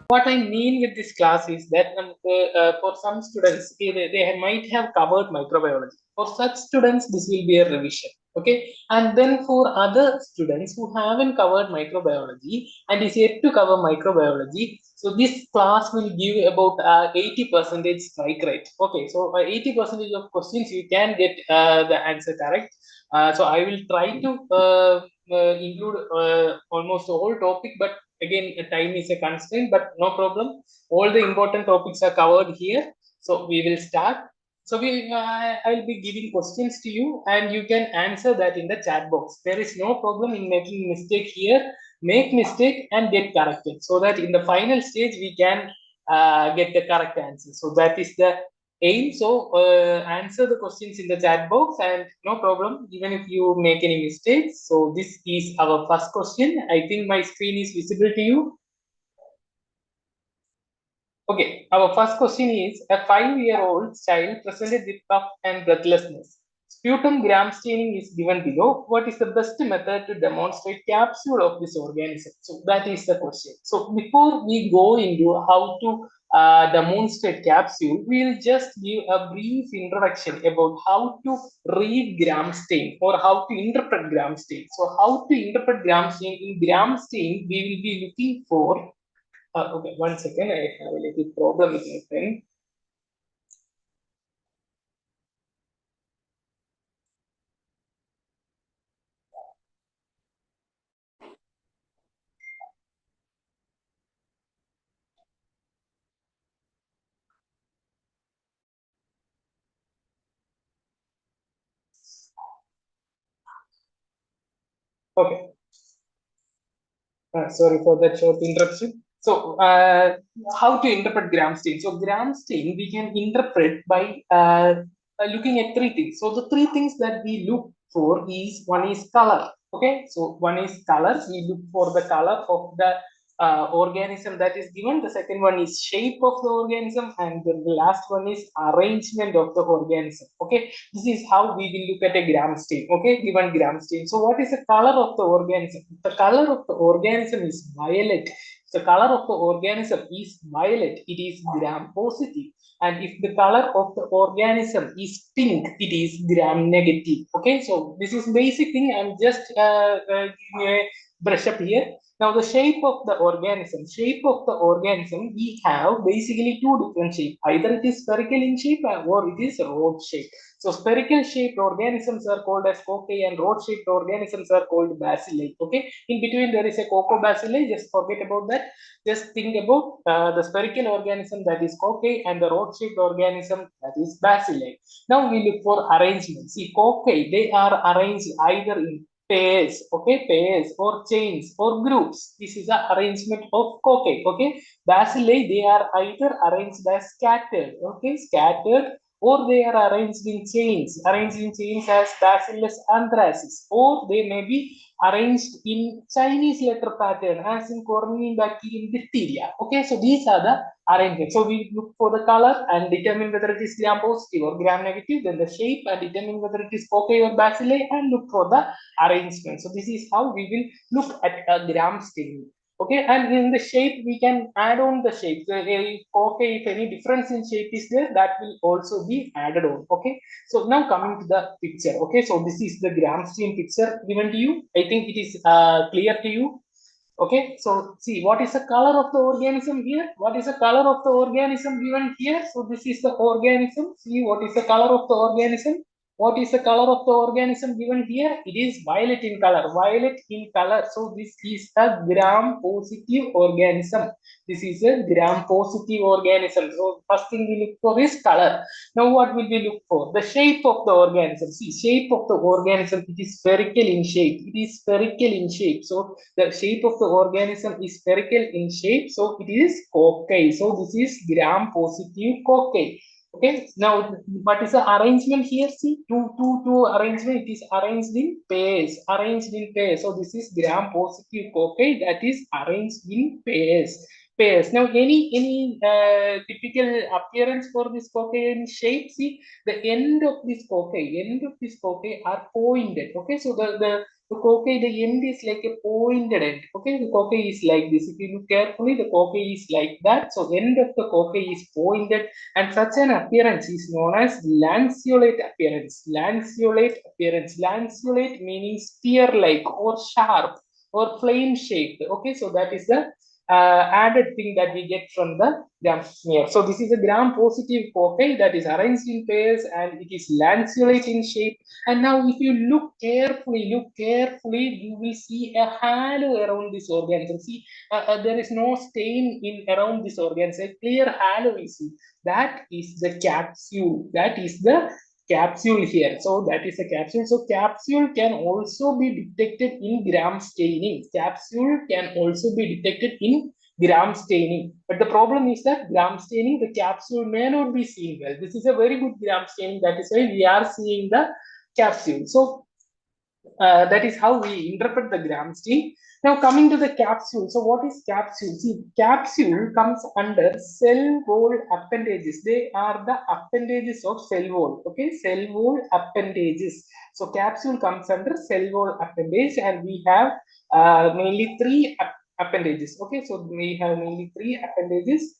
What I mean with this class is that for some students, they might have covered microbiology. For such students, this will be a revision. Okay, and then for other students who haven't covered microbiology and is yet to cover microbiology, so this class will give about 80% strike rate. Okay, so 80% of questions you can get the answer correct. So I will try to include almost the whole topic, but again, time is a constraint, but no problem. All the important topics are covered here. So we will start. So I'll be giving questions to you, and you can answer that in the chat box. There is no problem in making mistake here. Make mistake and get corrected, so that in the final stage we can get the correct answer. So that is the aim. So answer the questions in the chat box, and no problem even if you make any mistakes. So this is our first question. I think my screen is visible to you. Okay, our first question is: a 5-year-old child presented with cough and breathlessness. Sputum gram staining is given below. What is the best method to demonstrate capsule of this organism? So that is the question. So before we go into how to demonstrate capsule, we'll just give a brief introduction about how to read gram stain or how to interpret gram stain. So how to interpret gram stain? In gram stain, we will be looking for okay, 1 second. I have a little problem with my pen. Okay. Sorry for that short interruption. So, how to interpret gram stain? So, gram stain we can interpret by looking at three things. So, the three things that we look for is one is color. Okay, so one is color. We look for the color of the organism that is given. The second one is shape of the organism, and the last one is arrangement of the organism. Okay, this is how we will look at a gram stain. Okay, given gram stain. So what is the color of the organism? The color of the organism is violet. The color of the organism is violet. It is gram positive. And if the color of the organism is pink, it is gram negative. Okay, so this is basic thing. I'm just giving a brush up here. Now the shape of the organism, we have basically two different shapes. Either it is spherical in shape or it is rod shape. So spherical shaped organisms are called as cocci, and rod shaped organisms are called bacilli. Okay, in between there is a cocobacilli. Just forget about that. Just think about the spherical organism, that is cocci, and the rod shaped organism, that is bacilli. Now we look for arrangement. See, cocci, they are arranged either in pairs, okay, pairs or chains or groups. This is the arrangement of cocci. Okay, bacilli, they are either arranged as scattered, okay, scattered, or they are arranged in chains as Bacillus anthracis, or they may be arranged in Chinese letter pattern as in Corynebacterium diphtheria. Okay, so these are the arrangement. So we look for the color and determine whether it is gram positive or gram negative, then the shape and determine whether it is cocci or bacilli, and look for the arrangement. So this is how we will look at a gram stain. Okay, and in the shape we can add on the shape. So okay, if any difference in shape is there, that will also be added on. Okay, so now coming to the picture. Okay, so this is the gram stain picture given to you. I think it is clear to you. Okay, so see what is the color of the organism here. What is the color of the organism given here? So this is the organism. See what is the color of the organism. What is the color of the organism given here? It is violet in color. Violet in color. So this is a gram positive organism. This is a gram positive organism. So first thing we look for is color. Now what will we look for? The shape of the organism. See, shape of the organism, it is spherical in shape. It is spherical in shape. So the shape of the organism is spherical in shape. So it is cocci. So this is gram positive cocci. Okay, now what is the arrangement here? See, two arrangement. It is arranged in pairs. Arranged in pairs. So this is gram positive cocci that is arranged in pairs. Now, any typical appearance for this cocci shape? See, the end of this cocci are pointed. Okay, so the cocci, the end is like a pointed end. Okay, the cocci is like this. If you look carefully, the cocci is like that. So end of the cocci is pointed, and such an appearance is known as lanceolate appearance. Lanceolate appearance. Lanceolate meaning spear-like or sharp or flame-shaped. Okay, so that is the added thing that we get from the gram smear. So this is a gram-positive cocci that is arranged in pairs and it is lanceolate in shape. And now if you look carefully, you will see a halo around this organism. See, there is no stain in around this organism. A clear halo is seen. That is the capsule. That is the capsule here. So that is a capsule. So capsule can also be detected in gram staining. Capsule can also be detected in gram staining. But the problem is that gram staining, the capsule may not be seen well. This is a very good gram staining. That is why we are seeing the capsule. So that is how we interpret the gram stain. Now coming to the capsule. So what is capsule? See, capsule comes under cell wall appendages. They are the appendages of cell wall. Okay, cell wall appendages. So capsule comes under cell wall appendage, and we have mainly three appendages. Okay, so we have mainly three appendages.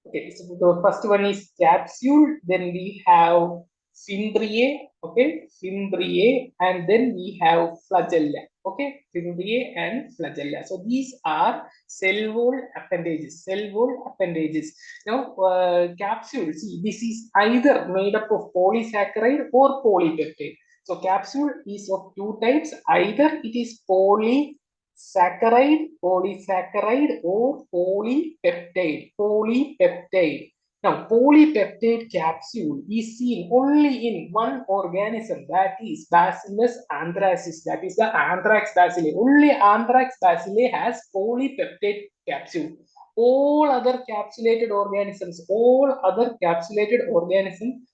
Okay, so the first one is capsule, then we have fimbriae, okay, fimbriae, and then we have flagella, okay, fimbriae and flagella. So these are cell wall appendages, cell wall appendages. Now, capsule, see, this is either made up of polysaccharide or polypeptide. So capsule is of two types, either it is polysaccharide, polysaccharide, or polypeptide, polypeptide. Now, polypeptide capsule is seen only in one organism, that is Bacillus anthracis, that is the anthrax bacilli. Only anthrax bacilli has polypeptide capsule. All other capsulated organisms,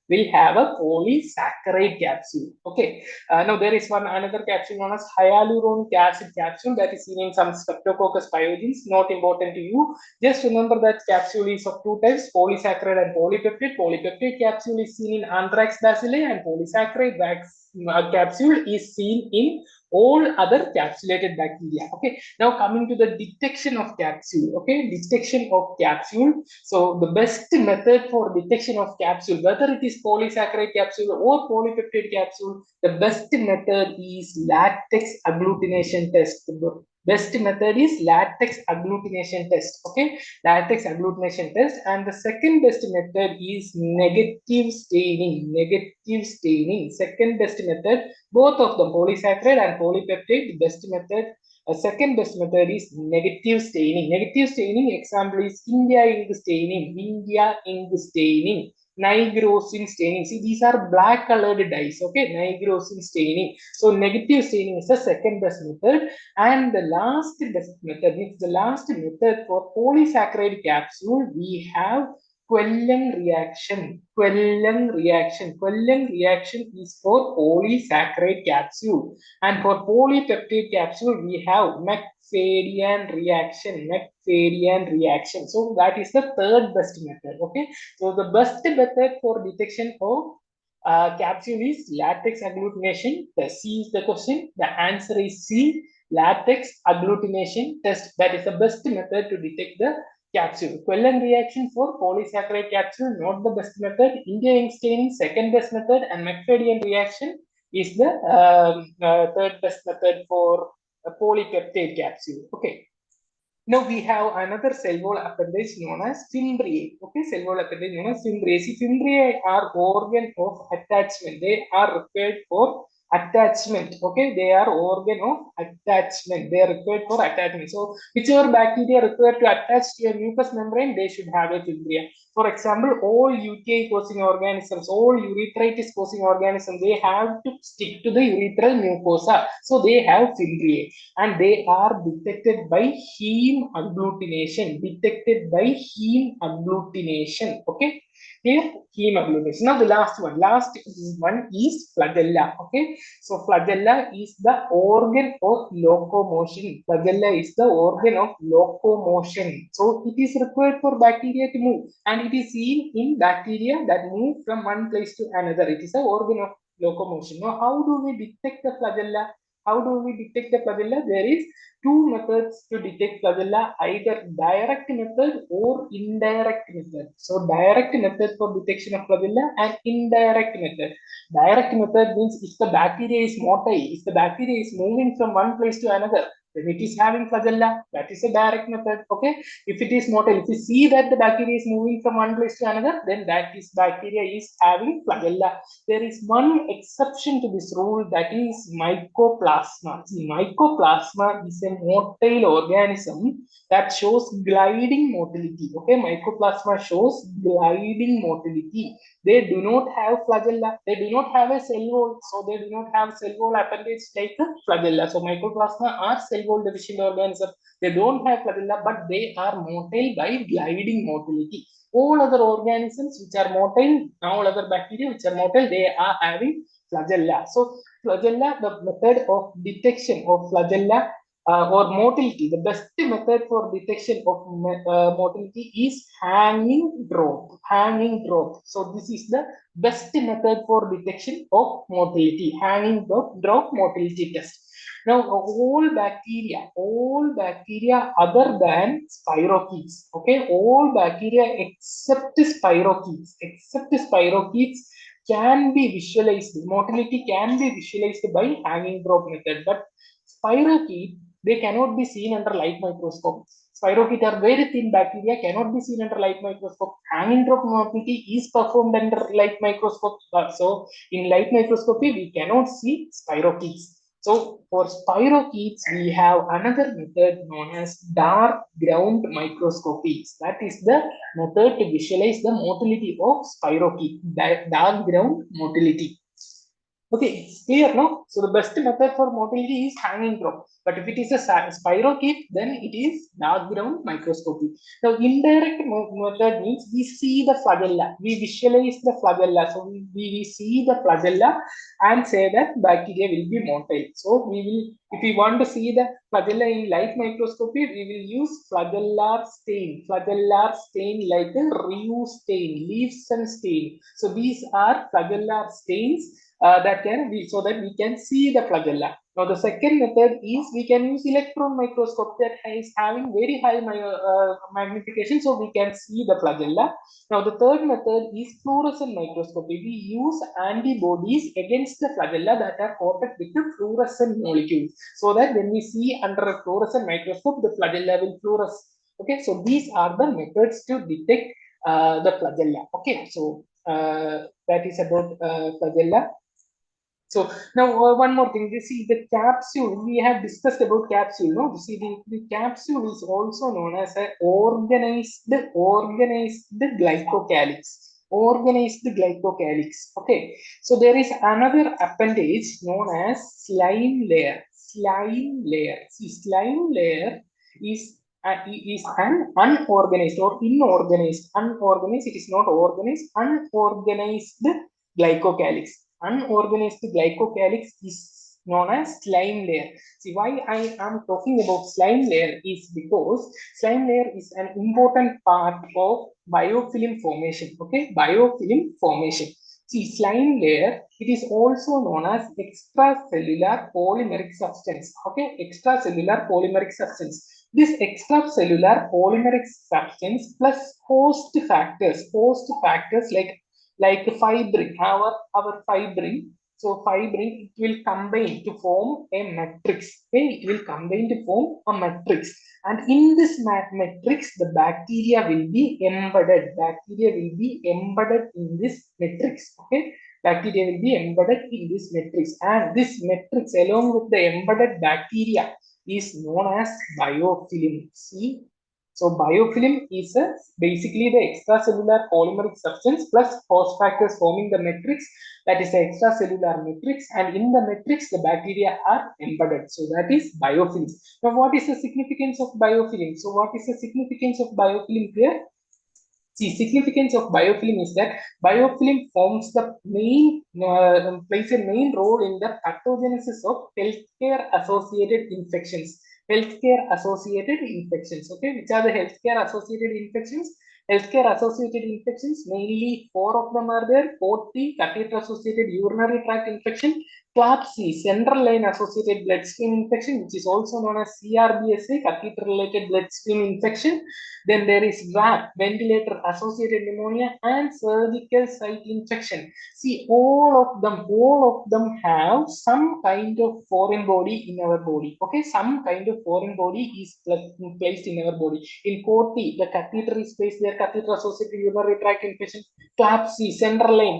will have a polysaccharide capsule. Okay. Now there is another capsule known as hyaluronic acid capsule that is seen in some Streptococcus pyogenes. Not important to you. Just remember that capsule is of two types: polysaccharide and polypeptide. Polypeptide capsule is seen in anthrax bacilli, and polysaccharide capsule is seen in all other capsulated bacteria. Okay. Now coming to the detection of capsule. Okay, detection of capsule. So the best method for detection of capsule, whether it is polysaccharide capsule or polypeptide capsule, the best method is latex agglutination test. The best method is latex agglutination test. Okay, latex agglutination test. And the second best method is negative staining. Negative staining. Second best method, both of them, polysaccharide and polypeptide, the best method. Second best method is negative staining. Negative staining example is India ink staining. India ink staining. Nigrosin staining. See, these are black colored dyes. Okay, nigrosin staining. So negative staining is the second best method. And the last best method means the last method for polysaccharide capsule, we have Quellen reaction. Quellen reaction. Quellen reaction is for polysaccharide capsule. And for polypeptide capsule, we have McFadden reaction. McFadden reaction. So that is the third best method. Okay. So the best method for detection of capsule is latex agglutination test. C is the question. The answer is C. Latex agglutination test. That is the best method to detect the capsule. Quellen reaction for polysaccharide capsule, not the best method. India ink staining, second best method, and McFadden reaction is the third best method for a polypeptide capsule. Okay. Now we have another cell wall appendage known as fimbriae. Okay, cell wall appendage known as fimbriae. See, fimbriae are organ of attachment. They are required for attachment. Okay, they are organ of attachment. They are required for attachment. So whichever bacteria required to attach to your mucous membrane, they should have a fimbriae. For example, all UTI causing organisms, all urethritis causing organisms, they have to stick to the urethral mucosa. So they have fimbriae, and they are detected by heme agglutination. Detected by heme agglutination. Okay. Here, heme agglutination. Now the last one is flagella. Okay, so flagella is the organ of locomotion. Flagella is the organ of locomotion. So it is required for bacteria to move, and it is seen in bacteria that move from one place to another. It is the organ of locomotion. Now, how do we detect the flagella? How do we detect the flagella? There is two methods to detect flagella, either direct method or indirect method. So direct method for detection of flagella and indirect method. Direct method means if the bacteria is motile, if the bacteria is moving from one place to another, then it is having flagella. That is a direct method. Okay. If it is motile, if you see that the bacteria is moving from one place to another, then that is bacteria is having flagella. There is one exception to this rule, that is mycoplasma. See, mycoplasma is a motile organism that shows gliding motility. Okay, mycoplasma shows gliding motility. They do not have flagella. They do not have a cell wall, so they do not have cell wall appendage like a flagella. So mycoplasma are cell wall deficient organism. They don't have flagella, but they are motile by gliding motility. All other organisms which are motile, all other bacteria which are motile, they are having flagella. So flagella, the method of detection of flagella or motility, the best method for detection of motility is hanging drop. Hanging drop. So this is the best method for detection of motility. Hanging drop motility test. Now, all bacteria other than spirochetes, okay, all bacteria except spirochetes can be visualized. Motility can be visualized by hanging drop method, but spirochete, they cannot be seen under light microscope. Spirochete are very thin bacteria, cannot be seen under light microscope. Hanging drop motility is performed under light microscope. So in light microscopy, we cannot see spirochetes. So for spirochetes, we have another method known as dark ground microscopy. That is the method to visualize the motility of spirochete, dark ground motility. Okay, it's clear, no? So the best method for motility is hanging drop. But if it is a spirochete, then it is dark ground microscopy. Now, indirect method means we see the flagella. We visualize the flagella. So we see the flagella and say that bacteria will be motile. So we will, if we want to see the flagella in light microscopy, we will use flagellar stain like a Ryu stain, Leifson stain. So these are flagellar stains that can be, so that we can see the flagella. Now the second method is we can use electron microscope that is having very high magnification, so we can see the flagella. Now the third method is fluorescent microscopy. We use antibodies against the flagella that are coated with the fluorescent molecules, so that when we see under a fluorescent microscope, the flagella will fluoresce. Okay, so these are the methods to detect the flagella. Okay, so that is about flagella. So now one more thing. You see the capsule. We have discussed about capsule. No, you see the capsule is also known as an organized glycocalyx. Organized glycocalyx. Okay. So there is another appendage known as slime layer. Slime layer. See, slime layer is an unorganized or inorganized. Unorganized. It is not organized. Unorganized glycocalyx. Unorganized glycocalyx is known as slime layer. See, why I am talking about slime layer is because slime layer is an important part of biofilm formation. Okay, biofilm formation. See, slime layer, it is also known as extracellular polymeric substance. Okay, extracellular polymeric substance. This extracellular polymeric substance plus host factors like fibrin, our fibrin. So fibrin, it will combine to form a matrix. Okay, it will combine to form a matrix. And in this matrix, the bacteria will be embedded. Bacteria will be embedded in this matrix. Okay, bacteria will be embedded in this matrix. And this matrix, along with the embedded bacteria, is known as biofilm. See, so biofilm is basically the extracellular polymeric substance plus host factors forming the matrix. That is the extracellular matrix, and in the matrix the bacteria are embedded. So that is biofilm. Now what is the significance of biofilm? So what is the significance of biofilm here? See, significance of biofilm is that biofilm forms the plays a main role in the pathogenesis of healthcare associated infections. Healthcare associated infections. Okay, which are the healthcare associated infections? Healthcare associated infections, mainly 4 of them are there. 40, catheter associated urinary tract infection. Class C, central line associated bloodstream infection, which is also known as CRBSA, catheter related bloodstream infection. Then there is VAP, ventilator associated pneumonia, and surgical site infection. See, all of them have some kind of foreign body in our body. Okay, some kind of foreign body is placed in our body. In 40, the catheter is placed there, catheter associated urinary tract infection. Clap C, central line,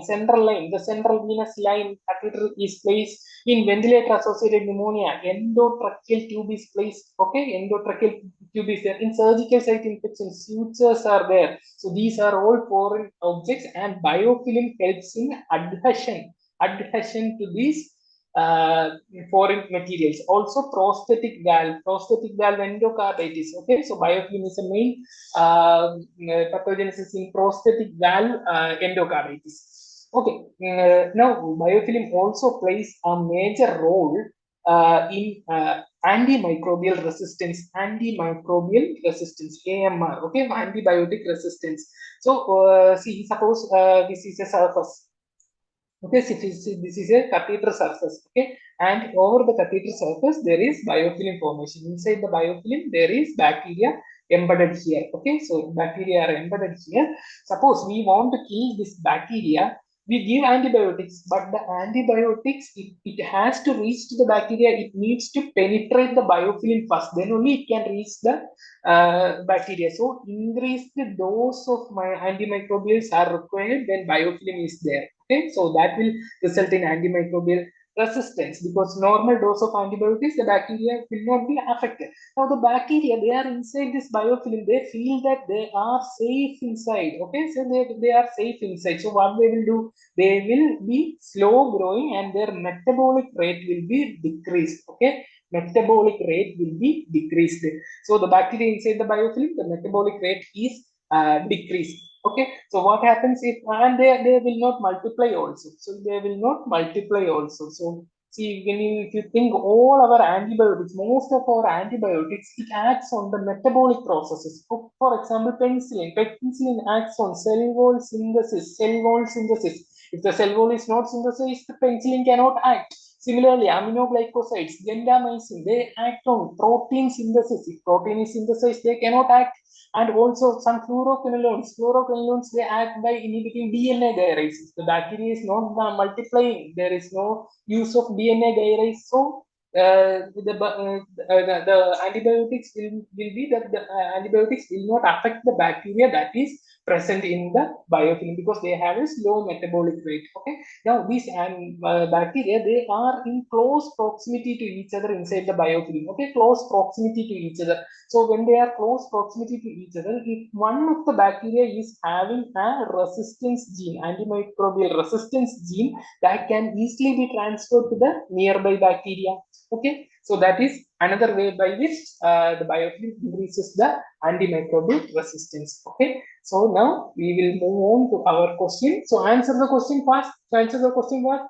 the central venous line catheter is placed. In ventilator associated pneumonia, endotracheal tube is placed. Okay, endotracheal tube is there. In surgical site infection, sutures are there. So these are all foreign objects, and biofilm helps in adhesion to these foreign materials. Also prosthetic valve endocarditis. Okay, so biofilm is a main pathogenesis in prosthetic valve endocarditis. Okay, now biofilm also plays a major role in antimicrobial resistance, AMR. Okay, antibiotic resistance. So see, suppose this is a surface. Okay, so this is a catheter surface. Okay, and over the catheter surface there is biofilm formation. Inside the biofilm there is bacteria embedded here. Okay, so bacteria are embedded here. Suppose we want to kill this bacteria, we give antibiotics, but the antibiotics, it has to reach to the bacteria, it needs to penetrate the biofilm first, then only it can reach the bacteria. So increased dose of my antimicrobials are required when biofilm is there. Okay, so that will result in antimicrobial resistance, because normal dose of antibiotics, the bacteria will not be affected. Now the bacteria, they are inside this biofilm, they feel that they are safe inside. Okay, so they are safe inside. So what they will do, they will be slow growing and their metabolic rate will be decreased. Okay, metabolic rate will be decreased. So the bacteria inside the biofilm, the metabolic rate is decreased. Okay, so what happens if, and they will not multiply also. So they will not multiply also. So see, if you think all our antibiotics, most of our antibiotics, it acts on the metabolic processes. For example, penicillin acts on cell wall synthesis. If the cell wall is not synthesized, the penicillin cannot act. Similarly, aminoglycosides, gentamicin, they act on protein synthesis. If protein is synthesized, they cannot act. And also some fluoroquinolones, they act by inhibiting DNA dialysis. The bacteria is not multiplying. There is no use of DNA dialysis. So the antibiotics will be that the antibiotics will not affect the bacteria that is present in the biofilm, because they have a slow metabolic rate. Okay, now these bacteria, they are in close proximity to each other inside the biofilm. Okay, close proximity to each other. So when they are close proximity to each other, if one of the bacteria is having a resistance gene, antimicrobial resistance gene, that can easily be transferred to the nearby bacteria. Okay, so that is another way by which the biofilm increases the antimicrobial resistance. Okay, so now we will move on to our question. So answer the question fast.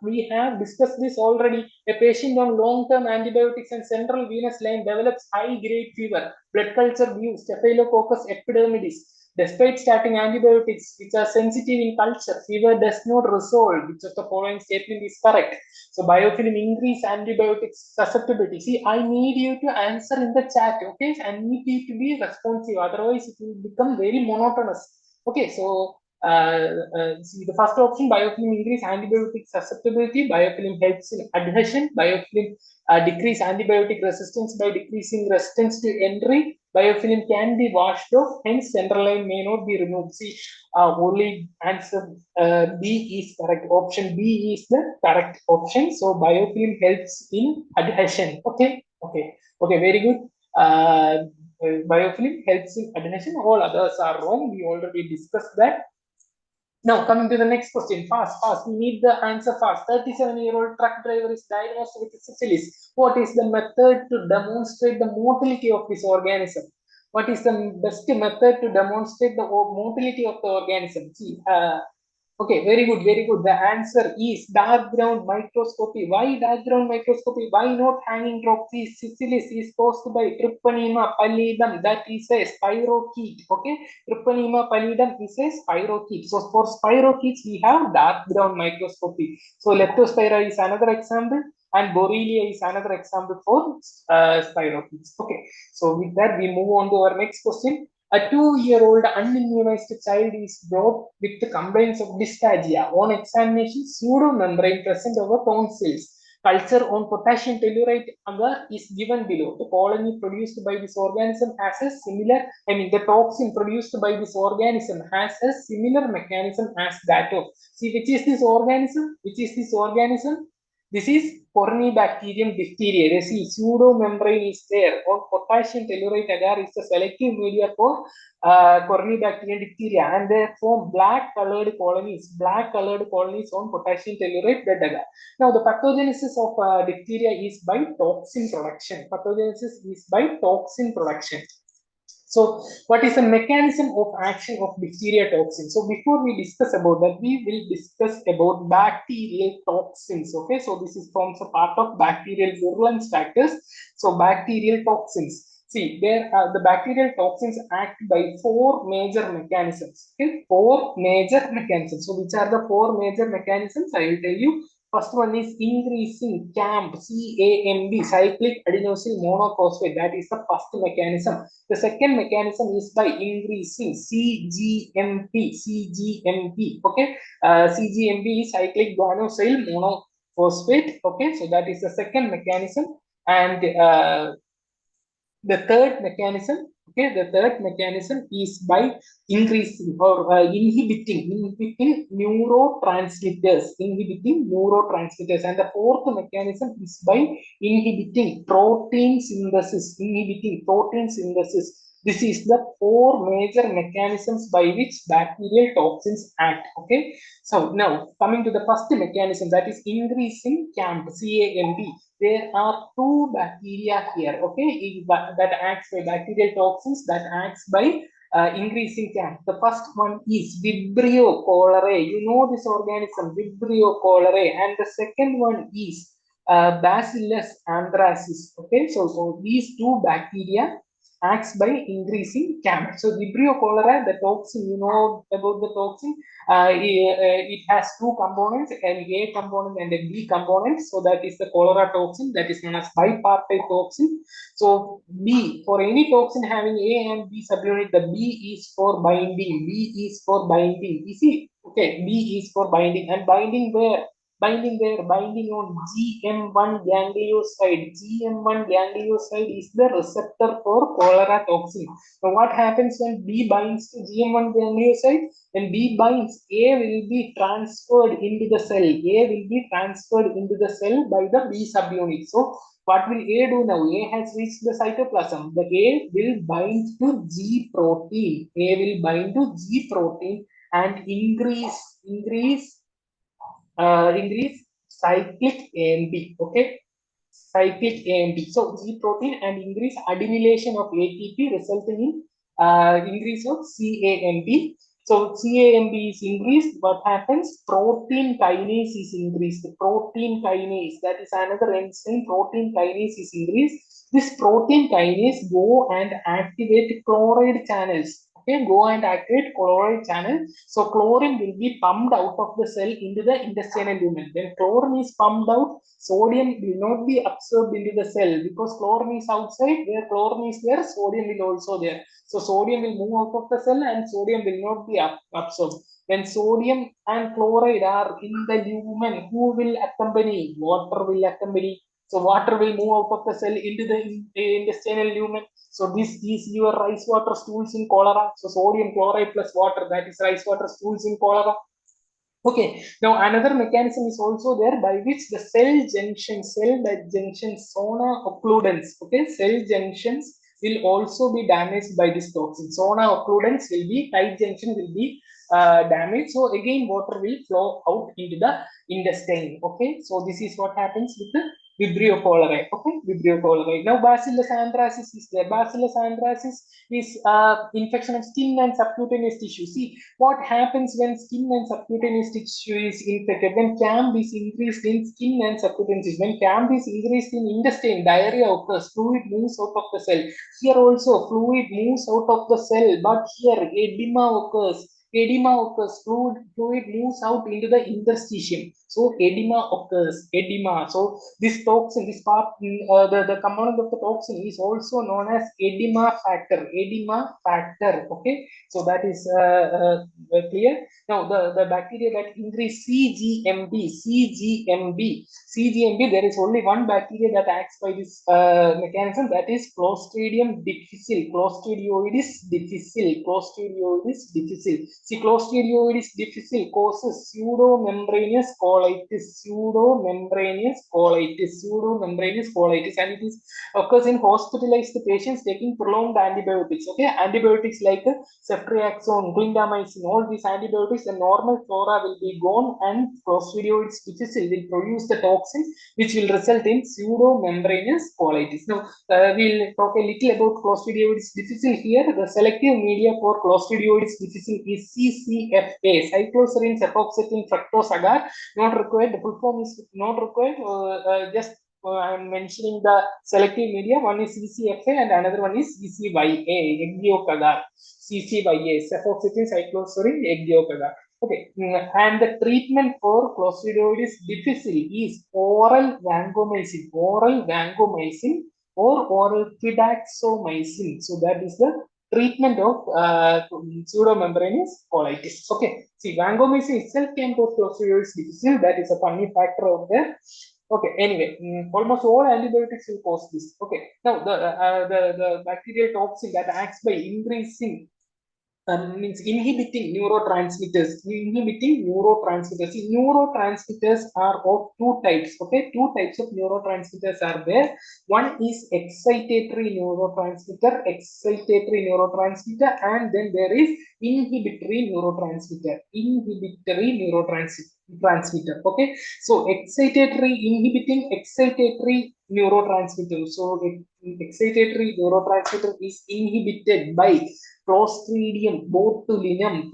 We have discussed this already. A patient on long-term antibiotics and central venous line develops high-grade fever. Blood culture view Staphylococcus epidermidis. Despite starting antibiotics which are sensitive in culture, fever does not resolve. Which of the following statement is correct? So biofilm increase antibiotics susceptibility. See, I need you to answer in the chat. Okay, I need you to be responsive. Otherwise, it will become very monotonous. Okay, so see, the first option, biofilm increase antibiotic susceptibility. Biofilm helps in adhesion. Biofilm decrease antibiotic resistance by decreasing resistance to entry. Biofilm can be washed off, hence central line may not be removed. See, only answer B is correct. Option B is the correct option. So biofilm helps in adhesion. Okay, very good. Biofilm helps in adhesion. All others are wrong. We already discussed that. Now, coming to the next question, fast. We need the answer fast. 37-year-old truck driver is diagnosed with syphilis. What is the method to demonstrate the motility of this organism? What is the best method to demonstrate the motility of the organism? See, Okay, very good, very good. The answer is dark ground microscopy. Why dark ground microscopy? Why not hanging dropsy? Syphilis is caused by Trypanema pallidum. That is a spirochete. Okay, Trypanema pallidum is a spirochete. So for spirochetes, we have dark ground microscopy. So Leptospira is another example, and Borrelia is another example for spirochetes. Okay, so with that, we move on to our next question. A 2-year-old unimmunized child is brought with the complaints of dysphagia. On examination, pseudomembrane present over tonsils. Culture on potassium tellurite agar is given below. The colony produced by this organism has a similar, the toxin produced by this organism has a similar mechanism as that of. See, which is this organism? Which is this organism? This is Corynebacterium diphtheria. They see pseudomembrane is there, or potassium tellurite agar is the selective media for Corynebacterium diphtheria, and they form black-colored colonies on potassium tellurite bed agar. Now, the pathogenesis of diphtheria is by toxin production. Pathogenesis is by toxin production. So, what is the mechanism of action of diphtheria toxin? So, before we discuss about that, we will discuss about bacterial toxins. Okay, so this is forms a part of bacterial virulence factors. So, bacterial toxins. See, there are the bacterial toxins act by 4 major mechanisms. Okay, 4 major mechanisms. So, which are the 4 major mechanisms? I will tell you. First one is increasing CAMP, CAMB, cyclic adenosine monophosphate. That is the first mechanism. The second mechanism is by increasing CGMP. Okay, CGMP is cyclic guanosyl monophosphate. Okay, so that is the second mechanism, and the third mechanism. Okay, the third mechanism is by increasing or inhibiting neurotransmitters, and the fourth mechanism is by inhibiting protein synthesis. This is the 4 major mechanisms by which bacterial toxins act. Okay, so now coming to the first mechanism, that is increasing CAMP, CAMP. There are 2 bacteria here. Okay, that acts by bacterial toxins, that acts by increasing CAMP. The first one is Vibrio cholerae. You know this organism, Vibrio cholerae, and the second one is Bacillus anthracis. Okay, so these 2 bacteria acts by increasing CAMP. So Vibrio cholerae, the toxin, you know about the toxin. It has 2 components, an A component and a B component. So that is the cholera toxin, that is known as bipartite toxin. So B, for any toxin having A and B subunit, the B is for binding. You see, okay, B is for binding, and binding where? Binding on GM1 ganglioside. GM1 ganglioside is the receptor for cholera toxin. Now, what happens when B binds to GM1 ganglioside? When B binds, A will be transferred into the cell. By the B subunit. So, what will A do now? A has reached the cytoplasm. The A will bind to G protein. And increase cyclic AMP. Okay, cyclic AMP. So G protein and increase adenylation of ATP, resulting in increase of CAMP. So CAMP is increased. What happens? Protein kinase is increased. That is another enzyme. Protein kinase is increased. This protein kinase go and activate chloride channels. Okay, so chlorine will be pumped out of the cell into the intestinal lumen. When chlorine is pumped out, sodium will not be absorbed into the cell, because chlorine is outside. Where chlorine is there, sodium will also there. So sodium will move out of the cell and sodium will not be absorbed. When sodium and chloride are in the lumen, who will accompany? Water will accompany. So water will move out of the cell into the intestinal lumen. So this is your rice water stools in cholera. So sodium chloride plus water, that is rice water stools in cholera. Okay, now another mechanism is also there by which the cell junction zona occludens. Okay, cell junctions will also be damaged by this toxin. Zona occludens will be, tight junction will be damaged. So again, water will flow out into the intestine. Okay, so this is what happens with the Vibrio cholerae. Okay, Vibrio cholerae. Now, Bacillus anthracis is there. Bacillus anthracis is infection of skin and subcutaneous tissue. See what happens when skin and subcutaneous tissue is infected. When CAMB is increased in skin and subcutaneous tissue. When CAMB is increased in intestine, diarrhea occurs. Fluid moves out of the cell. Here also, fluid moves out of the cell, but here edema occurs. Edema occurs. Fluid moves out into the interstitium. So edema occurs. Edema. So this toxin, this part, the component of the toxin is also known as edema factor. Edema factor. Okay, so that is clear. Now the bacteria that increase CGMB, there is only one bacteria that acts by this mechanism, that is Clostridium difficile. Clostridioides difficile. Clostridioides difficile. See, Clostridioides difficile causes pseudomembranous colitis. Pseudomembranous colitis, and it is occurs in hospitalized patients taking prolonged antibiotics. Okay, antibiotics like ceftriaxone, clindamycin, all these antibiotics, the normal flora will be gone, and Clostridioides difficile will produce the toxin, which will result in pseudomembranous colitis. Now, we'll talk a little about Clostridioides difficile here. The selective media for Clostridioides difficile is CCFA, cycloserine cefoxetine fructose agar. Not required. The full form is not required. Just I'm mentioning the selective media. One is CCFA and another one is CCYA, Egiocagar. CCYA, cefoxetine cycloserine Egiocagar. Okay, and the treatment for Clostridioides difficile is oral vancomycin, or oral fidaxomicin. So that is the treatment of pseudomembranous colitis. Okay, see, vancomycin itself can cause Clostridioides difficile. That is a funny factor out there. Okay, anyway, almost all antibiotics will cause this. Okay, now the bacterial toxin that acts by increasing means inhibiting neurotransmitters. See, neurotransmitters are of two types. Okay, two types of neurotransmitters are there. One is excitatory neurotransmitter, and then there is inhibitory neurotransmitter. Okay, so inhibiting excitatory neurotransmitter. So excitatory neurotransmitter is inhibited by Clostridium botulinum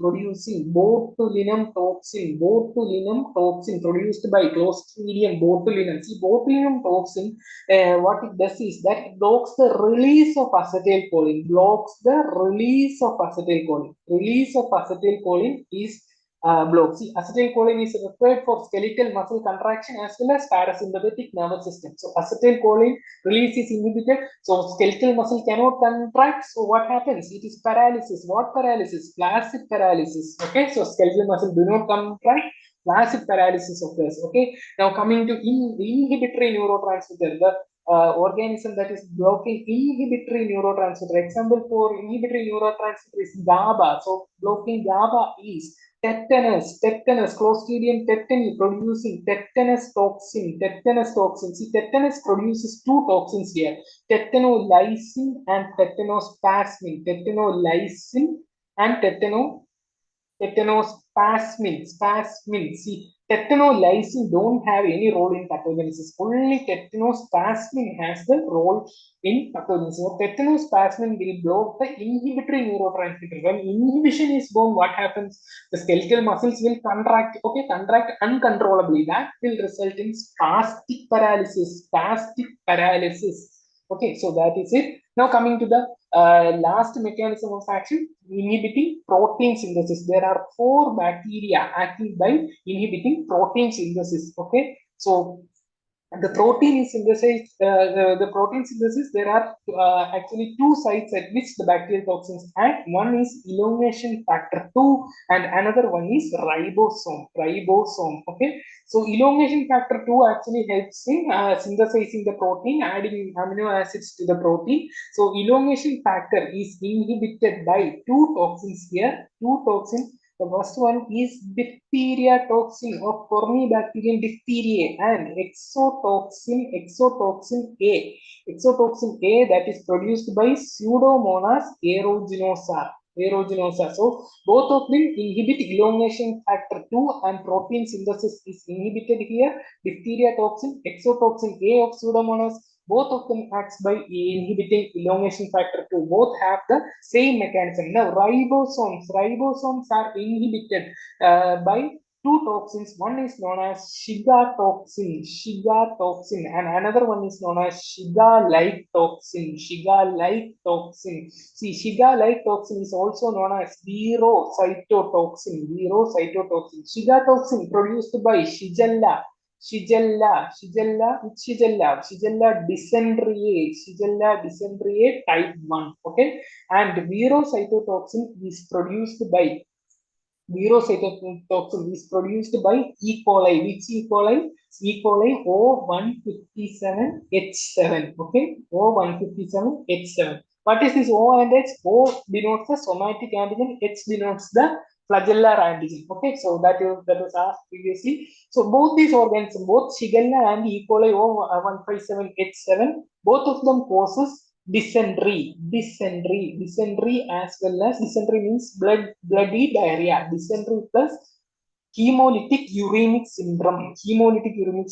toxin produced by Clostridium botulinum. See, botulinum toxin, what it does is that it blocks the release of acetylcholine. Release of acetylcholine is blocked. See, acetylcholine is required for skeletal muscle contraction as well as parasympathetic nervous system. So acetylcholine release is inhibited, so skeletal muscle cannot contract. So what happens? It is paralysis. What paralysis? Flaccid paralysis. Okay, so skeletal muscle do not contract, flaccid paralysis occurs. Okay, now coming to inhibitory neurotransmitter, the organism that is blocking inhibitory neurotransmitter. Example for inhibitory neurotransmitter is GABA. So blocking GABA is tetanus, Clostridium tetani producing tetanus toxin. See, tetanus produces two toxins here, tetanolysin and tetanospasmin. Tetanospasmin. See, tetanolysin don't have any role in pathogenesis. Only tetanospasmin has the role in pathogenesis. So tetanospasmin will block the inhibitory neurotransmitter. When inhibition is gone, what happens? The skeletal muscles will contract. Okay, contract uncontrollably. That will result in spastic paralysis. Okay, so that is it. Now coming to the last mechanism of action, inhibiting protein synthesis. There are 4 bacteria acting by inhibiting protein synthesis. Okay, so the protein synthesis, there are actually 2 sites at which the bacterial toxins act. One is elongation factor 2 and another one is ribosome. Okay, so elongation factor 2 actually helps in synthesizing the protein, adding amino acids to the protein. So elongation factor is inhibited by 2 toxins here. The first one is diphtheria toxin of Corynebacterium diphtheriae and exotoxin A. Exotoxin A that is produced by Pseudomonas aeruginosa. aeruginosa. So both of them inhibit elongation factor 2 and protein synthesis is inhibited here. Diphtheria toxin, exotoxin A of Pseudomonas, both of them acts by inhibiting elongation factor 2. Both have the same mechanism. Now ribosomes are inhibited by two toxins. One is known as Shiga toxin, and another one is known as Shiga-like toxin. Shiga-like toxin. See, Shiga-like toxin is also known as virocytotoxin. Virocytotoxin. Shiga toxin produced by Shigella dysenteriae type 1. Okay, and virocytotoxin is produced by Virocytotoxin is produced by E. coli. Which E. coli? E. coli O157H7. Okay, O157H7. What is this O and H? O denotes the somatic antigen, H denotes the flagellar antigen. Okay, so that was asked previously. So both these organisms, both Shigella and E. coli O157H7, both of them causes dysentery as well as dysentery means bloody diarrhea. Dysentery plus hemolytic uremic syndrome. See, hemolytic uremic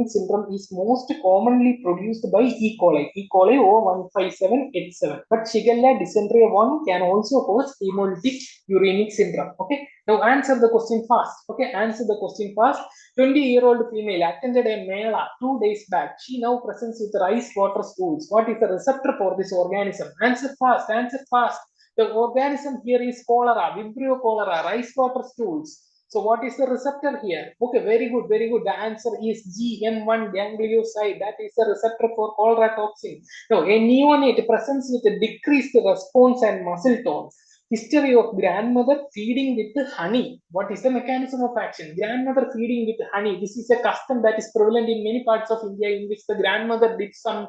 syndrome is most commonly produced by E. coli. E. coli O157H7. But Shigella dysentery 1 can also cause hemolytic uremic syndrome. Okay. Now answer the question fast. Okay. Answer the question fast. 20-year-old female attended a mela 2 days back. She now presents with rice water stools. What is the receptor for this organism? Answer fast. Answer fast. The organism here is cholera, Vibrio cholera, rice water stools. So what is the receptor here? Okay, very good, very good. The answer is GM1 ganglioside. That is the receptor for cholera toxin. Now, a neonate presents with a decreased response and muscle tone. History of grandmother feeding with honey. What is the mechanism of action? Grandmother feeding with honey. This is a custom that is prevalent in many parts of India, in which the grandmother did some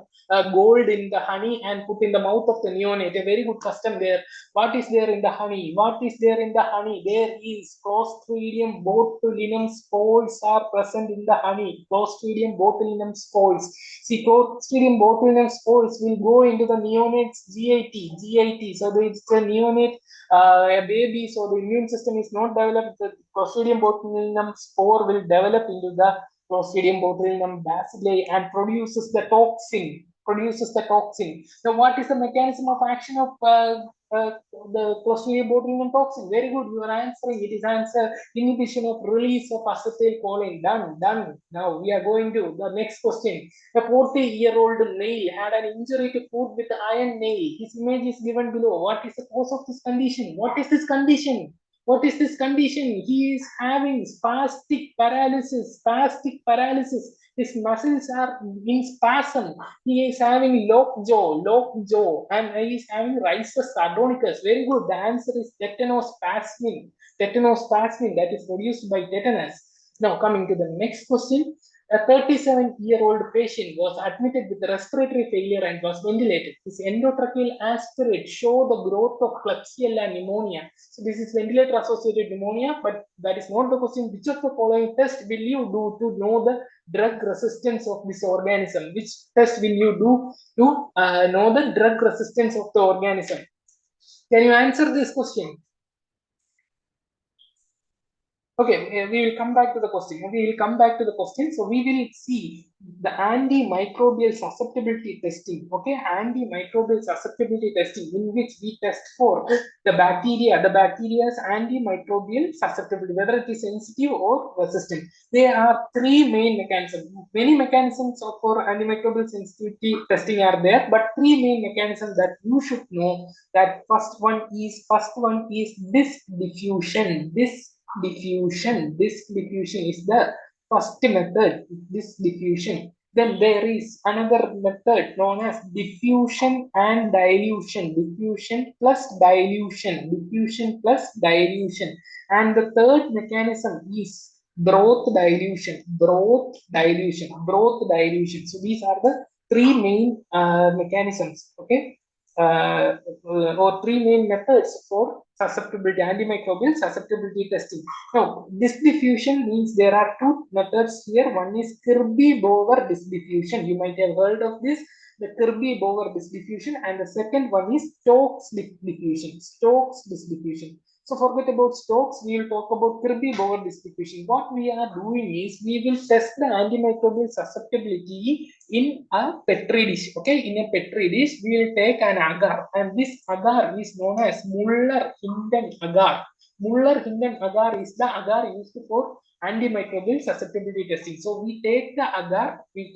gold in the honey and put in the mouth of the neonate. A very good custom there. What is there in the honey? What is there in the honey? There is Clostridium botulinum spores are present in the honey. Clostridium botulinum spores. See, Clostridium botulinum spores will go into the neonate's GIT. So it's a neonate, a baby, so the immune system is not developed. The Clostridium botulinum spore will develop into the Clostridium botulinum bacilli and produces the toxin. Now, what is the mechanism of action of the Clostridium botulinum toxin? Very good, you are answering. It is answer inhibition of release of acetylcholine. Done. Now we are going to the next question. A 40-year-old male had an injury to foot with iron nail. His image is given below. What is the cause of this condition? What is this condition? He is having spastic paralysis. His muscles are in spasm. He is having locked jaw, and he is having rhizus sardonicus. Very good. The answer is tetanospasmin. That is produced by tetanus. Now, coming to the next question. A 37-year-old patient was admitted with respiratory failure and was ventilated. His endotracheal aspirate showed the growth of Klebsiella pneumonia. So this is ventilator-associated pneumonia, but that is not the question. Which of the following tests will you do to know the drug resistance of this organism? Which test will you do to know the drug resistance of the organism? Can you answer this question? Okay, we will come back to the question. So we will see the antimicrobial susceptibility testing. Okay, antimicrobial susceptibility testing, in which we test for the bacteria's antimicrobial susceptibility, whether it is sensitive or resistant. There are three main mechanisms. Many mechanisms for antimicrobial sensitivity testing are there, but three main mechanisms that you should know. That first one is disk diffusion. Disk diffusion is the first method. Disk diffusion. Then there is another method known as diffusion and dilution. Diffusion plus dilution. And the third mechanism is broth dilution. So these are the three main mechanisms. Okay. Or three main methods for antimicrobial susceptibility testing. Now, disk diffusion means there are two methods here. One is Kirby-Bower disk diffusion. You might have heard of this. the Kirby-Bower distribution, and the second one is Stokes distribution. Stokes distribution. So forget about Stokes, we will talk about Kirby-Bower distribution. What we are doing is we will test the antimicrobial susceptibility in a Petri dish. Okay, in a Petri dish, we will take an agar, and this agar is known as Muller-Hinton agar. Muller-Hinton agar is the agar used for antimicrobial susceptibility testing. So we take the agar in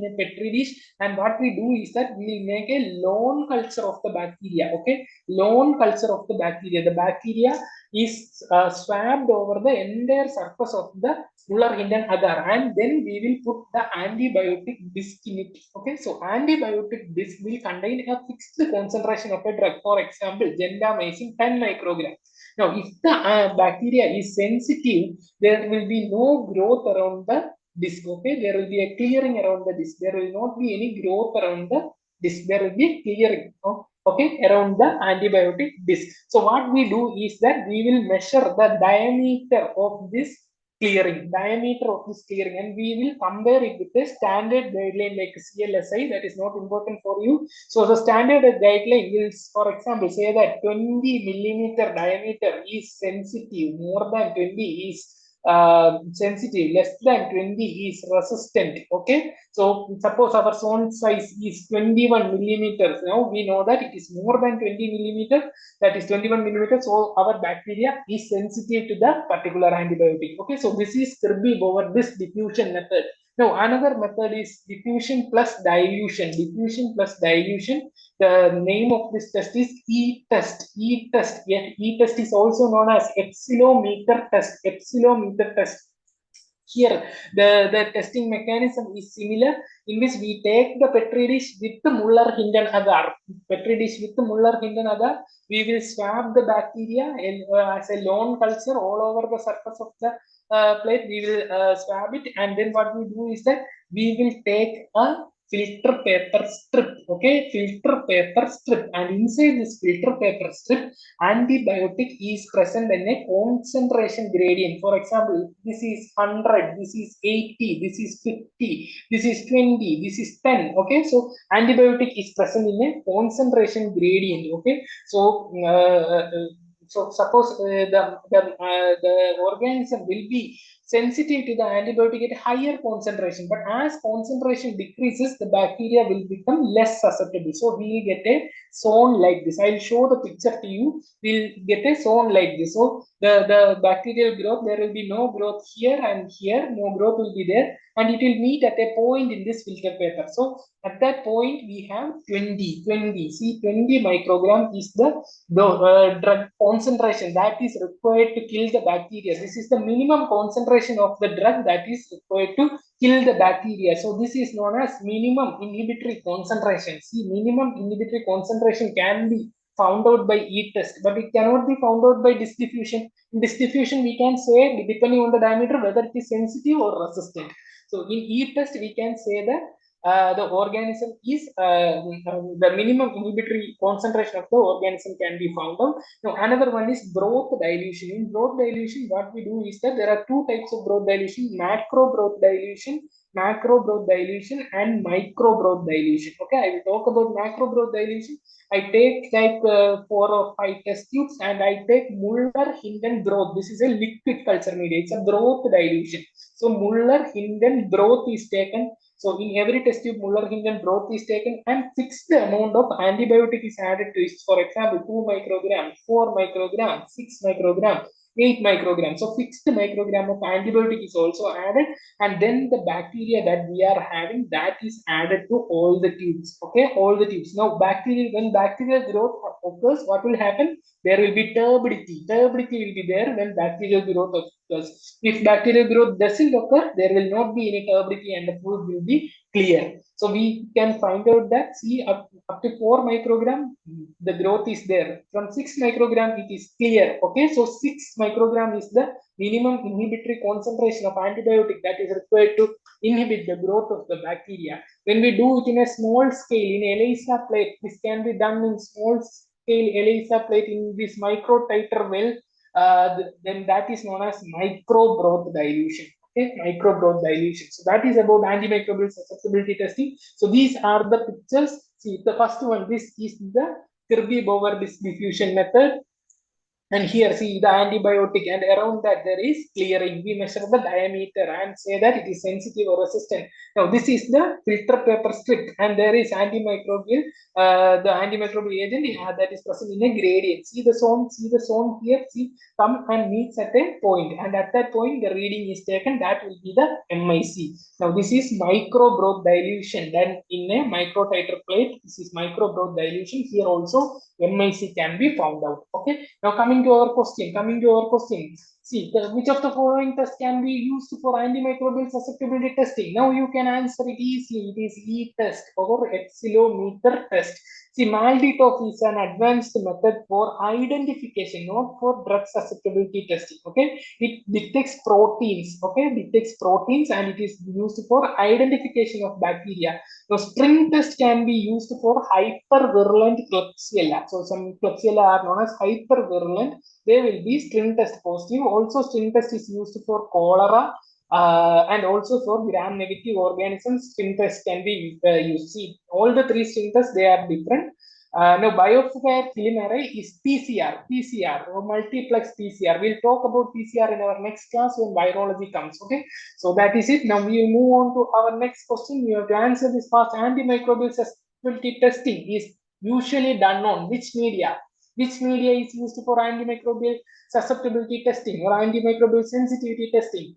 a Petri dish, and what we do is that we will make a lone culture of the bacteria. Okay, lone culture of the bacteria. The bacteria is swabbed over the entire surface of the Muller-Hinton agar, and then we will put the antibiotic disc in it. Okay, so antibiotic disc will contain a fixed concentration of a drug. For example, gentamicin 10 micrograms. Now, if the bacteria is sensitive, there will be no growth around the disc. Okay, there will be a clearing around the disc. There will not be any growth around the disc. There will be clearing. Okay, around the antibiotic disc. So what we do is that we will measure the diameter of this clearing, and we will compare it with a standard guideline like CLSI. That is not important for you. So the standard guideline will, for example, say that 20 millimeter diameter is sensitive, more than 20 is sensitive, less than 20 is resistant. Okay, so suppose our zone size is 21 millimeters. Now we know that it is more than 20 millimeters, that is 21 millimeters. So our bacteria is sensitive to the particular antibiotic. Okay, so this is Kirby-Bower disc diffusion method. Now another method is diffusion plus dilution. Diffusion plus dilution. The name of this test is E-test. E-test. Yet E-test is also known as epsilometer test. Epsilometer test. Here, the testing mechanism is similar, in which we take the Petri dish with the Muller-Hinton agar. Petri dish with the Muller-Hinton agar. We will swab the bacteria as a lone culture all over the surface of the plate. We will swab it, and then what we do is that we will take a filter paper strip. Okay, filter paper strip, and inside this filter paper strip, antibiotic is present in a concentration gradient. For example, this is 100, this is 80, this is 50, this is 20, this is 10. Okay, so antibiotic is present in a concentration gradient. Okay, so so suppose the organism will be sensitive to the antibiotic at higher concentration, but as concentration decreases, the bacteria will become less susceptible. So we will get a zone like this. I'll show the picture to you. We'll get a zone like this. So the bacterial growth, there will be no growth here and here, no growth will be there, and it will meet at a point in this filter paper. So at that point we have 20. See, 20 microgram is the drug concentration that is required to kill the bacteria. This is the minimum concentration of the drug that is required to kill the bacteria. So this is known as minimum inhibitory concentration. See, minimum inhibitory concentration can be found out by E-test, but it cannot be found out by disc diffusion. In disc diffusion, we can say, depending on the diameter, whether it is sensitive or resistant. So in E-test, we can say that the organism is the minimum inhibitory concentration of the organism can be found out. Now another one is broth dilution. In broth dilution, what we do is that there are two types of broth dilution: macro broth dilution and micro broth dilution. Okay, I will talk about macro broth dilution. I take like 4 or 5 test tubes, and I take Muller-Hinton broth. This is a liquid culture media. It's a broth dilution. So Muller-Hinton broth is taken. So in every test tube, Muller-Hinton broth is taken, and fixed amount of antibiotic is added to it. For example, 2 microgram, 4 microgram, 6 microgram, 8 microgram. So fixed microgram of antibiotic is also added, and then the bacteria that we are having, that is added to all the tubes. Okay, all the tubes. Now when bacterial growth occurs, what will happen? There will be turbidity. Turbidity will be there when bacterial growth occurs. If bacterial growth doesn't occur, there will not be any turbidity, and the food will be clear. So we can find out that, see, up to 4 microgram, the growth is there. From 6 microgram, it is clear. Okay, so 6 microgram is the minimum inhibitory concentration of antibiotic that is required to inhibit the growth of the bacteria. When we do it in a small scale, in ELISA plate, this can be done in small scale ELISA plate in this micro titer well, then that is known as micro broth dilution. Okay, microbrod dilution. So that is about antimicrobial susceptibility testing. So these are the pictures. See, the first one, this is the Kirby-Bower diffusion method. And here, see the antibiotic, and around that there is clearing. We measure the diameter and say that it is sensitive or resistant. Now, this is the filter paper strip, and there is antimicrobial, the antimicrobial agent that is present in a gradient. See the zone here. See, come and meets at a point, and at that point the reading is taken. That will be the MIC. Now, this is microbrod dilution done in a microtiter plate. This is microbrod dilution. Here also MIC can be found out. Okay. Now coming to our question. See, which of the following tests can be used for antimicrobial susceptibility testing? Now you can answer it easily. It is E-test or epsilometer test. See, Amaldev is an advanced method for identification, not for drug susceptibility testing. Okay, it detects proteins. Okay, detects proteins, and it is used for identification of bacteria. Now, string test can be used for hypervirulent Klebsiella. So, some Klebsiella are known as hypervirulent. They will be string test positive. Also, string test is used for cholera and also for gram-negative organisms. String test can be used. See, all the three string tests, they are different. Now, biofilm film array is PCR or multiplex PCR. We'll talk about PCR in our next class when virology comes. Okay, so that is it. Now we move on to our next question. You have to answer this fast. Antimicrobial susceptibility testing is usually done on which media? Which media is used for antimicrobial susceptibility testing or antimicrobial sensitivity testing?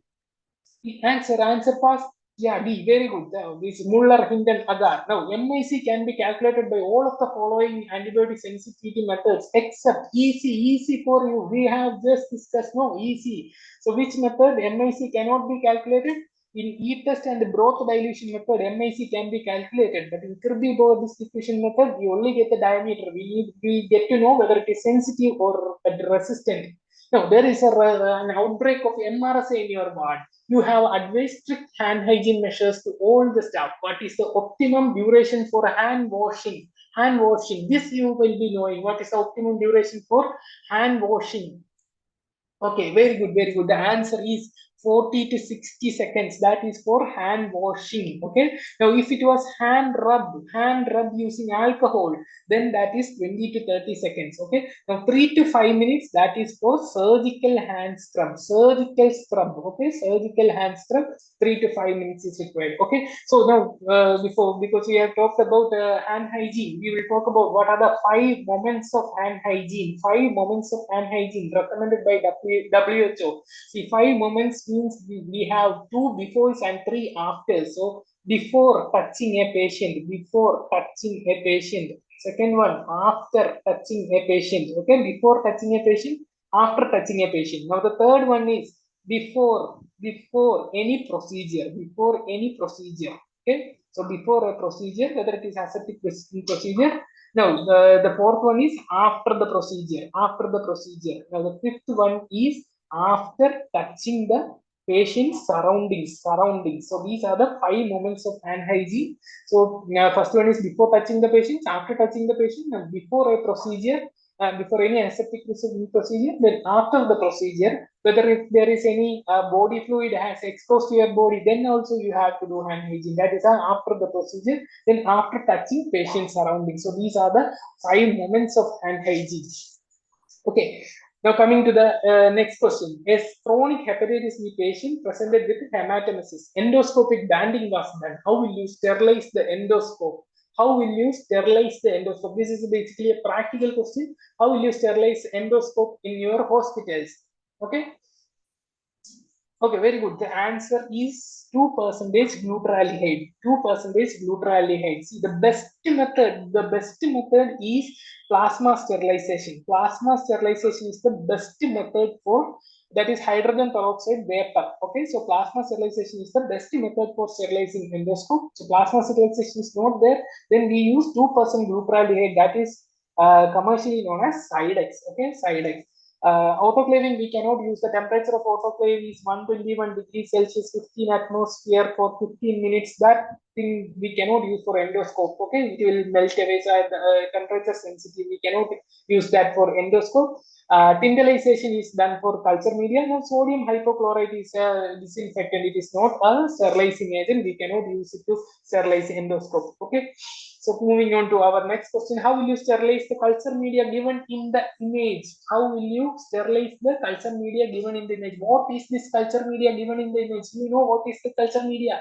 Answer fast. Yeah, D, very good. This Muller, Hinton, Agar. Now, MIC can be calculated by all of the following antibiotic sensitivity methods except easy for you. We have just discussed, no, easy. So, which method MIC cannot be calculated? In E-test and broth dilution method, MIC can be calculated, but in Kirby-Bower distribution method, we only get the diameter. We get to know whether it is sensitive or resistant. Now, there is an outbreak of MRSA in your ward. You have advised strict hand hygiene measures to all the staff. What is the optimum duration for hand washing? Hand washing. This you will be knowing. What is the optimum duration for hand washing? Okay, very good. The answer is 40 to 60 seconds. That is for hand washing. Okay. Now, if it was hand rub using alcohol, then that is 20 to 30 seconds. Okay. Now, 3 to 5 minutes, that is for surgical hand scrub. Okay. Surgical hand scrub, 3 to 5 minutes is required. Okay. So now, because we have talked about hand hygiene, we will talk about what are the 5 moments of hand hygiene. 5 moments of hand hygiene recommended by WHO. See, 5 moments means we have 2 befores and 3 afters. So, before touching a patient. Second one, after touching a patient. Okay, before touching a patient, after touching a patient. Now, the third one is before any procedure. Okay, so before a procedure, whether it is aseptic procedure. Now, the fourth one is after the procedure. Now, the fifth one is after touching the patient's surroundings. So, these are the 5 moments of hand hygiene. So, first one is before touching the patient, after touching the patient, and before a procedure, before any aseptic procedure, then after the procedure, whether if there is any body fluid has exposed to your body, then also you have to do hand hygiene. That is after the procedure, then after touching patient surroundings. So these are the 5 moments of hand hygiene. Okay. Now coming to the next question. A chronic hepatitis B patient presented with hematemesis. Endoscopic banding was done. How will you sterilize the endoscope? This is basically a practical question. How will you sterilize endoscope in your hospitals? Okay. Okay, very good. The answer is 2% glutaraldehyde. 2% glutaraldehyde. See, the best method is plasma sterilization. Plasma sterilization is the best method for, that is hydrogen peroxide vapor. Okay, so plasma sterilization is the best method for sterilizing endoscope. So plasma sterilization is not there, then we use 2% glutaraldehyde, that is commercially known as Sidex. Okay, Sidex. Autoclaving, we cannot use. The temperature of autoclave is 121 degrees Celsius, 15 atmosphere for 15 minutes. That thing we cannot use for endoscope. Okay, it will melt away. So temperature sensitive, we cannot use that for endoscope. Tindalization is done for culture media. Now, sodium hypochlorite is a disinfectant. It is not a sterilizing agent. We cannot use it to sterilize endoscope. Okay. So moving on to our next question, how will you sterilize the culture media given in the image? How will you sterilize the culture media given in the image? What is this culture media given in the image? You know what is the culture media?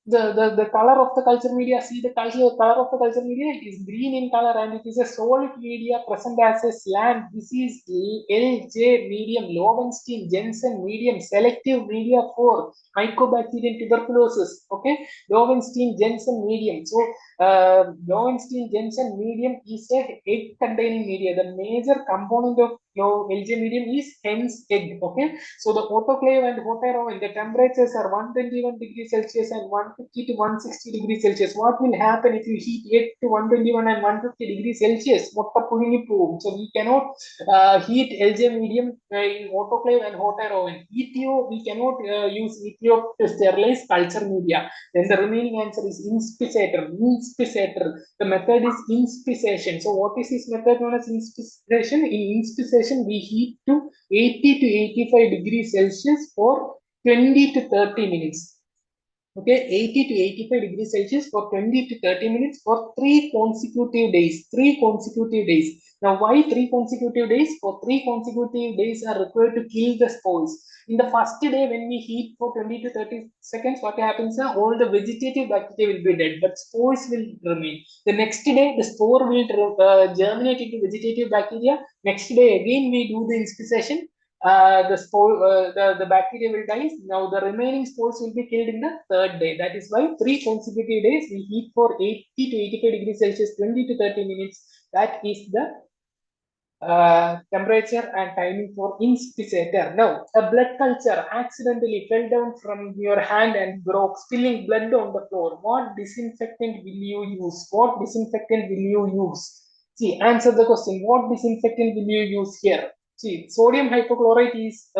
The color of the culture media, see the color of the culture media, it is green in color and it is a solid media present as a slant. This is LJ medium, Lowenstein Jensen medium, selective media for Mycobacterium tuberculosis. Okay, Lowenstein Jensen medium. So Lowenstein Jensen medium is a egg containing media. The major component of LJ medium is hence egg. Okay, so the autoclave and hot air oven, the temperatures are 121 degrees Celsius and 150 to 160 degrees Celsius. What will happen if you heat egg to 121 and 150 degrees Celsius? So we cannot heat LJ medium in autoclave and hot air oven. ETO, we cannot use ETO to sterilize culture media. Then the remaining answer is inspissator. The method is inspisation. So what is this method known as inspisation? In inspisation, we heat to 80 to 85 degrees Celsius for 20 to 30 minutes. Okay, 80 to 85 degrees Celsius for 20 to 30 minutes for 3 consecutive days. 3 consecutive days. Now, why 3 consecutive days? For 3 consecutive days are required to kill the spores. In the first day, when we heat for 20 to 30 seconds, what happens? All the vegetative bacteria will be dead, but spores will remain. The next day, the spore will germinate into vegetative bacteria. Next day, again, we do the inspisation. The bacteria will die. Now the remaining spores will be killed in the third day. That is why 3 consecutive days we heat for 80 to 85 degrees Celsius, 20 to 30 minutes. That is the temperature and timing for inspissator. Now, a blood culture accidentally fell down from your hand and broke, spilling blood on the floor. What disinfectant will you use? What disinfectant will you use? See, answer the question. What disinfectant will you use here? See, sodium hypochlorite is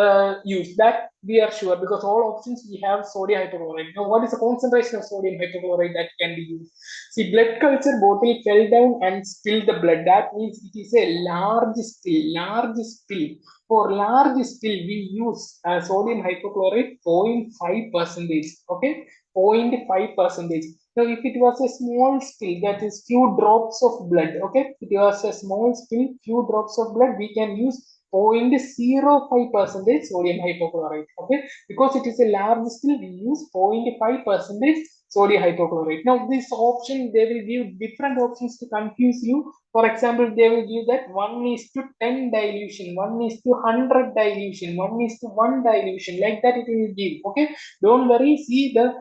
used. That we are sure because all options we have sodium hypochlorite. Now, what is the concentration of sodium hypochlorite that can be used? See, blood culture bottle fell down and spilled the blood. That means it is a large spill. Large spill. For large spill, we use sodium hypochlorite 0.5 percentage. Okay, 0.5 percentage. Now, if it was a small spill, that is few drops of blood. Okay, if it was a small spill, few drops of blood, we can use 0.05 percentage sodium hypochlorite. Okay, because it is a large spill, we use 0.5 percentage sodium hypochlorite. Now, this option, they will give different options to confuse you. For example, they will give that 1:10 dilution, 1:100 dilution, 1:1 dilution, like that it will give. Okay, don't worry. See the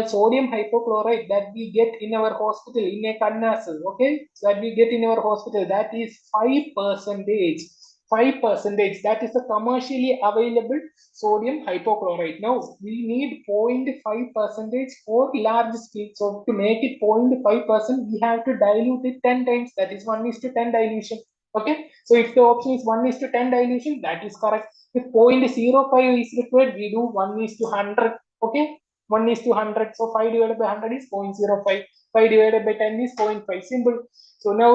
sodium hypochlorite that we get in our hospital in a kannasal, okay, that we get in our hospital, that is 5 percentage. 5 percentage, that is the commercially available sodium hypochlorite. Now we need 0.5 percentage for large scale. So to make it 0.5%, we have to dilute it 10 times. That is 1:10 dilution. Okay. So if the option is 1:10 dilution, that is correct. If 0.05 is required, we do 1:100. Okay. 1:100. So 5 divided by 100 is 0.05. 5 divided by 10 is 0.5. Simple. So now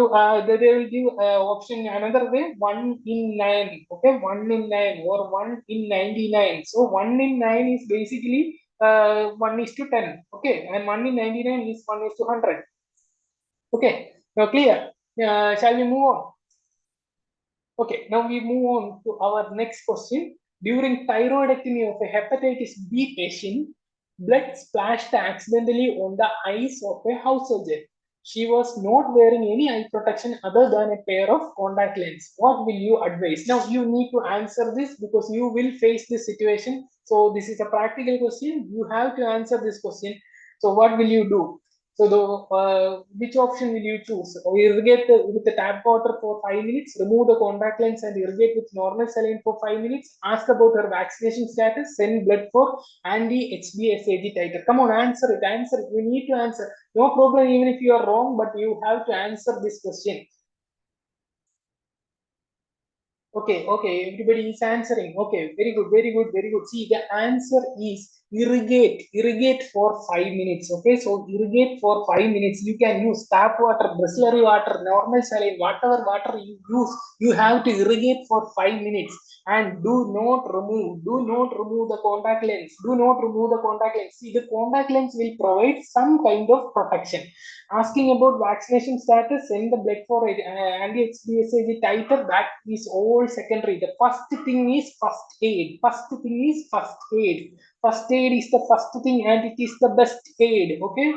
they will give option another way, 1 in 9. Okay, 1 in 9 or 1 in 99. So 1 in 9 is basically 1:10. Okay, and 1 in 99 is 1:100. Okay, now clear. Shall we move on? Okay, now we move on to our next question. During thyroidectomy of a hepatitis B patient, blood splashed accidentally on the eyes of a house surgeon. She was not wearing any eye protection other than a pair of contact lenses. What will you advise? Now you need to answer this because you will face this situation. So this is a practical question. You have to answer this question. So what will you do? So which option will you choose? Or irrigate with the tap water for 5 minutes, remove the contact lens and irrigate with normal saline for 5 minutes, ask about her vaccination status, send blood for anti-HBsAg titer. Come on, answer it, answer it. You need to answer. No problem even if you are wrong, but you have to answer this question. Okay, okay, everybody is answering. Okay, very good, very good, very good. See, the answer is irrigate for 5 minutes. Okay, so irrigate for 5 minutes. You can use tap water, bristlery water, normal saline, whatever water you use, you have to irrigate for 5 minutes. And do not remove the contact lens. Do not remove the contact lens. See, the contact lens will provide some kind of protection. Asking about vaccination status, send the blood for anti-HBsAg titer. That is all secondary. The first thing is first aid. First thing is first aid. First aid is the first thing, and it is the best aid. Okay.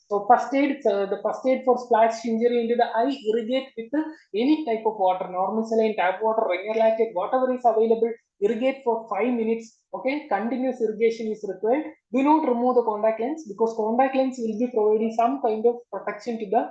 So first aid, the first aid for splash injury into the eye, irrigate with any type of water, normal saline, tap water, regular lactate, whatever is available. Irrigate for 5 minutes. Okay, continuous irrigation is required. Do not remove the contact lens, because contact lens will be providing some kind of protection to the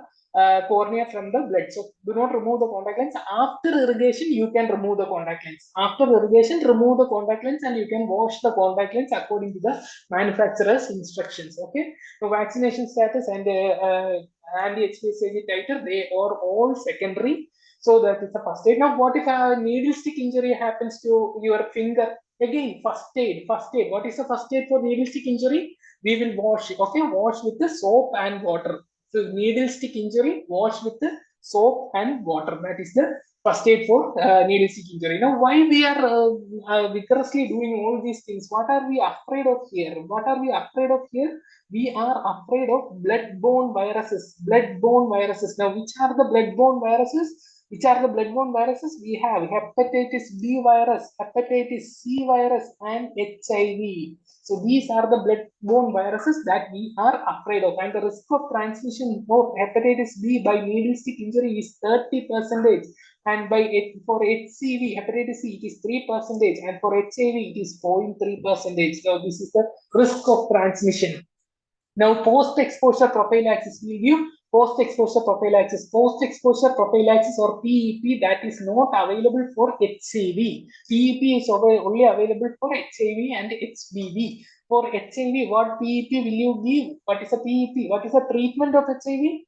cornea from the blood. So do not remove the contact lens. After irrigation, you can remove the contact lens. After irrigation, remove the contact lens, and you can wash the contact lens according to the manufacturer's instructions. Okay. So vaccination status and anti-HBsAg titer, they are all secondary. So that is the first aid. Now, what if a needle stick injury happens to your finger? Again, first aid. First aid. What is the first aid for needle stick injury? We will wash. Okay, wash with the soap and water. So needle stick injury, wash with the soap and water. That is the first aid for needle stick injury. Now, why we are vigorously doing all these things? What are we afraid of here? What are we afraid of here? We are afraid of blood-borne viruses. Blood-borne viruses. Now, which are the blood-borne viruses? Which are the blood-borne viruses? We have hepatitis B virus, hepatitis C virus, and HIV. So these are the blood-borne viruses that we are afraid of. And the risk of transmission of hepatitis B by needle stick injury is 30%. And for HCV, hepatitis C, it is 3%. And for HIV, it is 0.3%. So this is the risk of transmission. Now, post-exposure prophylaxis, will give post-exposure prophylaxis. Post-exposure prophylaxis or PEP, that is not available for HCV. PEP is only available for HIV and HBV. For HIV, what PEP will you give? What is a PEP? What is the treatment of HIV?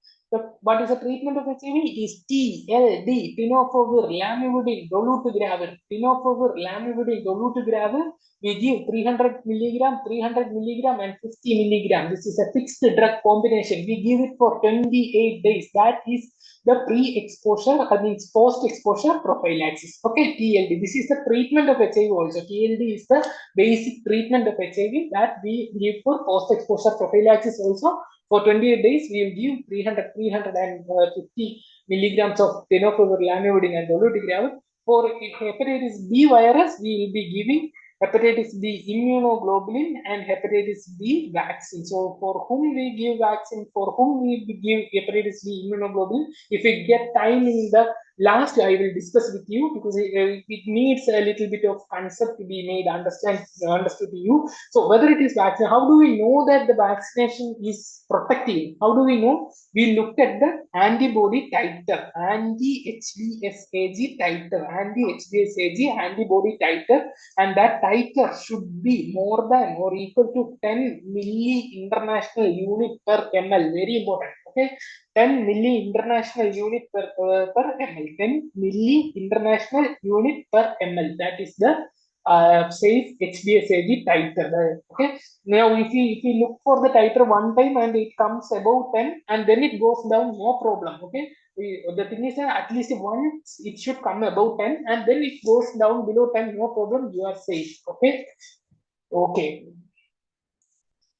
What is the treatment of HIV? It is TLD, tenofovir lamivudine dolutegravir. Tenofovir lamivudine dolutegravir. We give 300 milligram, 300 milligram, and 50 milligram. This is a fixed drug combination. We give it for 28 days. That is the pre-exposure, means post-exposure prophylaxis. Okay, TLD. This is the treatment of HIV also. TLD is the basic treatment of HIV that we give for post-exposure prophylaxis also. For 28 days, we will give 350 milligrams of tenofovir lamivudine and dolutegravir. For hepatitis B virus, we will be giving hepatitis B immunoglobulin and hepatitis B vaccine. So for whom we give vaccine, for whom we give hepatitis B immunoglobulin, if we get time in the last, I will discuss with you, because it needs a little bit of concept to be made understood to you. So whether it is vaccine, how do we know that the vaccination is protective? How do we know? We look at the antibody titer, anti-HBsAg titer, anti-HBsAg antibody titer, and that titer should be more than or equal to 10 milli international unit per ml. Very important. Okay, 10 milli international unit per ml. 10 milli international unit per ml. That is the safe HBsAg titer. Okay. Now, if you look for the titer one time and it comes above 10 and then it goes down, no problem. Okay. The thing is that at least once it should come above 10 and then it goes down below 10, no problem. You are safe. Okay. Okay.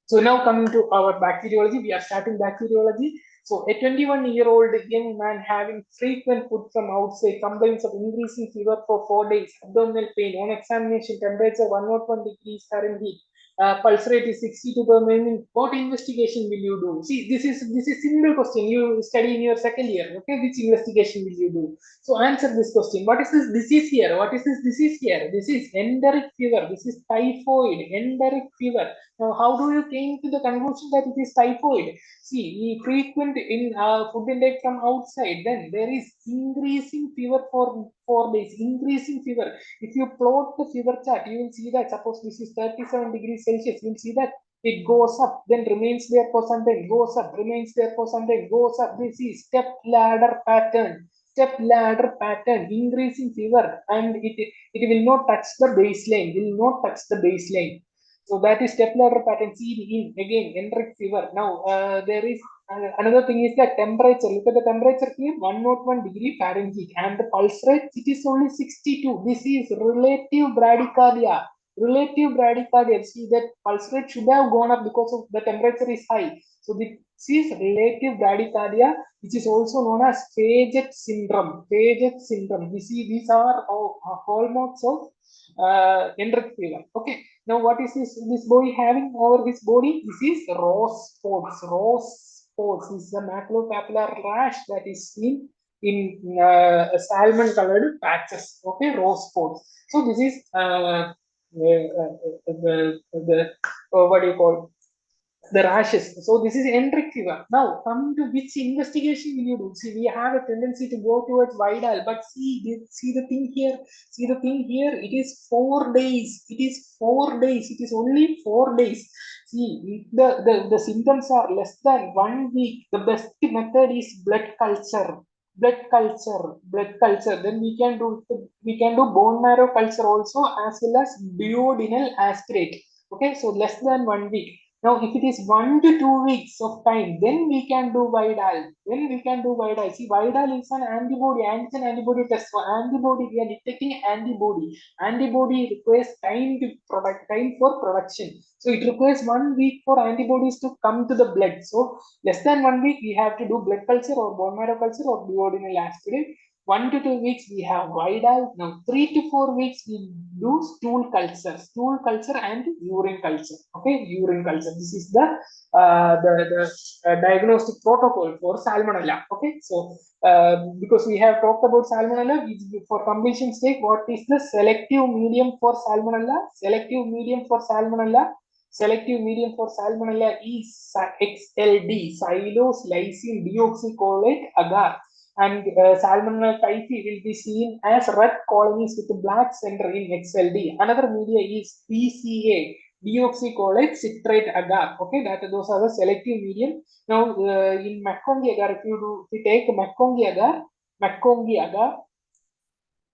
So now coming to our bacteriology, we are starting bacteriology. So a 21-year-old young man having frequent food from outside, complaints of increasing fever for 4 days, abdominal pain, on examination, temperature 101 degrees Fahrenheit, pulse rate is 62 per minute. What investigation will you do? See, this is simple question. You study in your second year. Okay, which investigation will you do? So answer this question. What is this disease here? What is this disease here? This is endemic fever. This is typhoid, endemic fever. Now, how do you came to the conclusion that it is typhoid? See, we frequent in food intake from outside, then there is increasing fever for 4 days, increasing fever. If you plot the fever chart, you will see that suppose this is 37 degrees Celsius, you will see that it goes up, then remains there for some time, goes up, remains there for some time, goes up. This is step ladder pattern. step ladder pattern, increasing fever, and it will not touch the baseline, will not touch the baseline. So that is step ladder pattern seen in again enteric fever. Now there is another thing is that temperature. Look at the temperature here, 101 degree Fahrenheit, and the pulse rate it is only 62. This is relative bradycardia. Relative bradycardia. See that pulse rate should have gone up because of the temperature is high. So this is relative bradycardia, which is also known as Paget syndrome. Paget syndrome. We see these are hallmarks of enteric fever. Okay. Now, what is this boy having over his body? This is rose spots. Rose spots is a maculopapular rash that is seen in salmon-colored patches. Okay, rose spots. So this is the what do you call the rashes. So this is enteric fever. Now, coming to which investigation will you do? See, we have a tendency to go towards Vidal, but see the thing here. See the thing here. It is 4 days. It is 4 days. It is only 4 days. See, if the symptoms are less than 1 week, the best method is blood culture. Blood culture. Then we can do bone marrow culture also, as well as duodenal aspirate. Okay, so less than 1 week. Now, if it is 1 to 2 weeks of time, then we can do Vidal. Then we can do Vidal. See, Vidal is an antibody, antigen antibody test. For antibody, we are detecting antibody. Antibody requires time for production. So it requires 1 week for antibodies to come to the blood. So less than 1 week, we have to do blood culture or bone marrow culture or duodenal aspirate. 1 to 2 weeks we have Vidal. Now 3 to 4 weeks we do stool culture and urine culture. Okay, urine culture. This is the diagnostic protocol for salmonella. Okay, so because we have talked about salmonella, for completion sake, what is the selective medium for salmonella? Selective medium for salmonella. Selective medium for salmonella is XLD, xylose lysine deoxycholate agar, and Salmonella typhi will be seen as red colonies with a black center in XLD. Another media is PCA, deoxycholate citrate agar. Okay, those are the selective medium. Now in McConkie agar, if you take McConkie agar,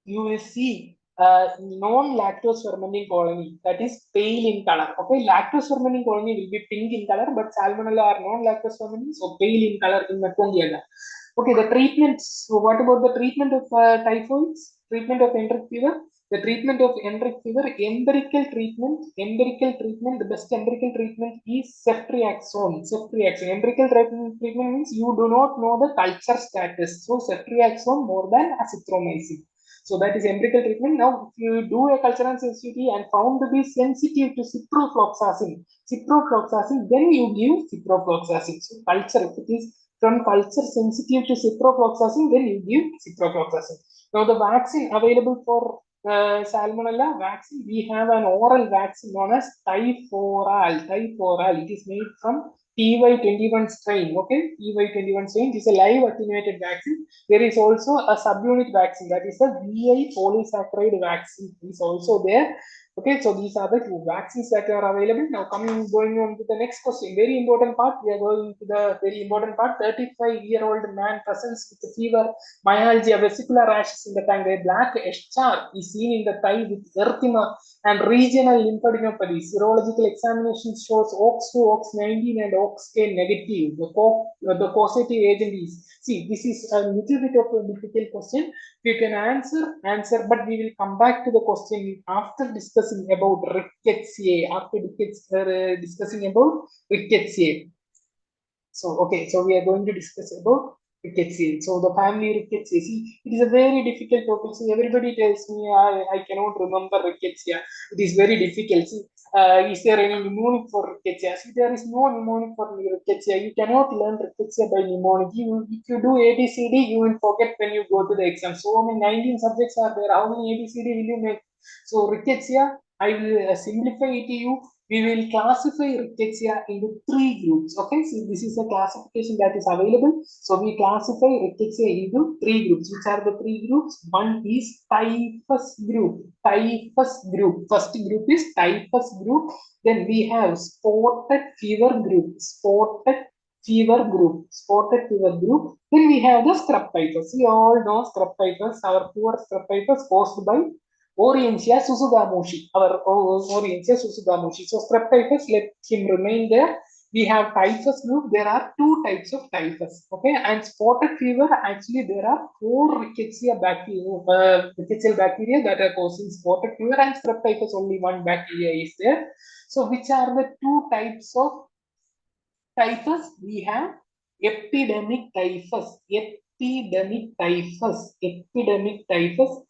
you will see non-lactose fermenting colony that is pale in color. Okay, lactose fermenting colony will be pink in color, but salmonella are non-lactose fermenting, so pale in color in McConkie agar. Okay, the treatments. So what about the treatment of typhoids? Treatment of enteric fever? The treatment of enteric fever, empirical treatment, the best empirical treatment is ceftriaxone. Empirical treatment means you do not know the culture status. So ceftriaxone more than azithromycin. So that is empirical treatment. Now, if you do a culture and sensitivity and found to be sensitive to ciprofloxacin, then you give ciprofloxacin. So culture, if it is from culture sensitive to ciprofloxacin, then you give ciprofloxacin. Now, the vaccine available for salmonella vaccine, we have an oral vaccine known as Typhoral. It is made from TY21 strain. Okay, TY21 strain is a live attenuated vaccine. There is also a subunit vaccine, that is the VI polysaccharide vaccine is also there. Okay, so these are the two vaccines that are available. Now going on to the next question, very important part. We are going to the very important part. 35-year-old man presents with fever, myalgia, vesicular rashes in the tongue. A black eschar is seen in the thigh with erythema and regional lymphadenopathy. Serological examination shows OX2, OX19 and OXK negative. The causative agent is, see, this is a little bit of a difficult question. You can answer, but we will come back to the question after discussing about rickettsia. So, okay, so we are going to discuss about rickettsia. So, the family rickettsia. See, it is a very difficult topic. So, everybody tells me I cannot remember rickettsia. It is very difficult. See, is there any mnemonic for rickettsia? See, there is no mnemonic for rickettsia. You cannot learn rickettsia by mnemonic. If you do ABCD, you will forget when you go to the exam. So many 19 subjects are there. How many ABCD will you make? So rickettsia, I will simplify it to you. We will classify rickettsia into 3 groups. Okay, so this is a classification that is available. So we classify rickettsia into 3 groups. Which are the 3 groups? One is typhus group. First group is typhus group. Then we have spotted fever group. fever group. Spotted fever group. Then we have the scrub typhus. We all know scrub typhus. Our poor scrub typhus caused by Orientia susugamushi. Our Orientia susugamushi. So scrub typhus, let him remain there. We have typhus group. There are two types of typhus. Okay, and spotted fever. Actually, there are four rickettsia bacteria, rickettsial bacteria that are causing spotted fever, and scrub typhus only one bacteria is there. So, which are the two types of typhus? We have epidemic typhus,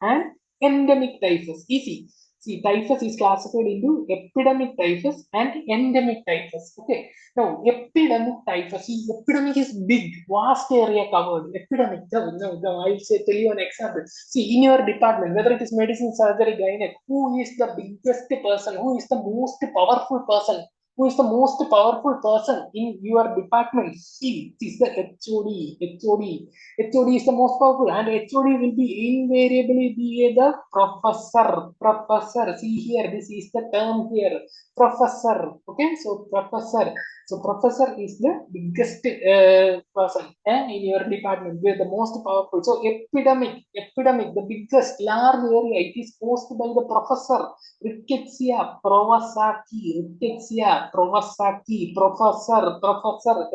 and endemic typhus. Easy. See, typhus is classified into epidemic typhus and endemic typhus. Okay. Now, epidemic typhus. See, epidemic is big, vast area covered. Epidemic. No, I'll tell you an example. See, in your department, whether it is medicine, surgery, gynec, who is the biggest person? Who is the most powerful person? Who is the most powerful person in your department? See, it is the HOD. HOD is the most powerful, and HOD will be invariably be the professor. Professor. See here, this is the term here. Professor. Okay, so professor. So professor is the biggest person in your department. We are the most powerful. So epidemic, the biggest large area. It is caused by the professor. Rickettsia provosaki, professor,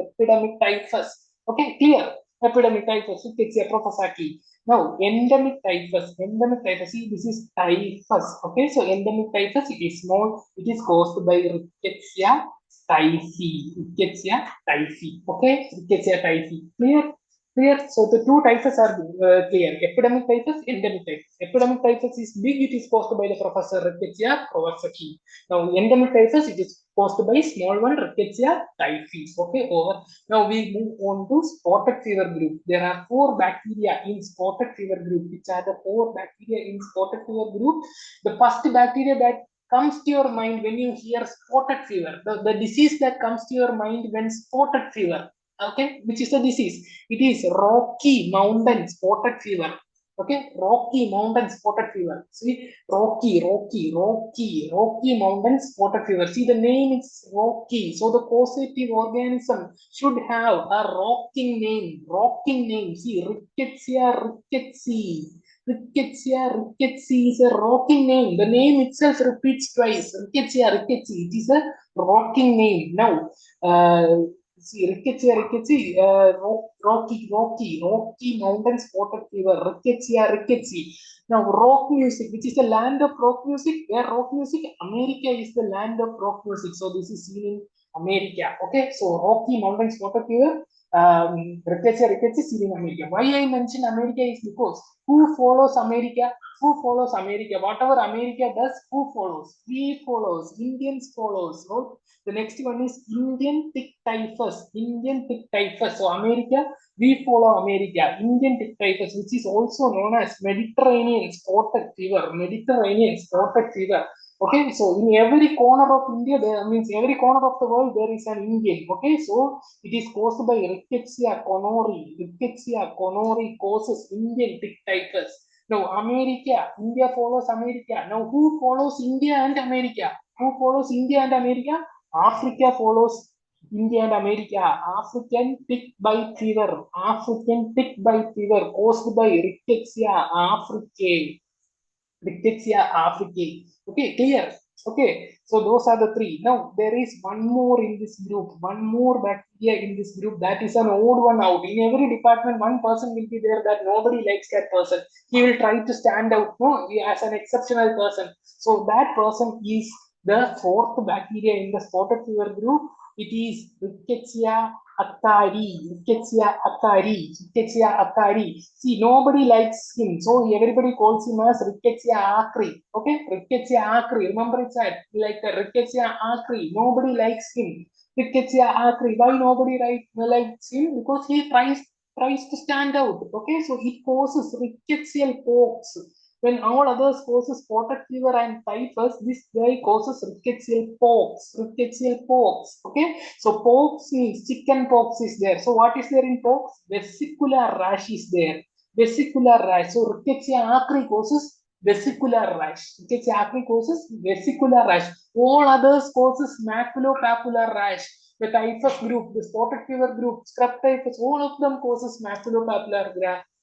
epidemic typhus. Okay, clear. Epidemic typhus, Rickettsia provosaki. Now, endemic typhus. See, this is typhus. Okay, so endemic typhus, it is small. It is caused by Rickettsia typhi. Okay, Rickettsia typhi. Clear? So the two typhus are clear. Epidemic typhus, endemic typhus. Epidemic typhus is big. It is caused by the Professor Rickettsia provosaki. Now, endemic typhus, it is caused by small one, Rickettsia typhi. Okay, over. Now we move on to spotted fever group. There are four bacteria in spotted fever group. Which are the four bacteria in spotted fever group? The first bacteria that comes to your mind when you hear spotted fever, the disease that comes to your mind when spotted fever. Okay, which is the disease? It is Rocky Mountain spotted fever. Okay, Rocky Mountain spotted fever. See, Rocky Mountain spotted fever. See, the name is Rocky. So the causative organism should have a rocking name. See, Rickettsii is a rocking name. The name itself repeats twice. Rickettsii. It is a rocking name. Now, see, Rickettsii, Rocky Mountain spotted fever, Rickettsii. Now, rock music, which is the land of rock music. Where rock music? America is the land of rock music. So this is seen in America. Okay, so Rocky Mountain spotted fever, Rickettsii seen in America. Why I mention America is because who follows America? Whatever America does, who follows? We follows. Indians follows. No? The next one is Indian tick typhus. So America, we follow America. Indian tick typhus, which is also known as Mediterranean spotted fever. Okay, so in every corner of India, there means every corner of the world, there is an Indian. Okay, so it is caused by Rickettsia conori. Rickettsia conori causes Indian tick typhus. Now, India follows America. Now, who follows India and America? Africa follows India and America. African tick bite fever caused by Rickettsia africae. Okay, clear. Okay, so those are the three. Now there is one more in this group, one more bacteria in this group. That is an odd one out. In every department, one person will be there that nobody likes that person. He will try to stand out, no, as an exceptional person. So that person is the fourth bacteria in the spotted fever group. It is Rickettsia acari. See, nobody likes him, so everybody calls him as Rickettsia acri. Okay, Rickettsia acri. Remember it's like Rickettsia acri. Nobody likes him. Rickettsia acri. Why nobody likes him? Because he tries to stand out. Okay, so it causes rickettsial pox. When all others causes spotted fever and typhus, this guy causes rickettsial pox. Okay, so pox means chicken pox is there. So what is there in pox? Vesicular rash is there. So Rickettsia acri causes vesicular rash. All others causes maculopapular rash. the typhus group, the spotted fever group, scrub typhus, all of them causes maculopapular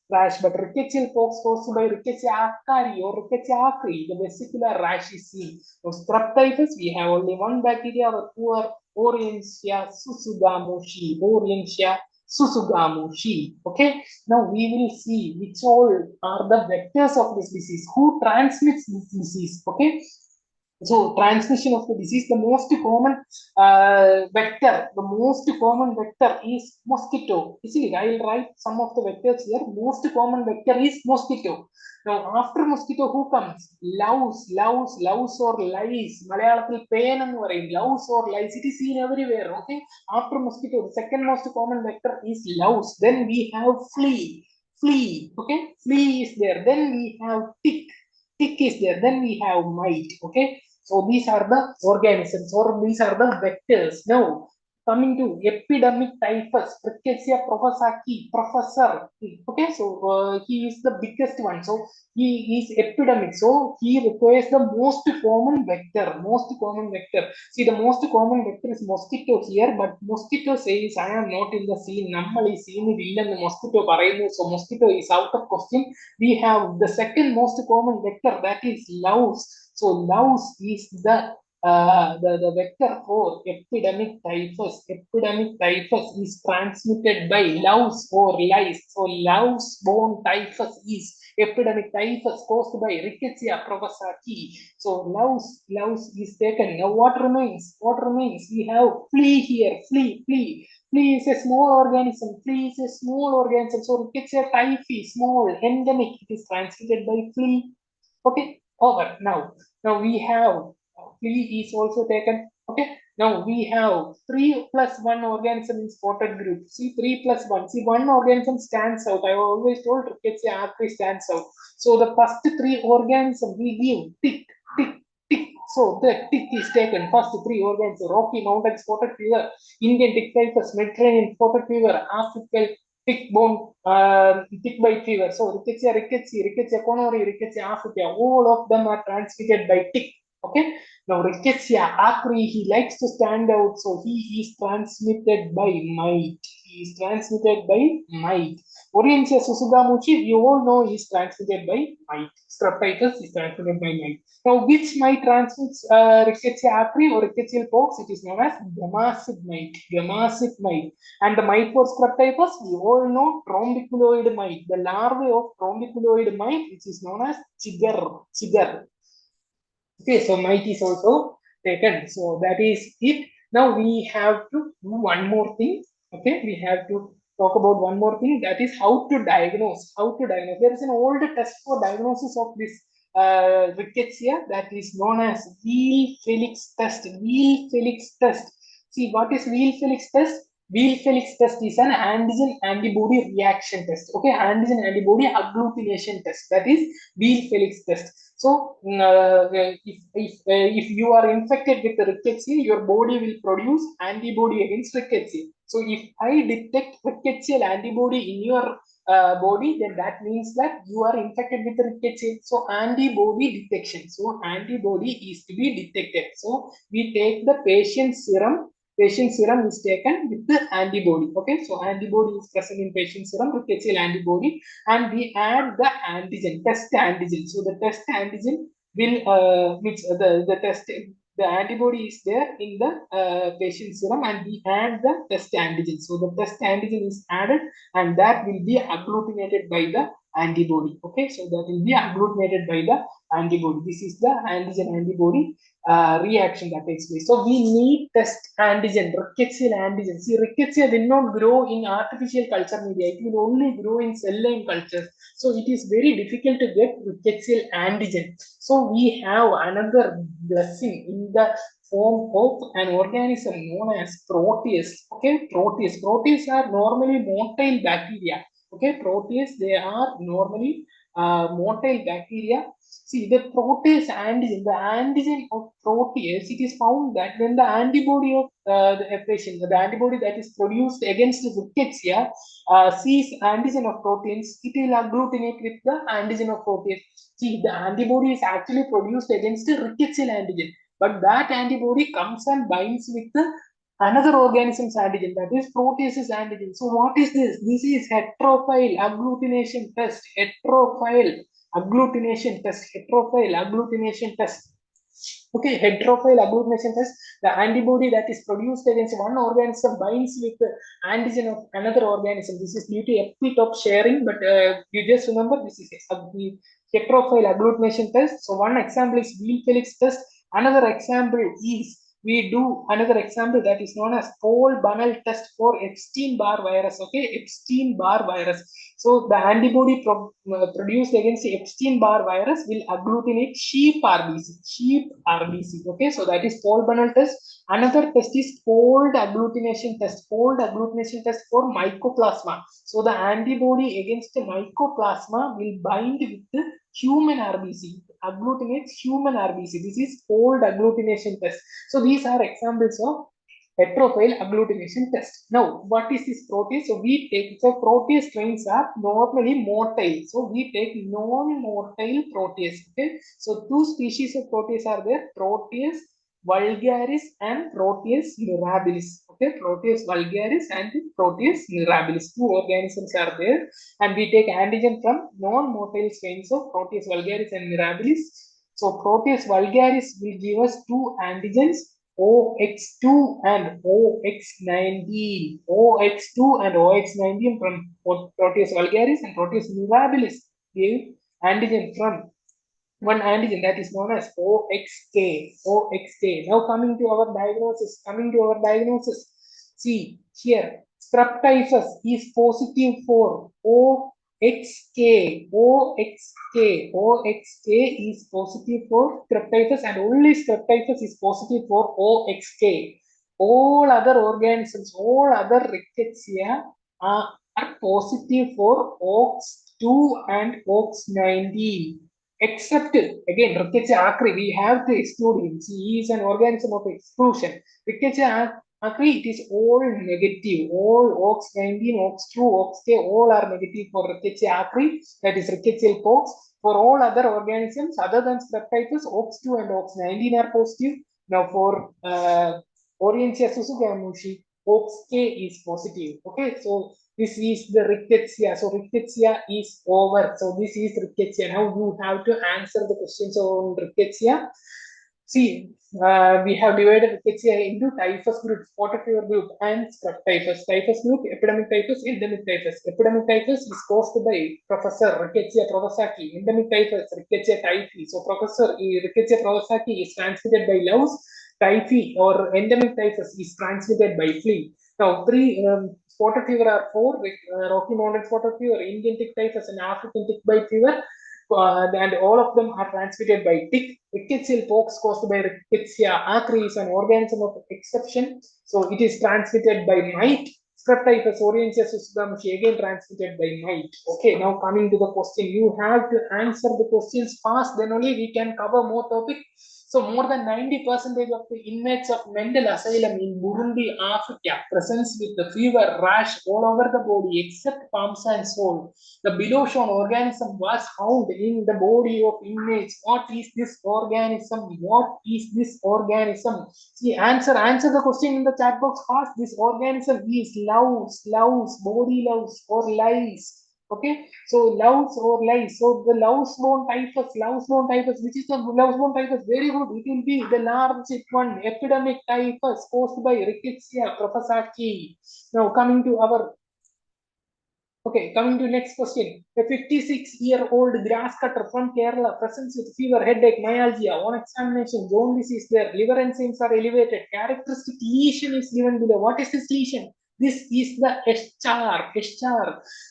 rash, but rickettsial pox caused by Rickettsia acari or Rickettsia acri, the vesicular rash is seen. So scrub typhus, we have only one bacteria, our poor Orientia susugamushi, Orientia susugamushi. Okay, now we will see which all are the vectors of this disease, who transmits this disease. Okay, so transmission of the disease, the most common vector is mosquito. You see, I will write some of the vectors here. Most common vector is mosquito. Now, after mosquito, who comes? Louse or lice. Malayalam pain and worry. Louse or lice. It is seen everywhere. Okay. After mosquito, the second most common vector is louse. Then we have flea. Okay. Flea is there. Then we have tick. Tick is there. Then we have mite. Okay. So these are the organisms or these are the vectors. Now, coming to epidemic typhus, Rickettsia professaki, professor. Okay, so he is the biggest one. So he is epidemic. So he requires the most common vector. Most common vector. See, the most common vector is mosquito here, but mosquito says I am not in the scene. Nammal is seen in the mosquito parayunu. So mosquito is out of question. We have the second most common vector, that is louse. So louse is the vector for epidemic typhus. Epidemic typhus is transmitted by louse or lice. So louse-borne typhus is epidemic typhus caused by Rickettsia professaki. So louse is taken. Now what remains? What remains? We have flea here. Flea. Flea is a small organism. Flea is a small organism. So Rickettsia typhi, small, endemic. It is transmitted by flea. Okay, over. Now we have flea is also taken. Okay, now we have 3+1 organism in spotted group. See, 3+1. See, one organism stands out. I always told Rickettsia acri stands out. So the first three organisms we give tick. So the tick is taken. First three organisms: Rocky Mountain spotted fever, Indian tick typhus, Mediterranean spotted fever, African tick-borne tick bite fever. So Rickettsia conuri, Rickettsia africa, all of them are transmitted by tick. Okay. Now Rickettsia acri, he likes to stand out, so he is transmitted by mite. Orientia susugamuchi, we all know is transmitted by mite. Streptitis is transmitted by mite. Now, which mite transmits Rickettsia acri or rickettsial pox? It is known as gammasid mite. And the mite for scrub typhus, we all know trombiculoid mite. The larvae of trombiculoid mite, which is known as chigger. Okay, so mite is also taken. So that is it. Now we have to do one more thing. Okay, we have to talk about one more thing, that is how to diagnose. There is an old test for diagnosis of this rickettsia, that is known as Weil-Felix test. See, what is Weil-Felix test? Weil-Felix test is an antigen antibody reaction test. Okay, antigen antibody agglutination test. That is Weil-Felix test. So, if you are infected with the rickettsia, your body will produce antibody against rickettsia. So, if I detect rickettsial antibody in your body, then that means that you are infected with the rickettsia. So, antibody detection. So, antibody is to be detected. So, we take the patient's serum. Patient serum is taken with the antibody. Okay, so antibody is present in patient serum, rickettsial antibody, and we add the antigen, test antigen. So the test antigen will, the antibody is there in the patient serum, and we add the test antigen. So the test antigen is added, and that will be agglutinated by the antibody. Okay, so that will be agglutinated by the antibody. This is the antigen antibody reaction that takes place. So we need test antigen, rickettsial antigen. See, rickettsia will not grow in artificial culture media. It will only grow in cell line cultures. So it is very difficult to get rickettsial antigen. So we have another blessing in the form of an organism known as proteus. Okay, proteus. Proteus are normally motile bacteria. Okay, proteus, they are normally motile bacteria. See, the protease antigen, the antigen of protease, it is found that when the antibody of the patient, the antibody that is produced against the rickettsia, sees antigen of proteins, it will agglutinate with the antigen of protease. See, the antibody is actually produced against the rickettsial antigen, but that antibody comes and binds with the another organism's antigen, that is protease's antigen. So what is this? This is heterophile agglutination test. Heterophile agglutination test. Heterophile agglutination test. Okay, heterophile agglutination test. The antibody that is produced against one organism binds with the antigen of another organism. This is due to epitope sharing, but you just remember this is the heterophile agglutination test. So one example is wheel Felix test. Another example is we do another example that is known as Paul-Bunel test for Epstein-Barr virus. Okay, Epstein-Barr virus. So the antibody produced against the Epstein-Barr virus will agglutinate sheep RBC. Sheep RBC. Okay, so that is Paul-Bunel test. Another test is fold agglutination test. Fold agglutination test for mycoplasma. So the antibody against the mycoplasma will bind with the human RBC. Agglutinates human RBC. This is fold agglutination test. So these are examples of heterophile agglutination test. Now, what is this protease? So we take, so protease strains are normally motile. So we take non-motile protease. Okay. So two species of protease are there: Protease vulgaris and Protease mirabilis. Okay, Protease vulgaris and Protease mirabilis. Two organisms are there, and we take antigen from non-motile strains of Protease vulgaris and mirabilis. So Protease vulgaris will give us two antigens, OX2 and OX19. OX2 and OX19 from Protease vulgaris and Protease mirabilis give antigen from one antigen that is known as OXK. OXK. Now coming to our diagnosis. See here, strep typhus is positive for OXK. OXK. OXK is positive for strep typhus, and only strep typhus is positive for OXK. All other organisms, all other rickettsia are positive for OX2 and OX19. Except again Rickettsia acri, we have to exclude him. He is an organism of exclusion. Rickettsia acri, it is all negative. All OX19, OX2, OXK, all are negative for Rickettsia acri, that is rickettsial pox. For all other organisms other than strep typhus, OX2 and OX19 are positive. Now for Orientia susugamushi, OXK is positive. Okay, so this is the rickettsia. So rickettsia is over. So this is rickettsia. Now you have to answer the questions on rickettsia. See, we have divided rickettsia into typhus group, spotted fever group, and strep typhus. Typhus group, epidemic typhus, endemic typhus. Epidemic typhus is caused by Professor Rickettsia provosaki. Endemic typhus, Rickettsia typhi. So Professor Rickettsia provosaki is transmitted by louse. Typhi or endemic typhus is transmitted by flea. Now, three spotted fever are four: Rocky Mountain spotted fever, Indian tick typhus, and African tick bite fever. And all of them are transmitted by tick. Rickettsial pox caused by Rickettsia acri is an organism of exception. So it is transmitted by mite. Strep typhus, Orientia susugamushi, again transmitted by mite. Okay, now coming to the question, you have to answer the questions fast, then only we can cover more topic. So more than 90% of the inmates of mental asylum in Burundi, Africa, presents with the fever, rash all over the body except palms and soul. The below shown organism was found in the body of inmates. What is this organism? What is this organism? See, answer the question in the chat box fast. This organism is louse, body louse or lice. Okay, so louse or lice. So the louse-borne typhus, which is the louse-borne typhus? Very good. It will be the largest one, epidemic typhus caused by Rickettsia provosaki. Now coming to our coming to next question. A 56-year-old grass cutter from Kerala presents with fever, headache, myalgia. On examination, jaundice is there. Liver enzymes are elevated. Characteristic lesion is given below. What is this lesion? This is the HR.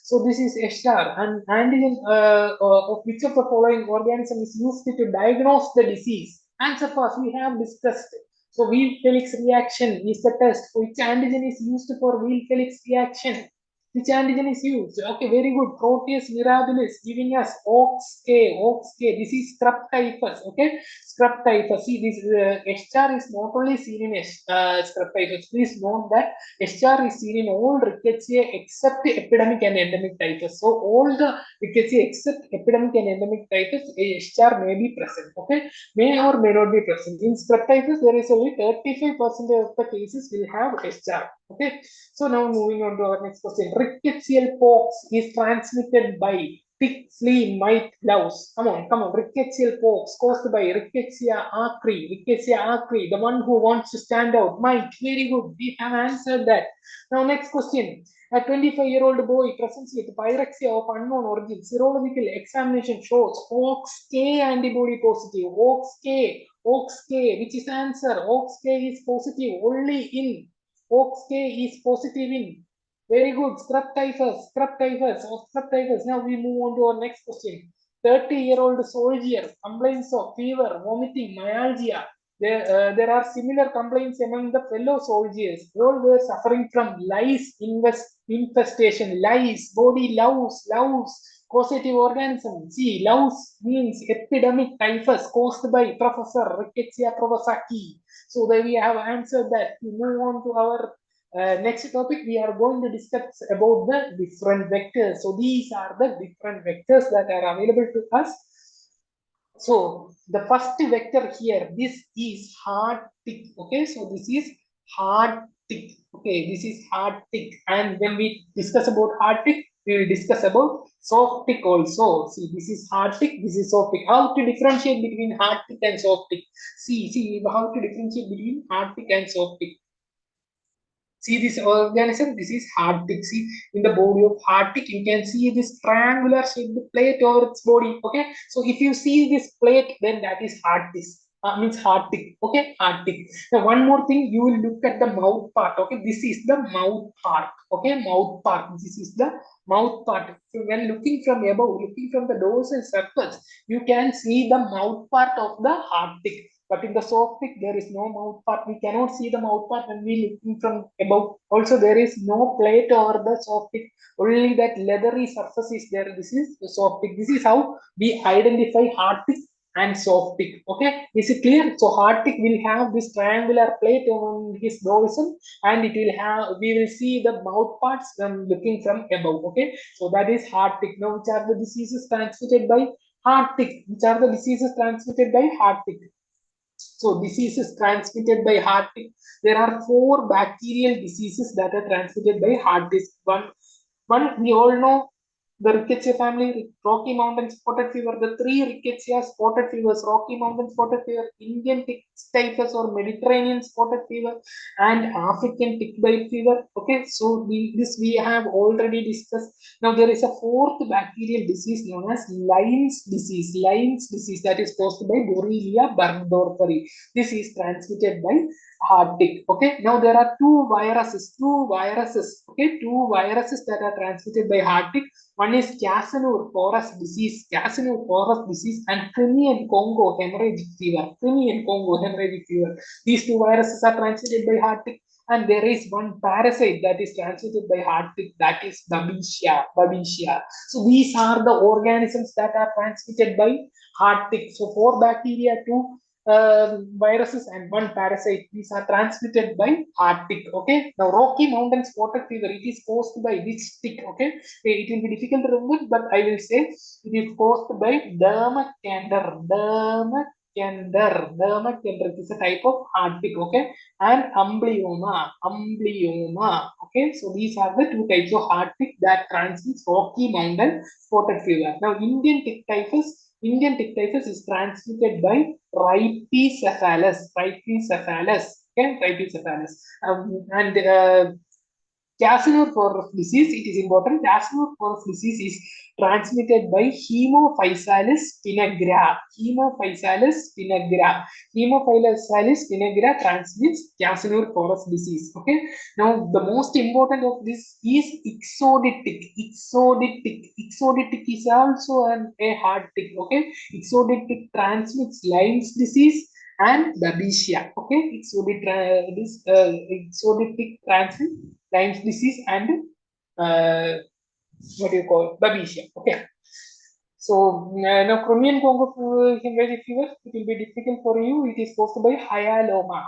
So this is HR. And antigen of which of the following organism is used to diagnose the disease? Answer first. We have discussed. So wheel Felix reaction is the test. Which antigen is used for wheel Felix reaction? Which antigen is used? Okay, very good. Proteus mirabilis giving us OX-K. OX-K. This is scrub typhus. Okay, scrub typhus. See, this HR is not only seen in scrub typhus. Please note that HR is seen in all rickettsia except epidemic and endemic typhus. So all the rickettsia except epidemic and endemic typhus, HR may be present. Okay, may or may not be present. In scrub typhus, there is only 35% of the cases will have HR. Okay, so now moving on to our next question. Rickettsial pox is transmitted by tick, flea, mite, louse. Come on. Rickettsial pox caused by Rickettsia acri. Rickettsia acri, the one who wants to stand out. Mite, very good. We have answered that. Now next question. A 25-year-old boy presents with pyrexia of unknown origin. Serological examination shows OX-K antibody positive. OX-K, which is answer? OX-K is positive only in OX-K is positive in. Very good. Scrub typhus. Now we move on to our next question. 30-year-old soldier complains of fever, vomiting, myalgia. There are similar complaints among the fellow soldiers. All were suffering from lice infestation. Lice, body louse, causative organism. See, louse means epidemic typhus caused by Professor Rickettsia provosaki. So there we have answered that. We move on to our next topic. We are going to discuss about the different vectors. So these are the different vectors that are available to us. So the first vector here, this is hard tick. Okay, so this is hard tick. Okay, this is hard tick. And when we discuss about hard tick, we will discuss about soft tick also. See, this is hard tick, this is soft tick. How to differentiate between hard tick and soft tick? See how to differentiate between hard tick and soft tick. See this organism, this is hard tick. See, in the body of hard tick, you can see this triangular shaped plate over its body. Okay, so if you see this plate, then that is hard tick. Means hard tick. Okay, hard tick. Now one more thing, you will look at the mouth part. Okay, this is the mouth part. Okay, mouth part. This is the mouth part. So when looking from above, looking from the dorsal surface, you can see the mouth part of the hard tick. But in the soft tick, there is no mouth part. We cannot see the mouth part when we looking from above. Also, there is no plate over the soft tick. Only that leathery surface is there. This is the soft tick. This is how we identify hard tick and soft tick. Okay, is it clear? So hard tick will have this triangular plate on his dorsum, and it will have. We will see the mouth parts when looking from above. Okay, so that is hard tick. Now, which are the diseases transmitted by hard tick? Which are the diseases transmitted by hard tick? So disease is transmitted by hard tick. There are 4 bacterial diseases that are transmitted by hard tick. One we all know the Rickettsia family, Rocky Mountain spotted fever, the 3 Rickettsia spotted fevers, Rocky Mountain spotted fever, Indian tick typhus or Mediterranean spotted fever, and African tick bite fever. Okay, so this we have already discussed. Now there is a 4th bacterial disease known as Lyme's disease. Lyme's disease that is caused by Borrelia burgdorferi. This is transmitted by hard tick. Okay, now there are two viruses. Okay, 2 viruses that are transmitted by hard tick. One is Casanur porous disease, and Crimean Congo hemorrhagic fever. These 2 viruses are transmitted by hard tick. And there is one parasite that is transmitted by hard tick, that is Babesia. So these are the organisms that are transmitted by hard tick. So 4 bacteria, 2 viruses, and 1 parasite. These are transmitted by hard tick. Okay, now Rocky Mountain spotted fever, it is caused by which tick? Okay, it will be difficult to remember, but I will say it is caused by Dermacander. Dermacander is a type of hard tick. Okay, and Amblyoma. Okay, so these are the 2 types of hard tick that transmits Rocky Mountain spotted fever. Now Indian tick typhus is transmitted by Rhipicephalus. Okay, Rhipicephalus. And Casanur porous disease, it is important. Casanur porous disease is transmitted by Haemophilus spinagra. Haemophilus spinagra transmits Casanur porous disease. Okay. Now, the most important of this is ixotic. Ixotic is also a hard tick. Okay. Ixotic transmits Lyme's disease and Babesia. Okay. Ixotic transmits Lyme's disease and what do you call babesia. Okay. So now Crimean Congo hemorrhagic fever, it will be difficult for you. It is caused by hyaloma.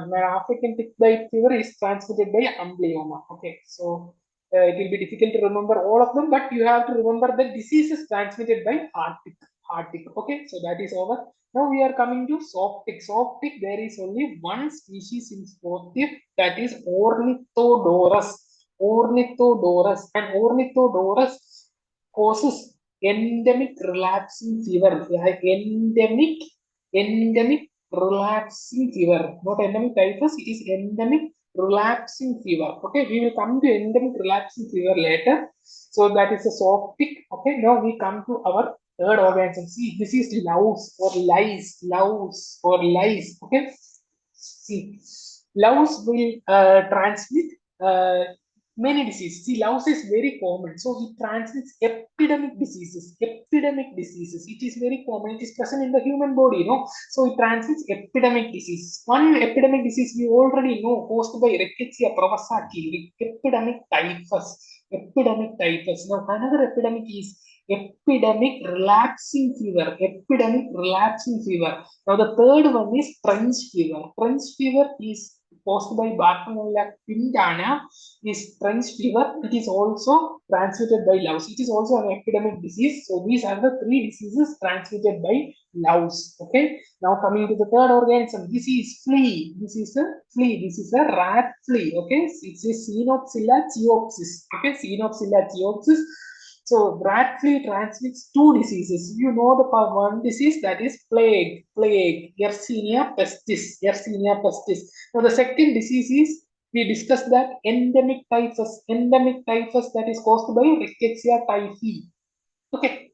Now African tick bite fever is transmitted by amblyoma. Okay, so it will be difficult to remember all of them, but you have to remember the disease is transmitted by heart tick. Okay, so that is over. Now we are coming to soft tick. Soft tick, there is only one species in soft tick, that is Ornithodorus. And Ornithodorus causes endemic relapsing fever. Endemic relapsing fever, not endemic typhus, it is endemic relapsing fever. Okay, we will come to endemic relapsing fever later. So that is a soft tick. Okay, now we come to our third organism. See, this is louse or lice. Okay, see, louse will transmit uh, many diseases. See, louse is very common, so it transmits epidemic diseases. It is very common. It is present in the human body, So it transmits epidemic diseases. One epidemic disease we already know, caused by Rickettsia prowazekii, epidemic typhus. Now another epidemic is epidemic relapsing fever. Now the third one is trench fever. Trench fever is caused by Bartonella pindana, is trench fever. It is also transmitted by louse. It is also an epidemic disease. So these are the three diseases transmitted by louse. Okay. Now coming to the third organism, this is flea. This is a rat flea. Okay. It is Xenopsilla cheopsis. Okay. Xenopsilla cheopsis. So rat flea transmits two diseases. You know the one disease, that is plague, Yersinia pestis. Now the second disease is, we discussed that endemic typhus, that is caused by Rickettsia typhi. Okay,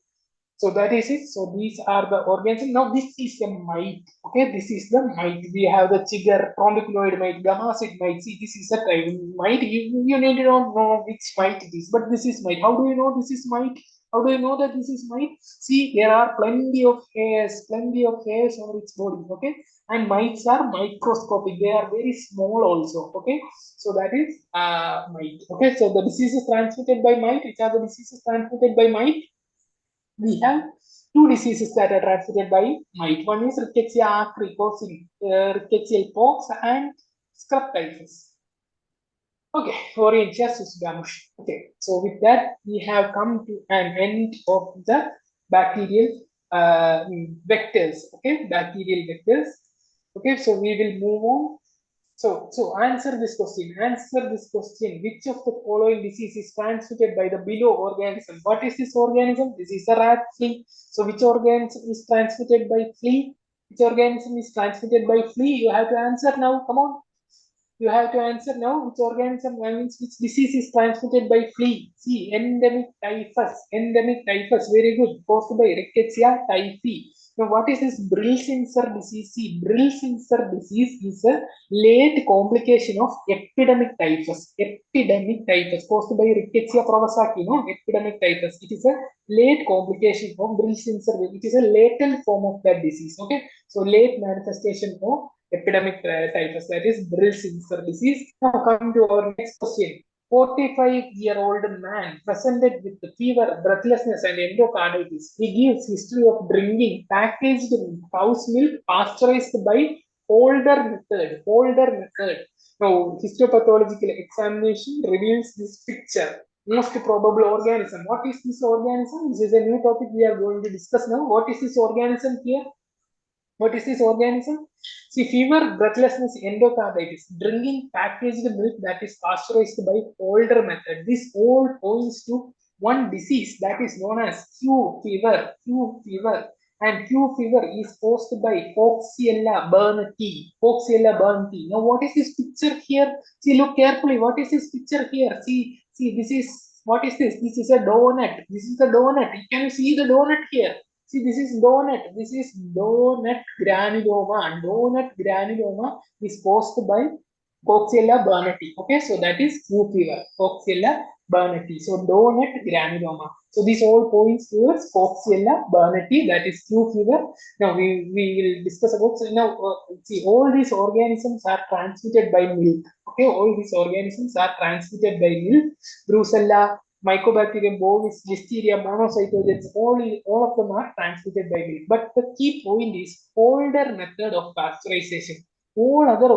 so that is it. So these are the organisms. Now this is a mite. Okay, this is the mite. We have the chigger, trombiculoid mite, gamassid mite. See, this is a type mite. You need to know which mite it is, but this is mite. How do you know this is mite? How do you know that this is mite? See, there are plenty of hairs on its body. Okay, and mites are microscopic. They are very small also. Okay, so that is mite. Okay, so the disease is transmitted by mite. Which are the diseases transmitted by mite? We have two diseases that are transmitted by mite. One is Rickettsia rickettsial pox, and scrub typhus. Okay, Orientia susgamush. Okay, so with that, we have come to an end of the bacterial vectors. Okay, bacterial vectors. Okay, so we will move on. So answer this question. Which of the following disease is transmitted by the below organism? What is this organism? This is a rat flea. So which organism is transmitted by flea? Which organism is transmitted by flea? You have to answer now. Come on. You have to answer now. Which organism, means which disease is transmitted by flea? See, endemic typhus. Very good. Caused by Rickettsia typhi. Now, what is this Brill-Sensor disease? See, Brill-Sensor disease is a late complication of epidemic typhus. Caused by Rickettsia prowazekii, epidemic typhus. It is a late complication of Brill-Sensor. It is a latent form of that disease. Okay, so late manifestation of epidemic typhus, that is Brill-Sensor disease. Now coming to our next question. 45-year-old man presented with fever, breathlessness, and endocarditis. He gives history of drinking packaged cow's milk pasteurized by Holder method. Now, histopathological examination reveals this picture. Most probable organism. What is this organism? This is a new topic we are going to discuss now. What is this organism here? What is this organism? See, fever, breathlessness, endocarditis, drinking packaged milk that is pasteurized by Holder method. This all points to one disease that is known as Q fever. And Q fever is caused by Coxiella burnetii. Now, what is this picture here? See, look carefully. What is this picture here? See, this is, what is this? This is a donut. Can you see the donut here? See, this is donut. This is donut granuloma. Donut granuloma is caused by Coxiella burnetii. Okay, so that is Q fever. Coxiella Burnettii. So donut granuloma. So these all points towards Coxiella Burnettii, that is Q fever. Now we will discuss about, so now see, all these organisms are transmitted by milk. Okay, all these organisms are transmitted by milk. Brucella, Mycobacterium, bovis, Listeria, monocytogenes, all of them are transmitted by milk. But the key point is older method of pasteurization. All other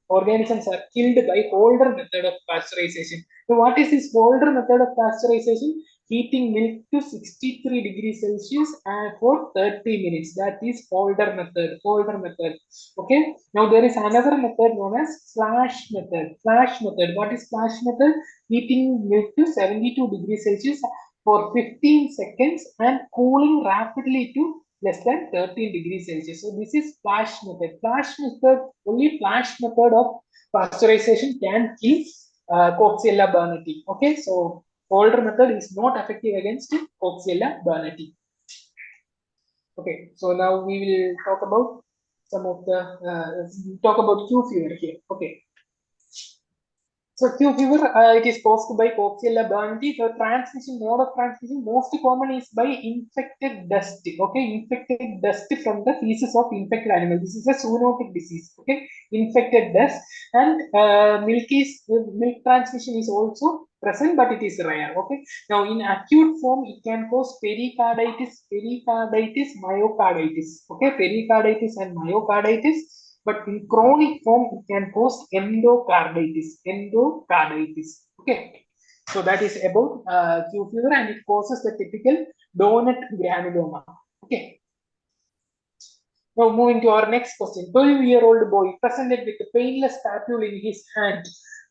organisms are killed by older method of pasteurization. So what is this older method of pasteurization? Heating milk to 63 degrees Celsius and for 30 minutes. That is older method. Older method. Okay. Now there is another method known as flash method. Flash method. What is flash method? Heating milk to 72 degrees Celsius for 15 seconds and cooling rapidly to less than 13 degrees Celsius. So this is flash method. Flash method, only flash method of pasteurization can kill Coxiella Burnettii. Okay, so older method is not effective against Coxiella Burnettii. Okay, so now we will talk about some of the talk about Q fever here. Okay, so Q fever, it is caused by Coxiella Burnettii. The transmission, mode of transmission, most common is by infected dust. Okay, infected dust from the feces of infected animal. This is a zoonotic disease. Okay, infected dust, and milk transmission is also present, but it is rare. Okay, now in acute form, it can cause pericarditis, myocarditis. Okay, pericarditis and myocarditis. But in chronic form, it can cause endocarditis. Endocarditis. Okay. So that is about Q fever, and it causes the typical donut granuloma. Okay. Now moving to our next question. 12-year-old boy presented with a painless papule in his hand.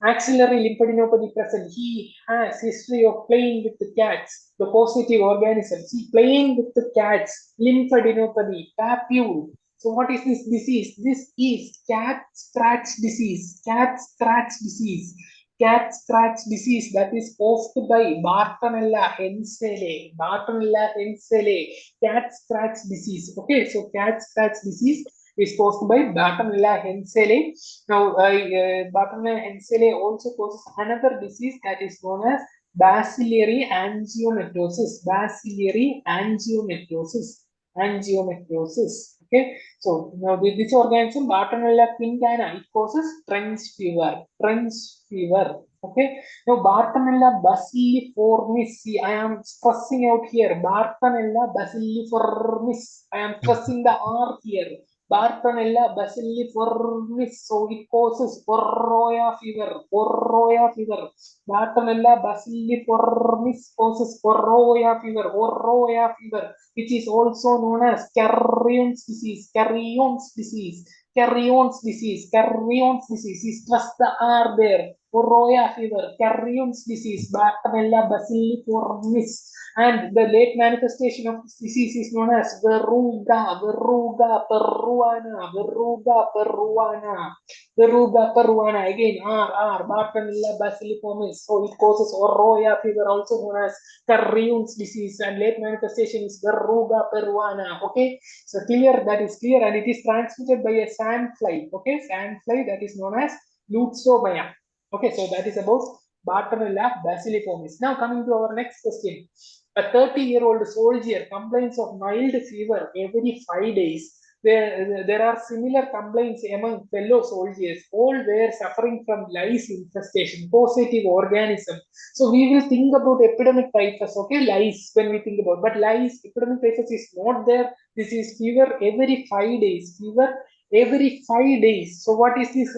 Axillary lymphadenopathy present. He has history of playing with the cats, the positive organisms. He playing with the cats, lymphadenopathy, papule. So what is this disease? This is cat scratch disease. Cat scratch disease. Cat scratch disease that is caused by Bartonella henselae. Bartonella henselae. Cat scratch disease. Okay, so cat scratch disease is caused by Bartonella henselae. Now, Bartonella henselae also causes another disease that is known as bacillary angiomatosis. Bacillary angiomatosis. Angiomatosis. Okay, so now this organism, Bartonella pincana, it causes trench fever. Trench fever. Okay, now Bartonella bacilliformis. See, I am stressing out here. Bartonella bacilliformis. I am stressing the R here. Bartonella bacilliformis. So it causes Borroya fever. Borroya fever. Bartonella bacilliformis causes Borroya fever. Borroya fever, which is also known as Carrion's disease. Carrion's disease. Carrion's disease. Carrion's disease. Is just the R there. Borroya fever, Carrion's disease, Bartonella bacilliformis, and the late manifestation of this disease is known as verruga, verruga peruana, verruga peruana, verruga peruana. Again, Bartonella bacilliformis. So it causes Borroya fever, also known as Carrion's disease, and late manifestation is verruga peruana. Okay, so clear, that is clear, and it is transmitted by a sandfly. Okay, sandfly that is known as Lutzomia. Okay, so that is about Bartonella bacilliformis. Now coming to our next question. A 30-year-old soldier complains of mild fever every 5 days. There are similar complaints among fellow soldiers. All were suffering from lice infestation, positive organism. So we will think about epidemic typhus, okay, lice when we think about, but lice, epidemic typhus is not there. This is fever every 5 days. Fever every 5 days. So what is this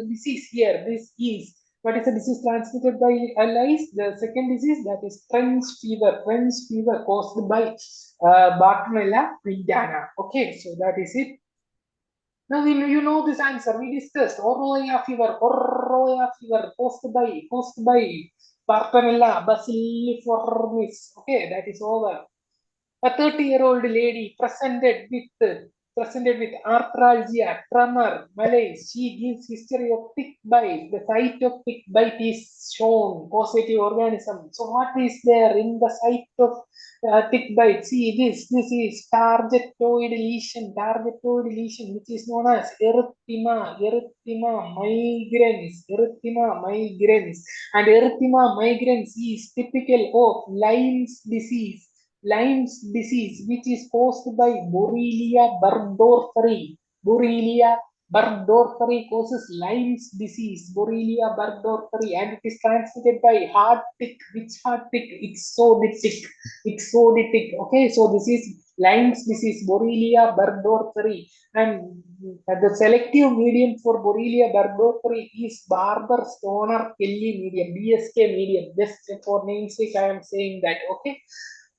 disease here? This is, what is the disease transmitted by lice? The second disease, that is French fever. French fever caused by Bartonella pincana. Okay, so that is it. Now you know this answer. We discussed Oroya fever caused by Bartonella bacilliformis. Okay, that is over. A 30-year-old lady presented with presented with arthralgia, tremor, malaise. She gives history of tick bite. The site of tick bite is shown, causative organism. So what is there in the site of tick bite? See this is targetoid lesion, which is known as erythema migrans. And erythema migrans is typical of Lyme's disease. Lyme's disease, which is caused by Borrelia burgdorferi. Borrelia burgdorferi causes Lyme's disease, Borrelia burgdorferi, and it is transmitted by heart tick. Which heart tick? Ixotic. Okay, so this is Lyme's disease, Borrelia burgdorferi, and the selective medium for Borrelia burgdorferi is Barber Stoner Kelly medium, BSK medium. Just for namesake, I am saying that. Okay.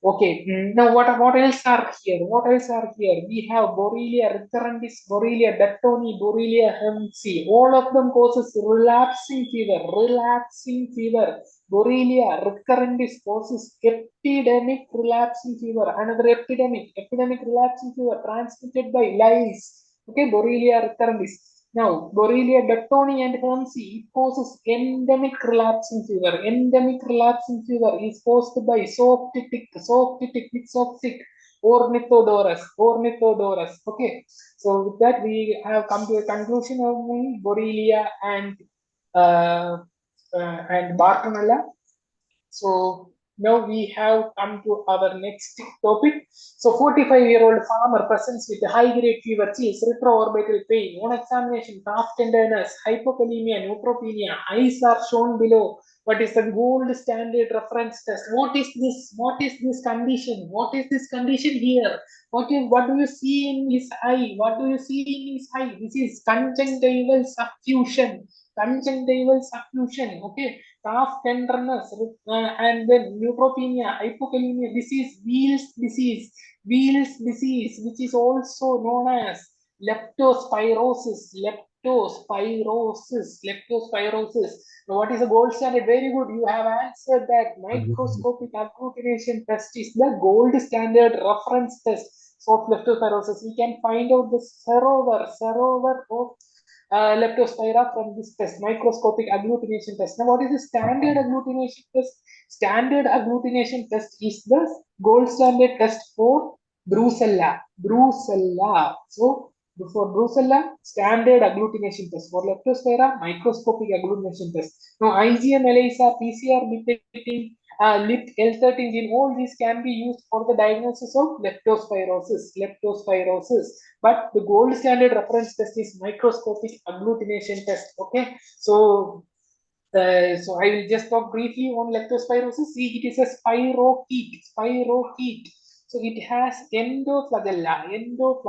Okay, now what else are here? What else are here? We have Borrelia recurrentis, Borrelia dactoni, Borrelia hemsi. All of them causes relapsing fever. Borrelia recurrentis causes epidemic relapsing fever. Another epidemic relapsing fever transmitted by lice. Okay, Borrelia recurrentis. Now, Borrelia dactoni and hemsi causes endemic relapsing fever. Endemic relapsing fever is caused by soft tick, ornithodorus. Okay, so with that we have come to a conclusion of Borrelia and Bartonella. So now we have come to our next topic. So 45-year-old farmer presents with high-grade fever, chills, retroorbital pain. On examination, calf tenderness, hypokalemia, neutropenia. Eyes are shown below. What is the gold standard reference test? What is this condition? What is this condition here? What do you see in his eye? This is conjunctival suffusion. Okay, calf tenderness, and then neutropenia, hypokalemia. This is Weil's disease, which is also known as leptospirosis. Now, what is the gold standard? Very good. You have answered that. Microscopic agglutination test is the gold standard reference test of leptospirosis. We can find out the serover of leptospira from this test, microscopic agglutination test. Now, what is the standard agglutination test? Standard agglutination test is the gold standard test for brucella. So, for brucella, standard agglutination test. For leptospira, microscopic agglutination test. Now, IgM, ELISA, PCR detecting lip L13 gene, all these can be used for the diagnosis of leptospirosis. But the gold standard reference test is microscopic agglutination test. Okay, so I will just talk briefly on leptospirosis. See, it is a spirochete. So it has endoflagella. So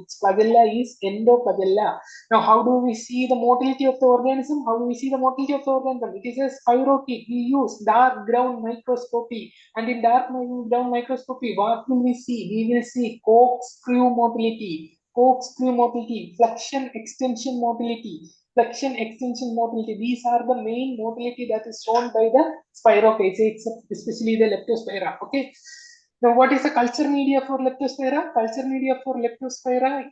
its flagella is endoflagella. Now, how do we see the motility of the organism? It is a spirochete. We use dark ground microscopy. And in dark ground microscopy, what will we see? We will see corkscrew motility, flexion extension motility. These are the main motility that is shown by the spirochetes, especially the leptospira. Okay. Now, what is the culture media for leptospira?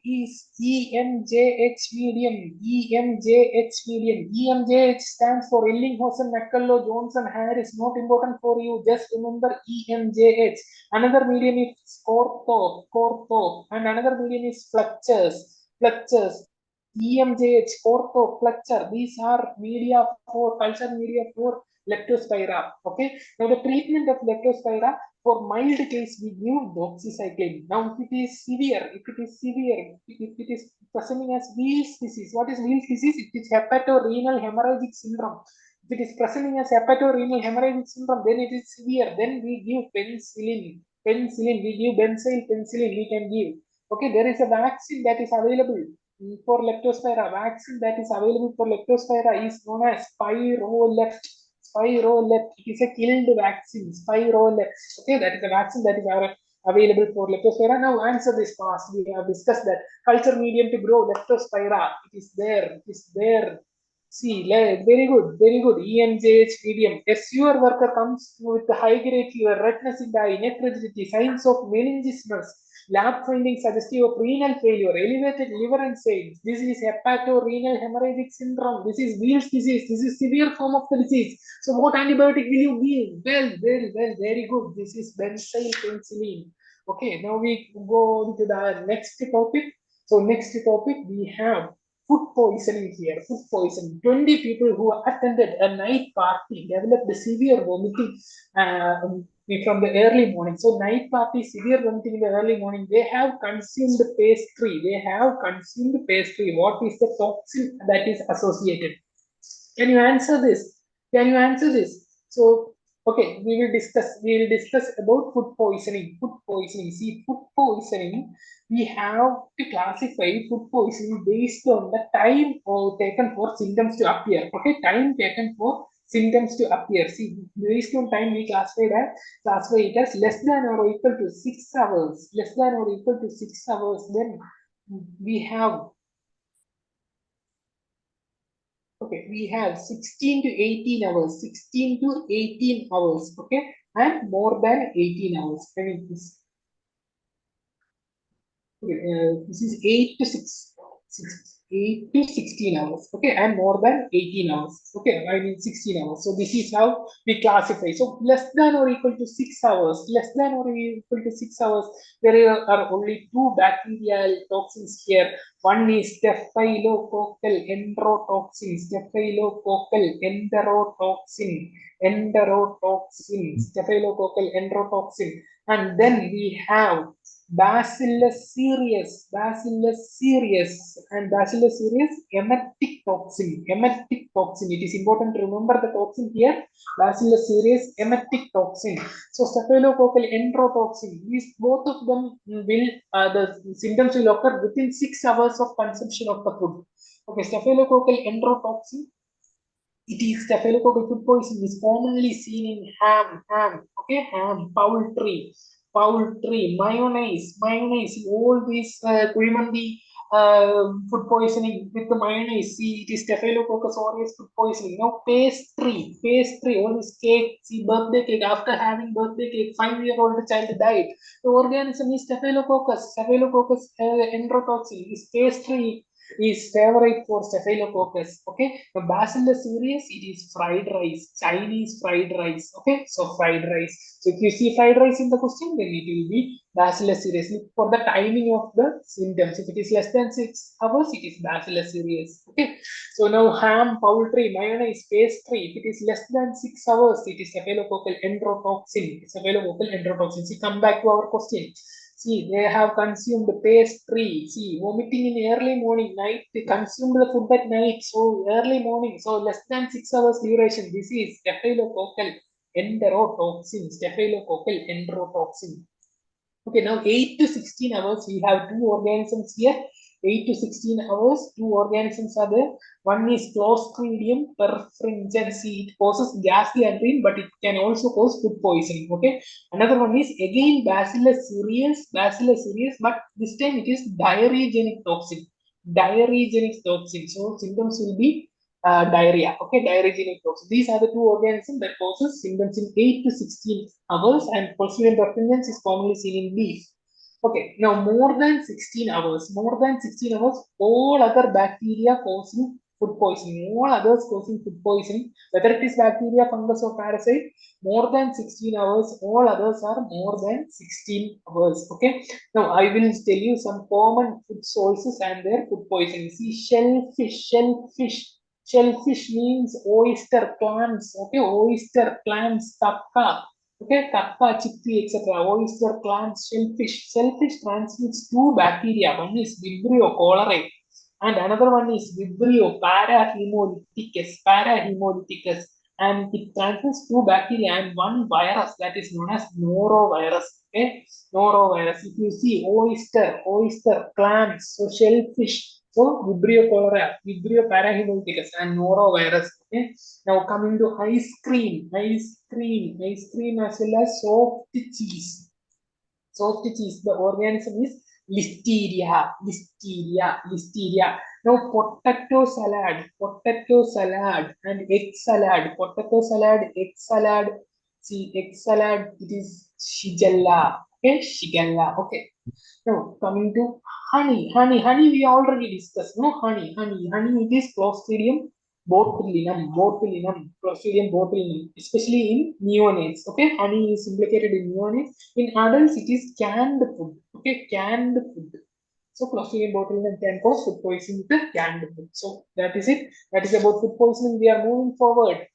Is EMJH medium. EMJH stands for Ellinghausen, McCullough, Johnson, Harris. Not important for you. Just remember EMJH. Another medium is Cortho, and another medium is Fletcher's. EMJH, Cortho, Fletcher. These are culture media for leptospira. Okay. Now, the treatment of leptospira. For mild case, we give doxycycline. Now, if it is severe, if it is presenting as Weil's disease, what is Weil's disease? It is hepatorenal hemorrhagic syndrome. If it is presenting as hepatorenal hemorrhagic syndrome, then it is severe. Then we give penicillin. We give benzyl penicillin. We can give. Okay, there is a vaccine that is available for leptospira. Is known as Spirolept. It is a killed vaccine. Spirolept. Okay, that is a vaccine that is available for leptospira. Now, answer this fast. We have discussed that culture medium to grow leptospira. It is there. See, very good. EMJH medium. A sewer worker comes with high grade fever, redness in the eye, neck rigidity, signs of meningismus. Lab findings suggestive of renal failure, elevated liver enzymes. This is hepatorenal hemorrhagic syndrome. This is Weil's disease. This is severe form of the disease. So what antibiotic will you give? Well, very good. This is benzyl penicillin. Okay, now we go on to the next topic. So next topic we have food poisoning here. Food poisoning. 20 people who attended a night party developed severe vomiting from the early morning. So night party, severe vomiting in the early morning. They have consumed pastry. They have consumed pastry. What is the toxin that is associated? Can you answer this? Can you answer this? So, okay, we will discuss. We will discuss about food poisoning. Food poisoning. See, food poisoning. We have to classify food poisoning based on the time taken for symptoms to appear. Okay, time taken for symptoms to appear. See, based on time, we classify it as less than or equal to 6 hours. Less than or equal to 6 hours. Then we have okay, we have 16 to 18 hours, 16 to 18 hours, okay, and more than 18 hours. I mean, this is 8 to 8 to 16 hours, okay, and more than 18 hours, okay, I mean 16 hours. So this is how we classify. So less than or equal to 6 hours, less than or equal to 6 hours, there are only two bacterial toxins here. One is staphylococcal enterotoxin, staphylococcal enterotoxin, and then we have Bacillus cereus, and Bacillus cereus emetic toxin. Emetic toxin. It is important to remember the toxin here. Bacillus cereus emetic toxin. So staphylococcal enterotoxin. These both of them will the symptoms will occur within 6 hours of consumption of the food. Okay, staphylococcal enterotoxin. It is staphylococcal food poisoning is commonly seen in ham, poultry, mayonnaise, all these kuimandi food poisoning with the mayonnaise. See, it is Staphylococcus aureus food poisoning. Now, pastry, all this cake, see, birthday cake. After having birthday cake, 5-year-old child died. The organism is Staphylococcus enterotoxin. This pastry is favorite for staphylococcus. Okay, the Bacillus cereus, it is fried rice, Chinese fried rice. Okay, so fried rice. So if you see fried rice in the question, then it will be Bacillus cereus. For the timing of the symptoms, if it is less than 6 hours, it is Bacillus cereus. Okay, so now ham, poultry, mayonnaise, pastry. If it is less than 6 hours, it is staphylococcal enterotoxin. Staphylococcal enterotoxin. See, come back to our question. See, they have consumed pastry. See, vomiting in early morning, night. They consumed the food at night. So early morning. So less than 6 hours duration. This is staphylococcal enterotoxin. Staphylococcal enterotoxin. Okay, now 8 to 16 hours. We have two organisms here. 8 to 16 hours. Two organisms are there. One is Clostridium perfringens. It causes gas gangrene, but it can also cause food poisoning. Okay. Another one is again Bacillus cereus, but this time it is diarrheagenic toxin. Diarrheagenic toxin. So symptoms will be diarrhea. Okay, diarrheagenic toxin. These are the two organisms that causes symptoms in 8 to 16 hours, and Clostridium perfringens is commonly seen in beef. Okay, now more than 16 hours, all other bacteria causing food poisoning, all others causing food poisoning, whether it is bacteria, fungus, or parasite, more than 16 hours, all others are more than 16 hours. Okay, now I will tell you some common food sources and their food poisoning. See, shellfish means oyster clams. Okay, oyster clams, tapka. Okay, kappa, chickpea, etc. Oyster, clams, shellfish. Shellfish transmits two bacteria. One is Vibrio cholerae, and another one is Vibrio parahemolyticus. And it transmits two bacteria and one virus that is known as norovirus. Okay, norovirus. If you see oyster, clams, so shellfish. So Vibrio cholerae, Vibrio parahemolyticus, and norovirus. Okay. Now coming to ice cream as well as soft cheese. Soft cheese, the organism is listeria. Now potato salad and egg salad. See, egg salad, it is Shigella. Okay, Shigella. Okay. Now coming to honey we already discussed. No, honey it is Clostridium botulinum, especially in neonates. Okay, honey is implicated in neonates. In adults, it is canned food. Okay, canned food. So Clostridium botulinum can cause food poisoning with canned food. So that is it. That is about food poisoning. We are moving forward.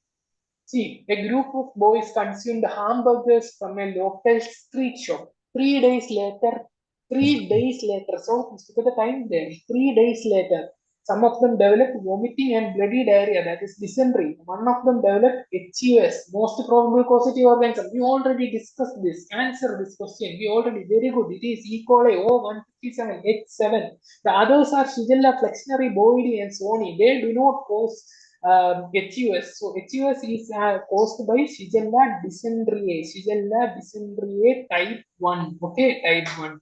See, a group of boys consumed hamburgers from a local street shop. 3 days later, 3 days later, so look at the time there. 3 days later, some of them developed vomiting and bloody diarrhea, that is dysentery. One of them developed HUS, most probable causative organism. We already discussed this. Answer this question. We already very good. It is E. coli O157 H7. The others are Shigella, flexneri, bovidii, and soni. They do not cause HUS. So HUS is caused by Shigella dysenteriae type 1. Okay, type 1.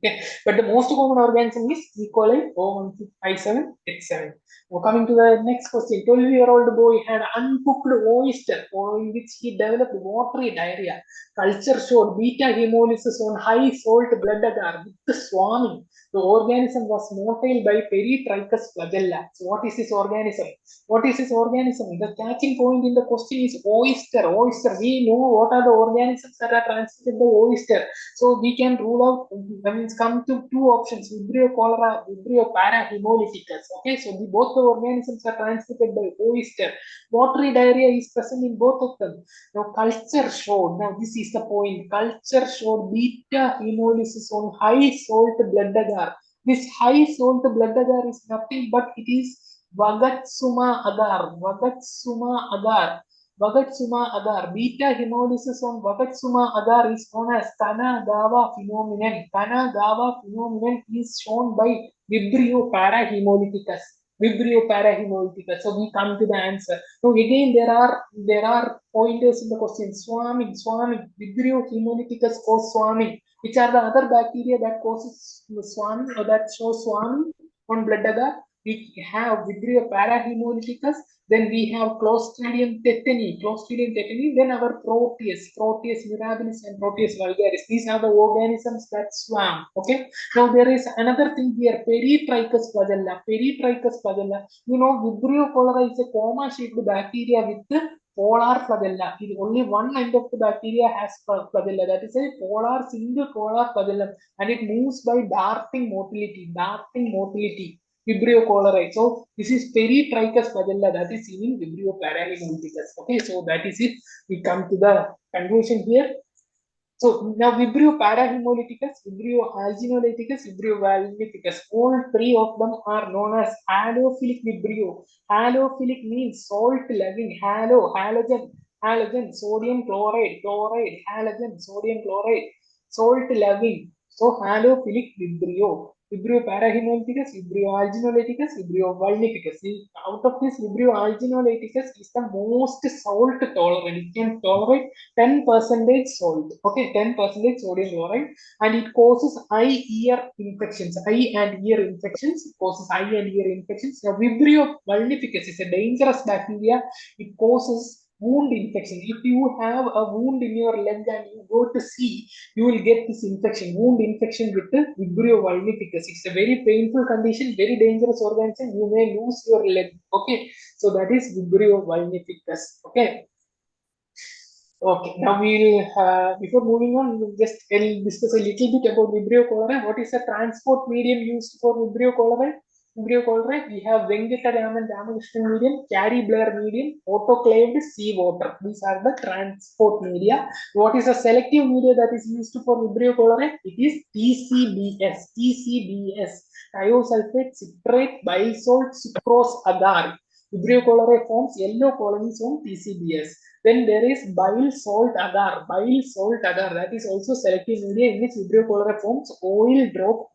Okay, but the most common organism is E. coli O157H7. Now coming to the next question, 12-year-old boy had uncooked oyster following which he developed watery diarrhea. Culture showed beta hemolysis on high salt blood agar with swarming. The organism was motile by Peritrichus flagella. So what is this organism? What is this organism? The catching point in the question is oyster. Oyster. We know what are the organisms that are transmitted by oyster. So we can rule out, I mean, come to two options, Vibrio cholera, Vibrio parahemolyticus. Okay, so both the organisms are transmitted by oyster. Watery diarrhea is present in both of them. Now, culture showed, now this is the point, culture showed beta hemolysis on high salt blood agar. This high salt blood agar is nothing but it is Vagatsuma agar. Vagatsuma agar. Vagatsuma agar. Beta hemolysis on Vagatsuma agar is known as Kanagawa phenomenon. Kanagawa phenomenon is shown by Vibrio parahemolyticus. Vibrio parahemolyticus. So we come to the answer. So again, there are pointers in the question. Swarming. Vibrio hemolyticus cause swarming. Which are the other bacteria that causes swarming or that show swarming on blood agar? We have Vibrio parahemolyticus, then we have Clostridium tetani, then our Proteus mirabilis and Proteus vulgaris. These are the organisms that swarm. Okay. Now there is another thing here, Peritrichus flagella. You know, Vibrio cholera is a comma-shaped bacteria with the polar flagella. Only one end of the bacteria has flagella. That is a single polar flagellum, and it moves by darting motility. Vibrio cholerae. So this is Peritrichus flagella that is seen in Vibrio parahemolyticus. Okay, so that is it. We come to the conclusion here. So now Vibrio parahemolyticus, Vibrio alginolyticus, Vibrio valnificus, all three of them are known as halophilic Vibrio. Halophilic means salt-loving. Halogen, sodium chloride, halogen, sodium chloride, salt-loving. So halophilic Vibrio. Vibrio parahemolyticus, Vibrio alginolyticus, Vibrio vulnificus. Out of this, Vibrio alginolyticus is the most salt tolerant. It can tolerate 10% salt. Okay, 10% sodium chloride, and it causes eye and ear infections. It causes eye and ear infections. Now, Vibrio vulnificus is a dangerous bacteria. It causes wound infection. If you have a wound in your leg and you go to see, you will get this infection, wound infection with the Vibrio vulnificus. It's a very painful condition, very dangerous organism. You may lose your leg. Okay, so that is Vibrio vulnificus. Okay. Okay, now before moving on, we'll just discuss a little bit about Vibrio cholerae. What is the transport medium used for Vibrio cholerae? We have Venkataraman Ramakrishnan medium, Carey Blair medium, autoclaved seawater. These are the transport media. What is the selective media that is used for Vibrio cholerae? It is TCBS, thiosulfate, citrate, bisalt, sucrose, agar. Vibrio cholerae forms yellow colonies on TCBS. Then there is bile salt agar. That is also selective media in which Vibrio cholerae forms oil drop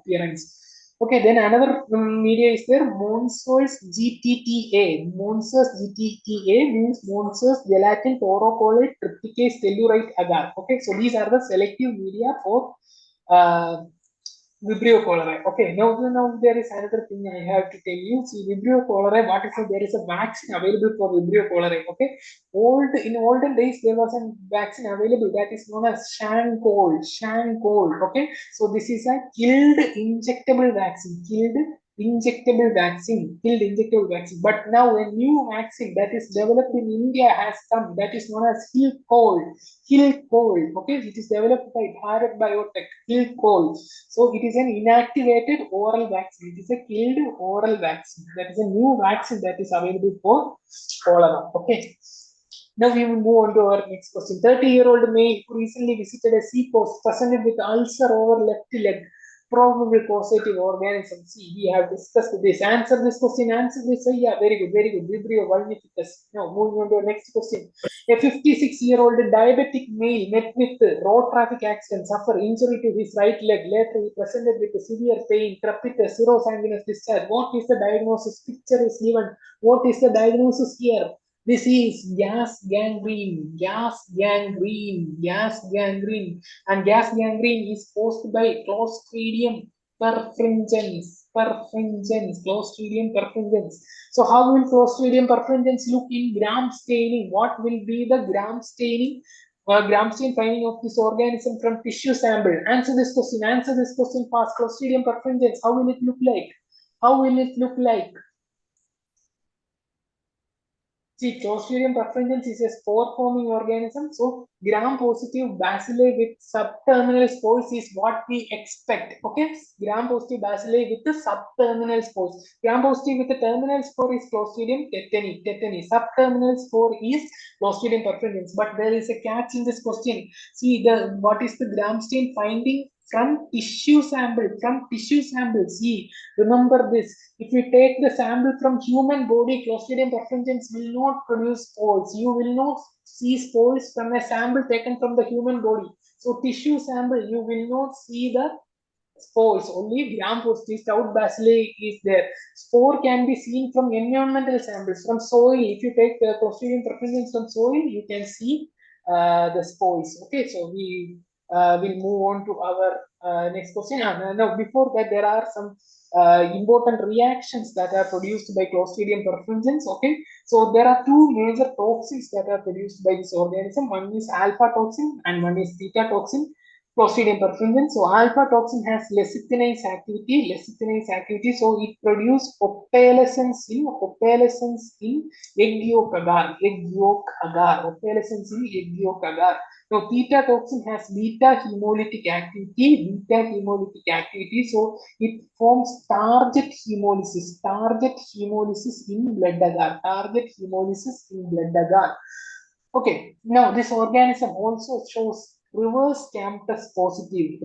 appearance. Okay, then another media is there, Monceau's GTTA. Monceau's GTTA means Monceau's gelatin taurocolate trypticase tellurite agar. Okay, so these are the selective media for Vibrio cholerae. Okay, now there is another thing I have to tell you. See, Vibrio cholerae, what is it? There is a vaccine available for Vibrio cholerae. Okay, in olden days there was a vaccine available that is known as Shancold. Shancold. Okay, so this is a killed injectable vaccine. Killed injectable vaccine. But now a new vaccine that is developed in India has come. That is known as Hill Cold. Hill Cold. Okay, it is developed by Bharat Biotech. Hill Cold. So it is an inactivated oral vaccine. It is a killed oral vaccine. That is a new vaccine that is available for cholera. Okay. Now we will move on to our next question. 30-year-old male who recently visited a sea coast presented with ulcer over left leg, probably causative organism. See, we have discussed this. Answer this question. Answer this. Yeah, very good, very good. Vibrio vulnificus. Now moving on to our next question. A 56-year-old diabetic male met with road traffic accident, suffered injury to his right leg. Later, he presented with severe pain, crepitus, serosanguinous discharge. What is the diagnosis? Picture is given. What is the diagnosis here? This is gas gangrene, and gas gangrene is caused by Clostridium Clostridium perfringens. So how will Clostridium perfringens look in gram staining? What will be the gram staining? Gram stain finding of this organism from tissue sample. Answer this question. Answer this question fast. Clostridium perfringens. How will it look like? How will it look like? See, Clostridium perfringens is a spore-forming organism. So, gram-positive bacilli with subterminal spores is what we expect. Okay, gram-positive bacilli with the subterminal spores. Gram-positive with the terminal spore is Clostridium tetani. Subterminal spore is Clostridium perfringens. But there is a catch in this question. See, what is the gram stain finding from tissue sample? From tissue sample. See, remember this. If we take the sample from human body, Clostridium perfringens will not produce spores. You will not see spores from a sample taken from the human body. So tissue sample, you will not see the spores. Only gram-positive stout bacilli is there. Spore can be seen from environmental samples, from soil. If you take the Clostridium perfringens from soil, you can see the spores. Okay, so we will move on to our next question. Now, before that, there are some important reactions that are produced by Clostridium perfringens. Okay, so there are two major toxins that are produced by this organism. One is alpha toxin and one is theta toxin. Clostridium perfringens. So alpha toxin has lecithinase activity. So it produces opalescence in egg yolk agar, egg yolk agar. Now theta toxin has beta hemolytic activity. So it forms target hemolysis in blood agar. Okay, now this organism also shows reverse Campus positive.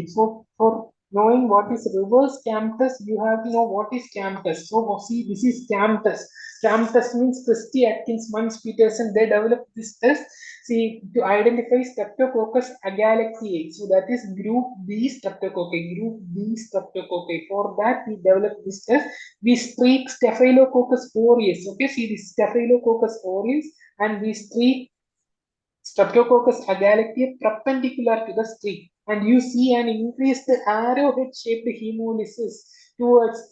So for knowing what is reverse Campus, you have to know what is Campus. So see, this is Campus. Campus means Christy Atkins, Munch Peterson. They developed this test. See, to identify Streptococcus agalactiae. So that is group B Streptococci. For that, we developed this test. We streak Staphylococcus aureus. Okay, see this Staphylococcus aureus, and we streak Streptococcus agalactiae perpendicular to the streak, and you see an increased arrowhead-shaped hemolysis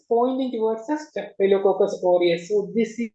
pointing towards the Staphylococcus aureus. So this is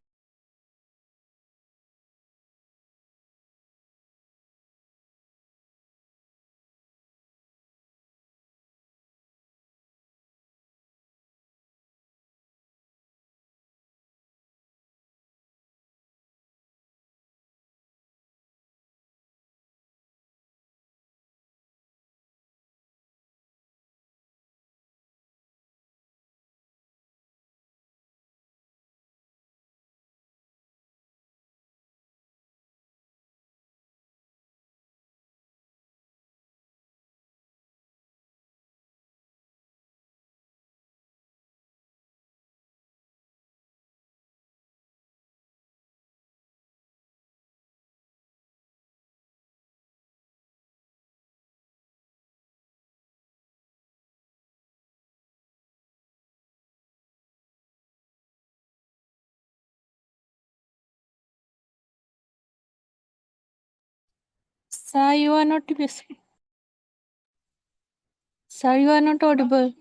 Sir, you are not visible. Sir, you are not audible.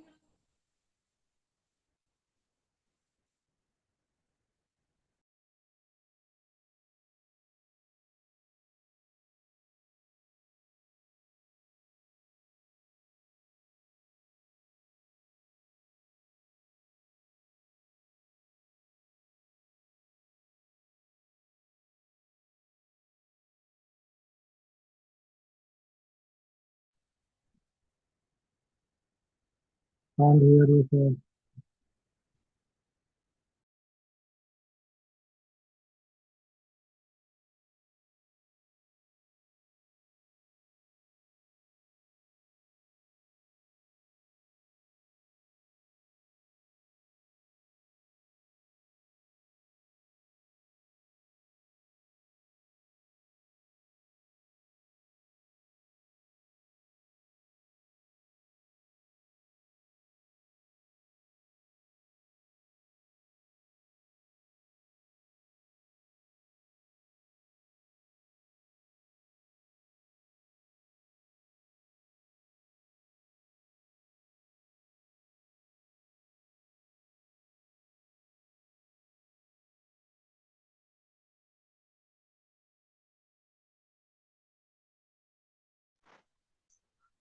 Can't hear you, sir.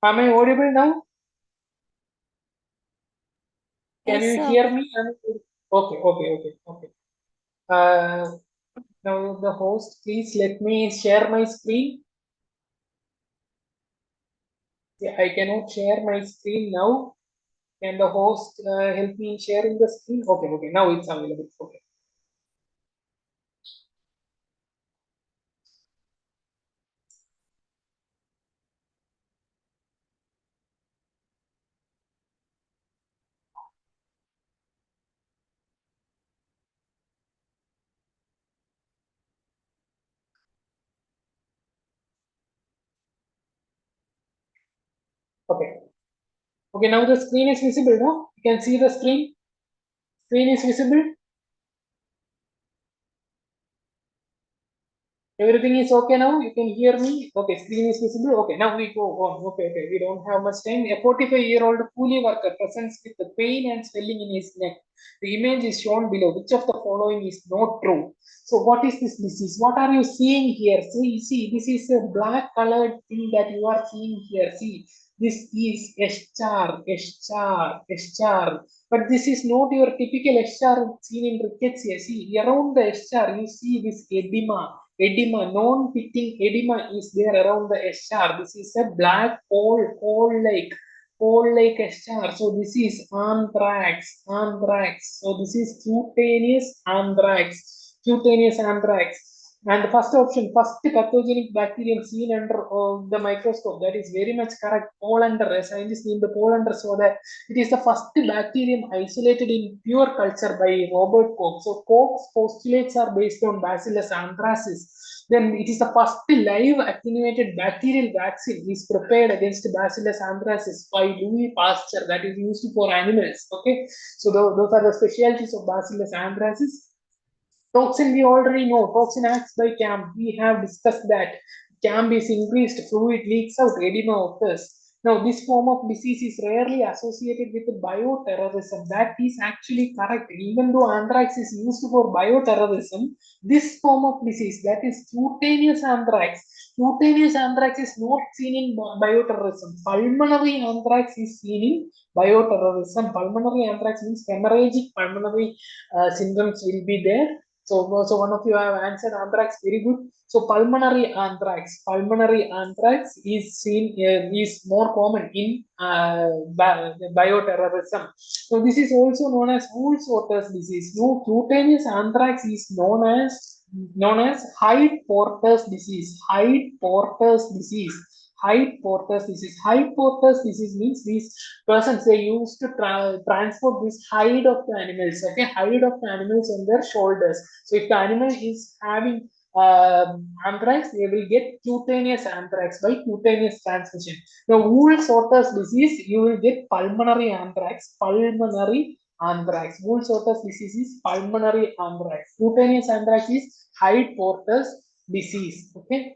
Am I audible now? Can Yes, you sir. hear me? Okay. Uh, Now the host, please let me share my screen. Yeah, I cannot share my screen now. Can the host help me in sharing the screen? Okay. Now it's available. Okay. Okay. Okay. Now the screen is visible. No, you can see the screen. Screen is visible. Everything is okay now. You can hear me. Okay, screen is visible. Okay, now we go on. Okay. We don't have much time. A 45-year-old coolie worker presents with the pain and swelling in his neck. The image is shown below. Which of the following is not true? So, what is this disease? What are you seeing here? See, this is a black colored thing that you are seeing here. See, this is S-char. But this is not your typical S-char seen in rickets here. See, around the S-char, you see this edema, non-pitting edema is there around the eschar. This is a black coal-like eschar. So this is anthrax. So this is cutaneous anthrax. And the first option, first pathogenic bacterium seen under the microscope, that is very much correct. Polander, a scientist named Polander, so that it is the first bacterium isolated in pure culture by Robert Koch. So Koch's postulates are based on Bacillus anthracis. Then it is the first live attenuated bacterial vaccine is prepared against Bacillus anthracis by Louis Pasteur, that is used for animals. Okay, so those are the specialties of Bacillus anthracis. Toxin, we already know. Toxin acts by CAM. We have discussed that. CAM is increased, fluid leaks out, edema occurs. Now, this form of disease is rarely associated with bioterrorism. That is actually correct. Even though anthrax is used for bioterrorism, this form of disease, that is cutaneous anthrax is not seen in bioterrorism. Pulmonary anthrax is seen in bioterrorism. Pulmonary anthrax means hemorrhagic pulmonary symptoms will be there. So one of you have answered anthrax, very good. So pulmonary anthrax is seen is more common in bioterrorism. So this is also known as Wool's disease. No, cutaneous anthrax is known as Hyde-Porter's disease. Hyde-Porter's disease. Hyde-Porter's disease means these persons, they used to transport this hide of the animals. Okay, hide of the animals on their shoulders. So if the animal is having anthrax, they will get cutaneous anthrax by cutaneous transmission. Now, Wool-Sorter's disease, you will get pulmonary anthrax. Wool-Sorter's disease is pulmonary anthrax. Cutaneous anthrax is Hyde-Porter's disease. Okay,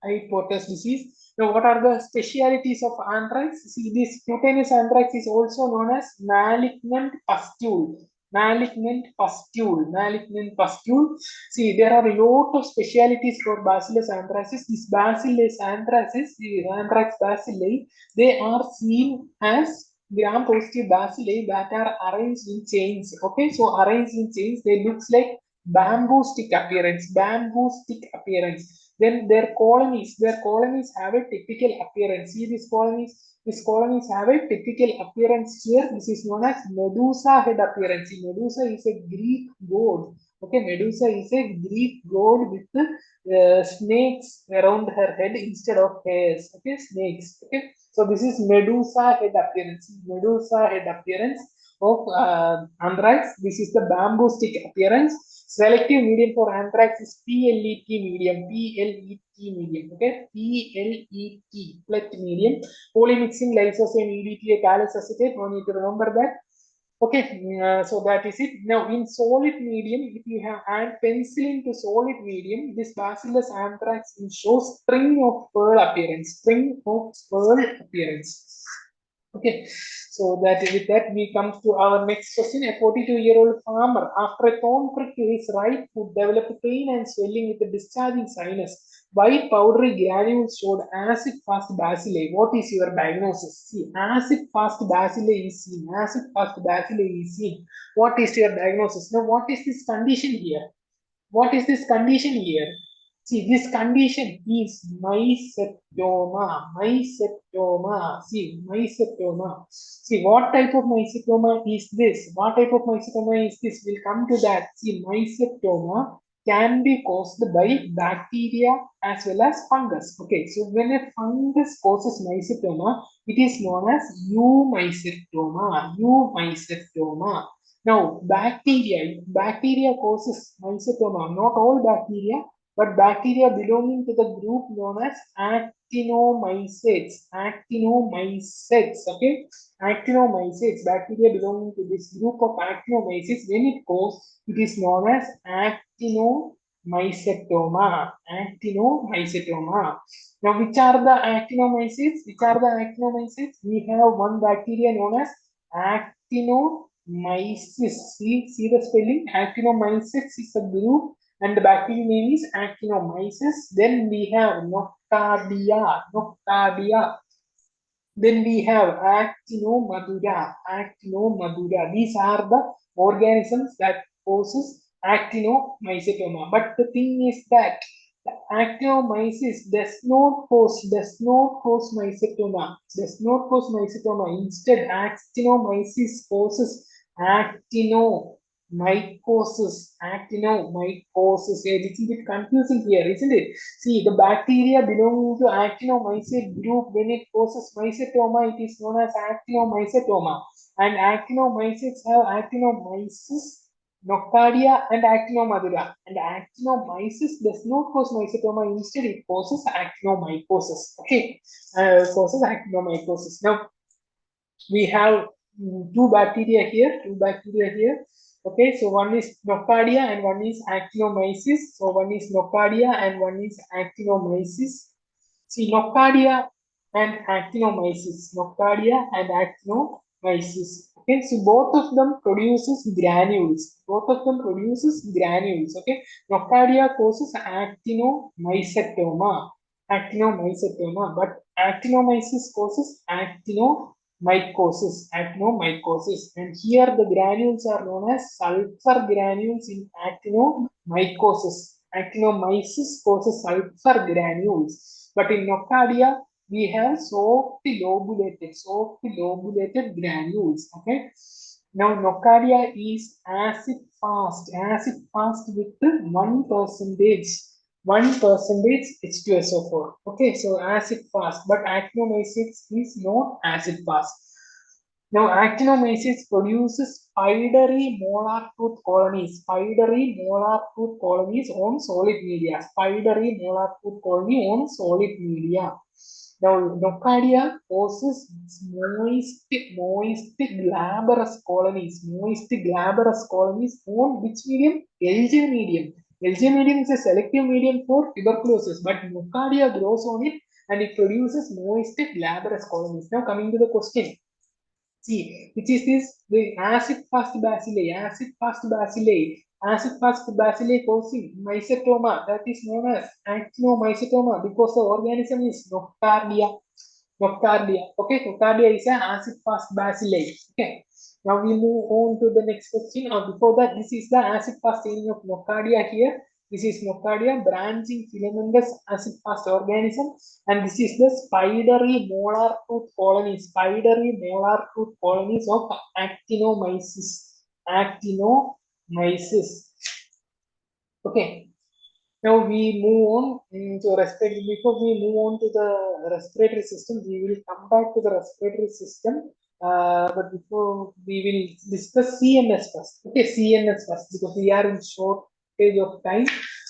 Hyde-Porter's disease. Now, what are the specialities of anthrax? See, this cutaneous anthrax is also known as malignant pustule. Malignant pustule. Malignant pustule. See, there are a lot of specialities for Bacillus anthracis. This Bacillus anthracis, the anthrax bacilli, they are seen as gram-positive bacilli that are arranged in chains. Okay, so arranged in chains, they looks like bamboo stick appearance. Bamboo stick appearance. Then their colonies have a typical appearance. See these colonies have a typical appearance here. This is known as Medusa head appearance. See, Medusa is a Greek god. Okay, Medusa is a Greek god with snakes around her head instead of hairs. Okay, snakes. Okay, so this is Medusa head appearance. Medusa head appearance of anthrax. This is the bamboo stick appearance. Selective medium for anthrax is PLET medium. PLET medium. Okay, PLET plet medium. Polymixing lysosome EDTA callus acetate. No need to remember that. Okay, so that is it. Now, in solid medium, if you have add penicillin to solid medium, this Bacillus anthrax will show string of pearl appearance. String of pearl appearance. Okay, so that with that we come to our next question. A 42-year-old farmer, after a thorn prick to his right foot, developed pain and swelling with a discharging sinus. White powdery granules showed acid fast bacilli. What is your diagnosis? See, acid fast bacilli is seen. Acid fast bacilli is seen. What is your diagnosis? Now, what is this condition here? What is this condition here? See, this condition is mycetoma. Mycetoma. See, mycetoma. See, what type of mycetoma is this? What type of mycetoma is this? We'll come to that. See, mycetoma can be caused by bacteria as well as fungus. Okay, so when a fungus causes mycetoma, it is known as eumycetoma. Eumycetoma. Now, bacteria causes mycetoma. Not all bacteria, but bacteria belonging to the group known as actinomycetes. Actinomycetes, okay? Actinomycetes, bacteria belonging to this group of actinomycetes, when it goes, it is known as actinomycetoma. Actinomycetoma. Now, which are the actinomycetes? Which are the actinomycetes? We have one bacteria known as actinomyces. See the spelling. Actinomyces is a group and the bacteria name is actinomyces. Then we have Nocardia. Nocardia. Then we have Actinomadura. Actinomadura. These are the organisms that causes actinomycetoma. But the thing is that the actinomyces does not cause mycetoma. Does not cause mycetoma. Instead, actinomyces causes actinomycosis. Actinomycosis. A little bit confusing here, isn't it? See, the bacteria belonging to actinomycete group, when it causes mycetoma, it is known as actinomycetoma. And actinomycetes have actinomyces, nocardia, and actinomadura. And actinomyces does not cause mycetoma, instead it causes actinomycosis. Okay, causes actinomycosis. Now, we have two bacteria here. Okay, so one is nocardia and one is actinomyces. So one is nocardia and one is actinomyces. See, nocardia and actinomyces. Nocardia and actinomyces. Okay, so both of them produces granules. Both of them produces granules. Okay, nocardia causes actinomycetoma. Actinomycetoma, but actinomyces causes actinomycosis, and here the granules are known as sulfur granules in actinomycosis. Actinomyces causes sulfur granules, but in nocardia we have soft lobulated granules. Okay, now nocardia is acid fast with 1% H2SO4. Okay, so acid fast, but actinomyces is not acid fast. Now, actinomyces produces spidery molar tooth colonies. Spidery molar tooth colonies on solid media. Spidery molar tooth colony on solid media. Now, nocardia causes moist glabrous colonies. Moist glabrous colonies on which medium? LJ medium. LJ medium is a selective medium for tuberculosis, but nocardia grows on it and it produces moist glabrous colonies. Now coming to the question. See, which is this? The acid fast bacilli, acid fast bacilli causing mycetoma, that is known as actinomycetoma, because the organism is nocardia. Nocardia. Okay, nocardia is an acid fast bacilli. Okay. Now we move on to the next question. Before that, this is the acid fast chaining of nocardia here. This is nocardia, branching filamentous acid fast organism, and this is the spidery molar tooth colonies, of actinomyces. Actinomyces. Okay. Now we move on to respiratory. Before we move on to the respiratory system, we will come back to the respiratory system. But before we will discuss CNS first. Okay, CNS first, because we are in shortage of time.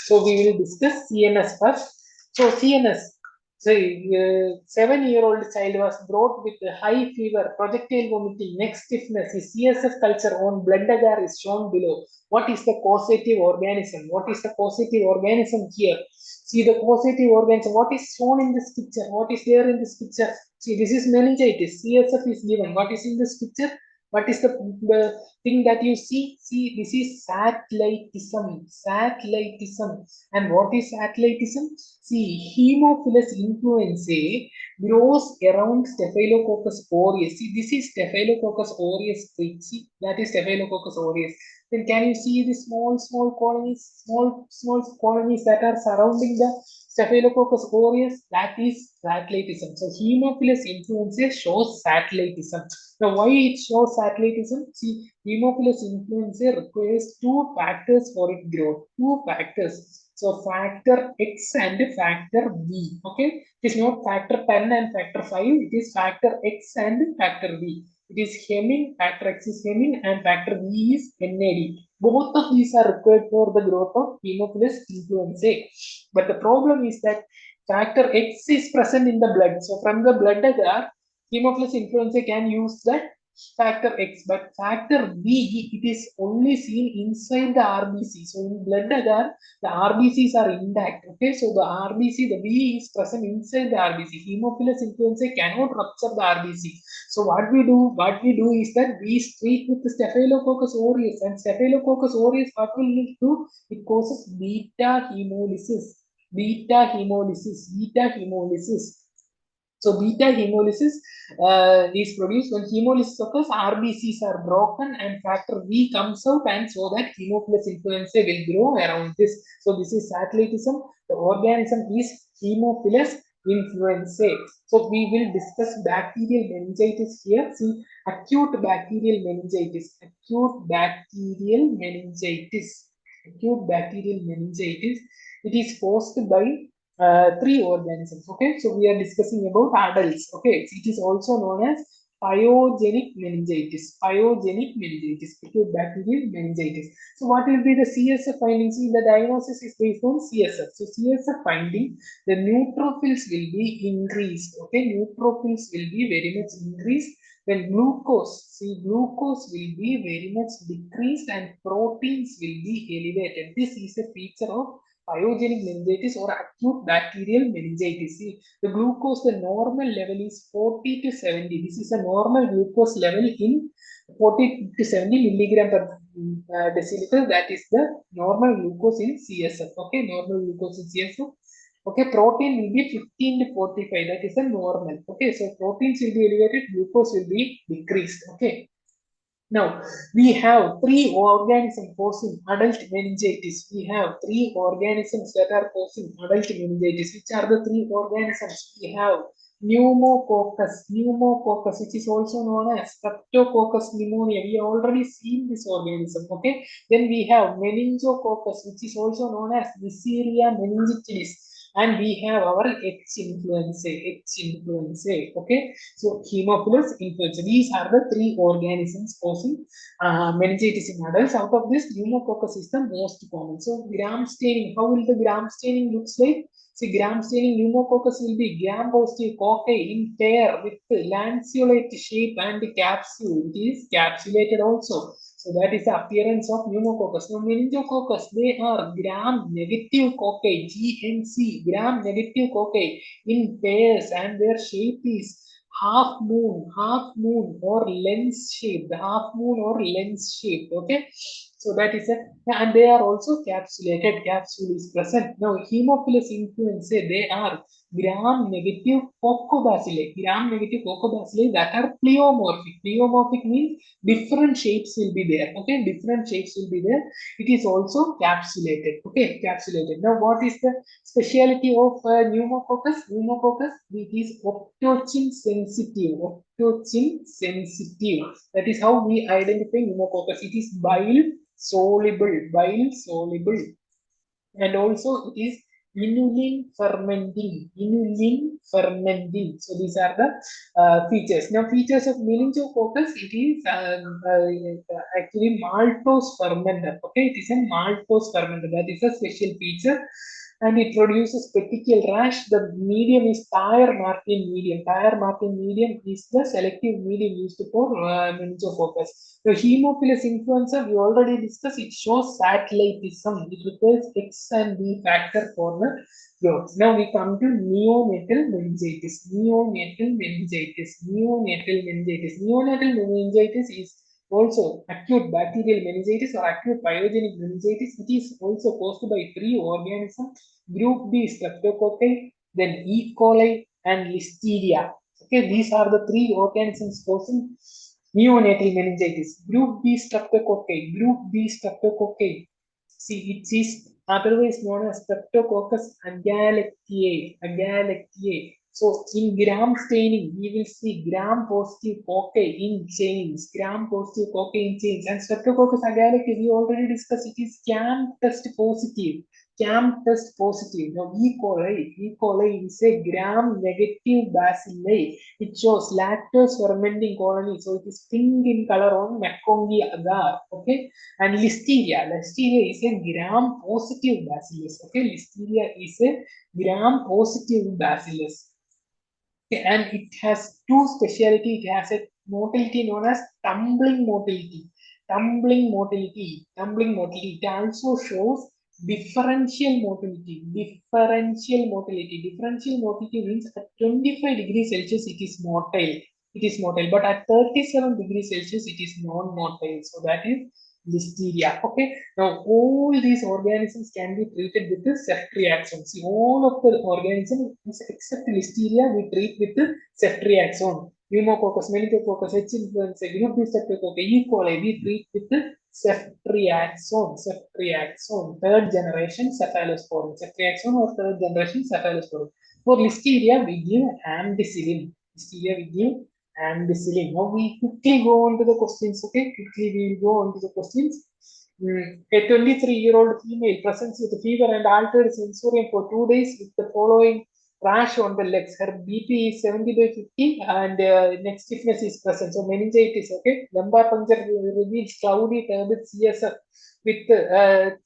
So we will discuss CNS first. So CNS. So, 7-year-old child was brought with a high fever, projectile vomiting, neck stiffness. His CSF culture on blood agar is shown below. What is the causative organism? What is the causative organism here? See the causative organism. What is shown in this picture? What is there in this picture? See, this is meningitis. CSF is given. What is in this picture? What is the thing that you see? See, this is satellitism. Satellitism. And what is satellitism? See, Haemophilus influenzae grows around Staphylococcus aureus. See, this is Staphylococcus aureus. See, that is Staphylococcus aureus. Then can you see the small colonies that are surrounding the Staphylococcus aureus? That is satellitism. So Haemophilus influenzae shows satellitism. Now why it shows satellitism? See, Haemophilus influenzae requires two factors for its growth. Two factors. So factor X and factor V. Okay, it is not factor 10 and factor 5. It is factor X and factor V. It is hemine, factor X is hemine, and factor V is NAD. Both of these are required for the growth of Haemophilus influenzae. But the problem is that factor X is present in the blood. So from the blood agar, Haemophilus influenzae can use that factor X, but factor V, it is only seen inside the RBC. So in blood agar, the RBCs are intact. Okay, so the RBC, the V is present inside the RBC. Haemophilus influenzae cannot rupture the RBC. So what we do is that we treat with the Staphylococcus aureus, and Staphylococcus aureus, what will it do? It causes beta hemolysis. Beta hemolysis. So beta hemolysis is produced when hemolysis occurs, RBCs are broken and factor V comes out, and so that Haemophilus influenzae will grow around this. So this is satellitism. The organism is Haemophilus influenzae. So we will discuss bacterial meningitis here. See, acute bacterial meningitis. It is caused by three organisms. Okay, so we are discussing about adults. Okay, it is also known as pyogenic meningitis. Acute bacterial meningitis. So what will be the CSF findings? The diagnosis is based on CSF. So CSF finding, the neutrophils will be increased. Okay, neutrophils will be very much increased. Then glucose will be very much decreased, and proteins will be elevated. This is a feature of pyogenic meningitis or acute bacterial meningitis. See, the glucose, the normal level is 40 to 70. This is a normal glucose level in 40 to 70 milligram per deciliter. That is the normal glucose in CSF. Okay, normal glucose in CSF. Okay, protein will be 15 to 45. That is the normal. Okay, so proteins will be elevated, glucose will be decreased. Okay. Now, we have three organisms causing adult meningitis. We have three organisms that are causing adult meningitis. Which are the three organisms? We have pneumococcus, which is also known as streptococcus pneumonia. We have already seen this organism. Okay. Then we have meningococcus, which is also known as Neisseria meningitidis. And we have our H influenzae. Okay, so Haemophilus influenzae. These are the three organisms causing meningitis in adults. Out of this, pneumococcus is the most common. So gram staining. How will the gram staining looks like? See, gram staining pneumococcus will be gram-positive cocci in pair with lanceolate shape and capsule. It is capsulated also. So So that is the appearance of pneumococcus. Now meningococcus, they are gram-negative cocci, GNC, gram-negative cocci in pairs, and their shape is half moon or lens shaped, half moon or lens shaped. Okay, so that is a, and they are also capsulated. Capsule is present. Now Haemophilus influenzae, they are gram-negative coccobacilli. Gram-negative coccobacilli that are pleomorphic. Pleomorphic means different shapes will be there. Okay, different shapes will be there. It is also capsulated. Okay, capsulated. Now what is the speciality of pneumococcus? Pneumococcus, it is optochin sensitive. Optochin sensitive. That is how we identify pneumococcus. It is bile soluble. Bile soluble. And also it is inulin fermenting. Inulin fermenting. So these are the features. Now features of meningococcus, it is actually maltose fermenter. Okay, it is a maltose fermenter. That is a special feature, and it produces petechial rash. The medium is Thayer-Martin medium. Thayer-Martin medium is the selective medium used for meningococcus. The Haemophilus influenza, we already discussed, it shows satellitism. It requires X and B factor for the growth. Now we come to neonatal meningitis. Neonatal meningitis. Neonatal meningitis. Neonatal meningitis is also acute bacterial meningitis or acute pyogenic meningitis. It is also caused by three organisms: group B streptococci, then E. coli, and Listeria. Okay, these are the three organisms causing neonatal meningitis. Group B streptococci. Group B streptococci. See, it is otherwise known as Streptococcus agalactiae. Agalactiae. So in gram staining, we will see gram-positive cocci in chains. Gram-positive cocci in chains. And Streptococcus agalactiae, we already discussed, it is CAM test positive. CAM test positive. Now E. coli. E. coli is a gram-negative bacilli. It shows lactose fermenting colony. So it is pink in color on McCongie agar. Okay. And Listeria. Listeria is a gram-positive bacillus. Okay. Listeria is a gram-positive bacillus. Okay. And it has two speciality. It has a motility known as tumbling motility. Tumbling motility. Tumbling motility. It also shows differential motility. Differential motility. Differential motility means at 25 degrees Celsius it is motile. It is motile, but at 37 degrees Celsius it is non-motile. So that is Listeria. Okay. Now all these organisms can be treated with the ceftriaxone. See, all of the organisms except Listeria we treat with the ceftriaxone. Pneumococcus, meningococcus, H. influenza, group B streptococcus, E. coli we treat with the ceftriaxone. Ceftriaxone, third generation cephalosporin. Ceftriaxone or third generation cephalosporin. For Listeria we give ampicillin. Listeria we give ampicillin. Now we quickly go on to the questions. Okay, quickly we will go on to the questions. A 23-year-old female presents with fever and altered sensorium for 2 days with the following rash on the legs. Her BP is 70/50 and neck stiffness is present. So meningitis. Okay, lumbar puncture reveals cloudy turbid CSF with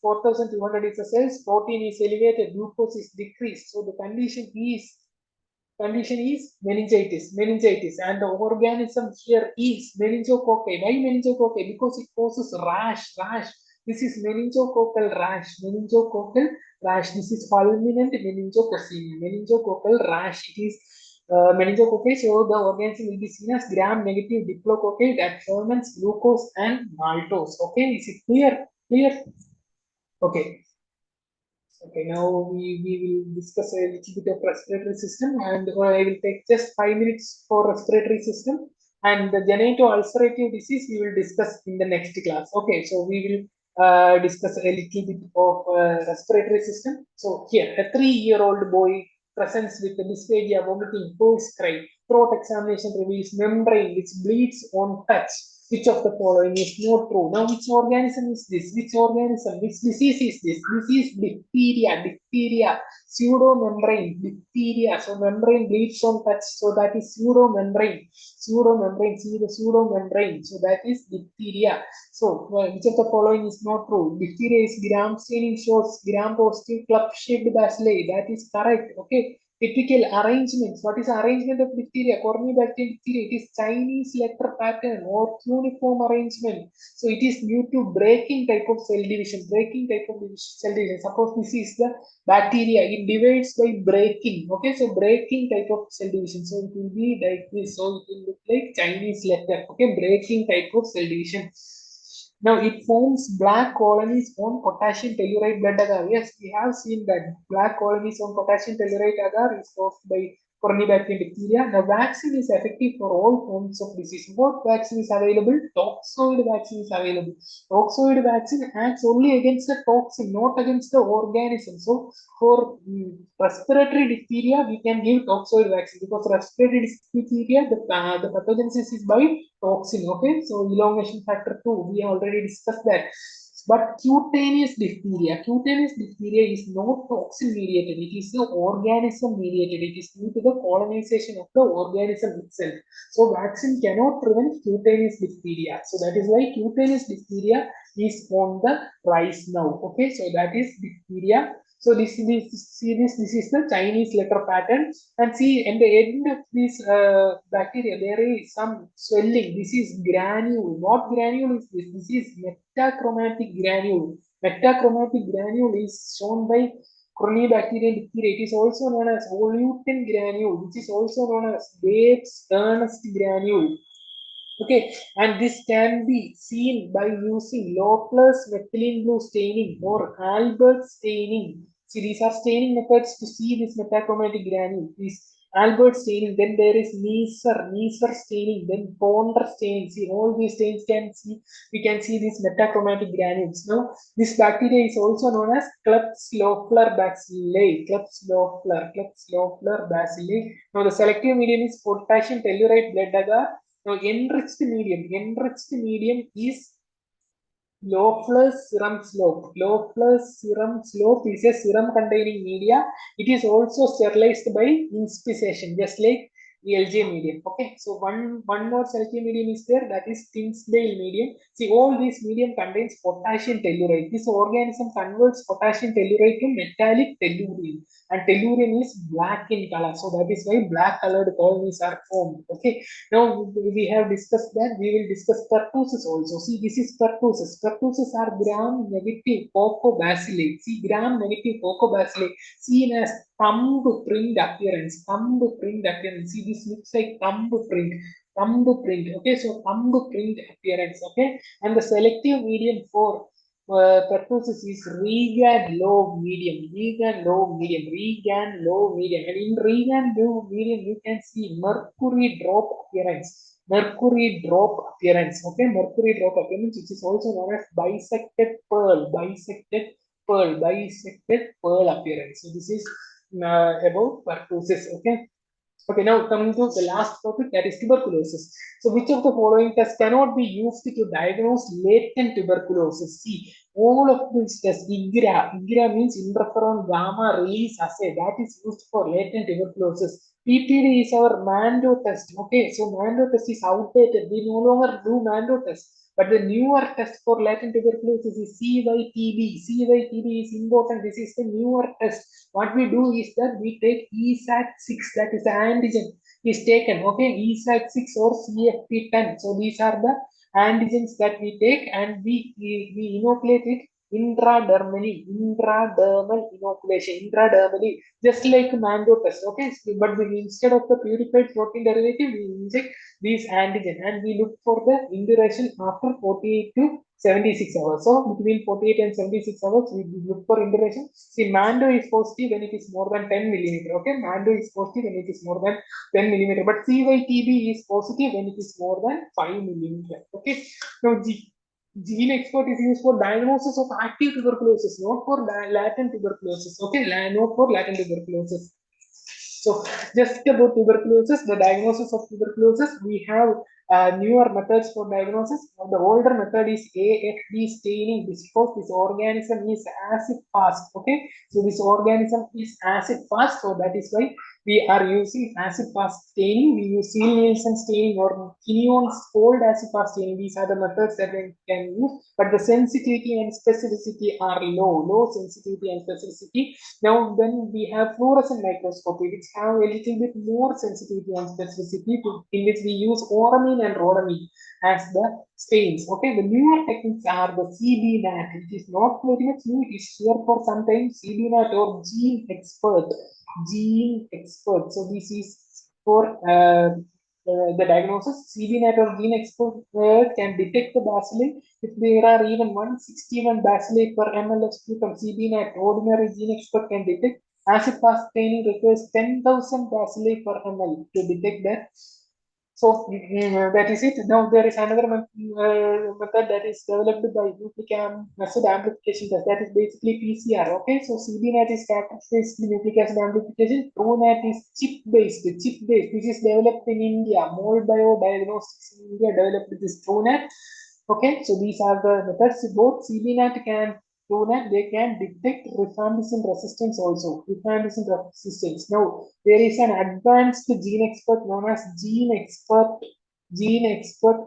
4,200 is the cells. Protein is elevated. Glucose is decreased. So the condition is meningitis, and the organism here is meningococci. Why meningococci? Because it causes rash. This is meningococcal rash. This is fulminant meningococcal rash. It is meningococci. So the organism will be seen as gram-negative diplococci that ferments glucose and maltose. Okay, is it clear? Okay. Okay, now we will discuss a little bit of respiratory system, and I will take just 5 minutes for respiratory system, and the genito-ulcerative disease we will discuss in the next class. Okay, so we will discuss a little bit of respiratory system. So here, a 3-year-old boy presents with dysphagia, vomiting, hoarse cry. Throat examination reveals membrane which bleeds on touch. Which of the following is not true? Now, which organism is this? Which organism? Which disease is this? This is diphtheria, pseudomembrane, diphtheria. So, membrane bleeds on touch. So, that is pseudomembrane. See the pseudomembrane. So, that is diphtheria. So, which of the following is not true? Diphtheria is gram staining shows gram positive club shaped bacilli. That is correct. Okay. Typical arrangements. What is arrangement of diphtheria? Corynebacterium diphtheria. It is Chinese letter pattern or cuneiform arrangement. So it is due to breaking type of cell division. Breaking type of cell division. Suppose this is the bacteria. It divides by breaking. Okay, so breaking type of cell division. So it will be like this. So it will look like Chinese letter. Okay, breaking type of cell division. Now it forms black colonies on potassium telluride blood agar. Yes, we have seen that black colonies on potassium telluride agar is caused by Corynebacterium diphtheria. The vaccine is effective for all forms of disease. What vaccine is available? Toxoid vaccine is available. Toxoid vaccine acts only against the toxin, not against the organism. So for respiratory diphtheria, we can give toxoid vaccine because respiratory diphtheria, the pathogenesis is by toxin. Okay, so elongation factor 2, we already discussed that. But cutaneous diphtheria is not toxin mediated, it is the organism mediated, it is due to the colonization of the organism itself. So vaccine cannot prevent cutaneous diphtheria. So that is why cutaneous diphtheria is on the rise now. Okay, so that is diphtheria. So this is the Chinese letter pattern, and see in the end of this bacteria there is some swelling. This is granule. What granule is this? This is metachromatic granule. Metachromatic granule is shown by Corynebacterium diphtheria. It is also known as oleutin granule, which is also known as Bates Ernst granule. Okay, and this can be seen by using Loeffler's methylene blue staining or Albert staining. See, these are staining methods to see this metachromatic granule. This Albert staining, then there is Neisser staining, then Ponder staining. See, all these stains can see, we can see these metachromatic granules. Now, this bacteria is also known as Klebsiella bacilli. Klebsiella bacilli. Now, the selective medium is potassium telluride blood agar. Now, enriched medium is Loeffler's serum slope. Loeffler's serum slope is a serum containing media. It is also sterilized by inspisation, just like the LJ medium. Okay, so one more selective medium is there, that is Tinsdale medium. See, all this medium contains potassium telluride. This organism converts potassium telluride to metallic tellurium, and tellurium is black in color. So that is why black colored colonies are formed. Okay, now we have discussed that. We will discuss pertussis also. See, this is pertussis. Pertussis are gram-negative cocobacilli. See, gram-negative cocobacilli seen as thumb-print appearance. Thumb-print appearance. See, this looks like thumb-print. Thumb-print. Okay, so thumb-print appearance. Okay, and the selective medium for pertussis is Regan low medium. Regan low medium. Regan low medium. And in Regan low medium, you can see mercury drop appearance. Mercury drop appearance. Okay, mercury drop appearance, which is also known as bisected pearl. Bisected pearl appearance. So this is about pertussis. Okay. Okay, now coming to the last topic, that is tuberculosis. So, which of the following tests cannot be used to diagnose latent tuberculosis? See, all of these tests, IGRA means interferon gamma release assay, that is used for latent tuberculosis. PPD is our Mando test. Okay, so Mando test is outdated. We no longer do Mando test. But the newer test for latent tuberculosis is CYTB. CYTB is important. This is the newer test. What we do is that we take ESAT6, that is the antigen is taken. Okay, ESAT6 or CFP10. So these are the antigens that we take, and we inoculate it intradermally, intradermal inoculation, intradermally, just like Mando test. Okay, but instead of the purified protein derivative, we inject these antigen and we look for the induration after 48 to 76 hours. So between 48 and 76 hours, we look for induration. See, Mando is positive when it is more than 10 millimeter. Okay, Mando is positive when it is more than 10 millimeter, but CYTB is positive when it is more than 5 millimeter. Okay, now gene expert is used for diagnosis of active tuberculosis, not for latent tuberculosis. Okay, not for latent tuberculosis. So just about tuberculosis, the diagnosis of tuberculosis, we have newer methods for diagnosis. The older method is AFD staining, because this organism is acid fast. Okay, so this organism is acid fast, so that is why we are using acid-fast staining. We use Steele-Nielsen staining or Quinones cold acid-fast staining. These are the methods that we can use, but the sensitivity and specificity are low sensitivity and specificity. Now, then we have fluorescent microscopy, which have a little bit more sensitivity and specificity, in which we use oramine and rhodamine as the stains. Okay, the newer techniques are the CBNAT. It is not very much new. It is here for some time. CBNAT or gene expert. Gene expert. So this is for the diagnosis. CBNAT or gene expert can detect the bacilli if there are even 161 bacilli per ml of sputum. CBNAT ordinary gene expert can detect. Acid fast staining requires 10,000 bacilli per ml to detect that. So that is it. Now there is another method that is developed by nucleic acid amplification test. That is basically PCR. Okay, so CBNAT is characterized nucleic acid amplification. ProNAT is chip-based. Chip-based. This is developed in India. Molbio Diagnostics in India developed this ProNAT. Okay, so these are the methods. Both CBNAT can ProNAT, they can detect rifampicin resistance also. Rifampicin resistance. Now, there is an advanced gene expert known as Gene Expert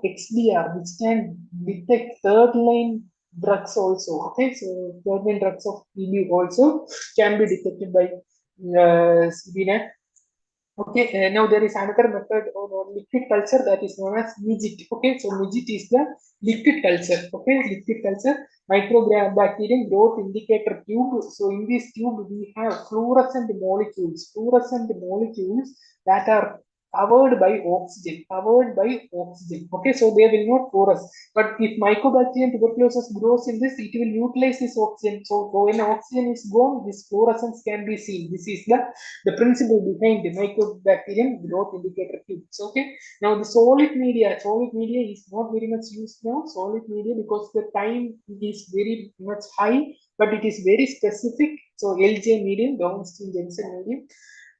XDR, which can detect third line drugs also. Okay, so third line drugs of TB also can be detected by CBNAT. Okay, now there is another method on liquid culture that is known as midget. Okay, so midget is the liquid culture. Okay, liquid culture, microbacterium growth indicator tube. So in this tube we have fluorescent molecules that are covered by oxygen. Okay, so they will not fluoresce. But if Mycobacterium tuberculosis grows in this, it will utilize this oxygen. So when oxygen is gone, this fluorescence can be seen. This is the principle behind the Mycobacterium growth indicator tubes. Okay. Now the solid media is not very much used now. Solid media because the time is very much high, but it is very specific. So LJ medium, downstream Jensen medium.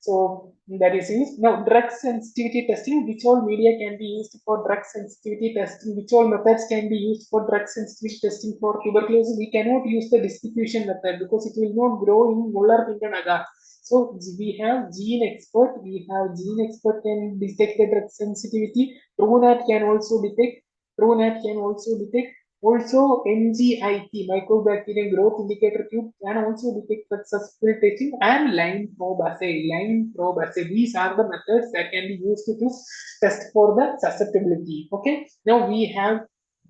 So that is used. Now drug sensitivity testing, which all media can be used for drug sensitivity testing, which all methods can be used for drug sensitivity testing for tuberculosis. We cannot use the distribution method because it will not grow in molar Pinton agar. So we have gene expert can detect the drug sensitivity. TrueNAT can also detect. Also, MGIT, Mycobacterium Growth Indicator Tube, can also detect the susceptibility testing, and line probe assay. These are the methods that can be used to test for the susceptibility. Okay. Now we have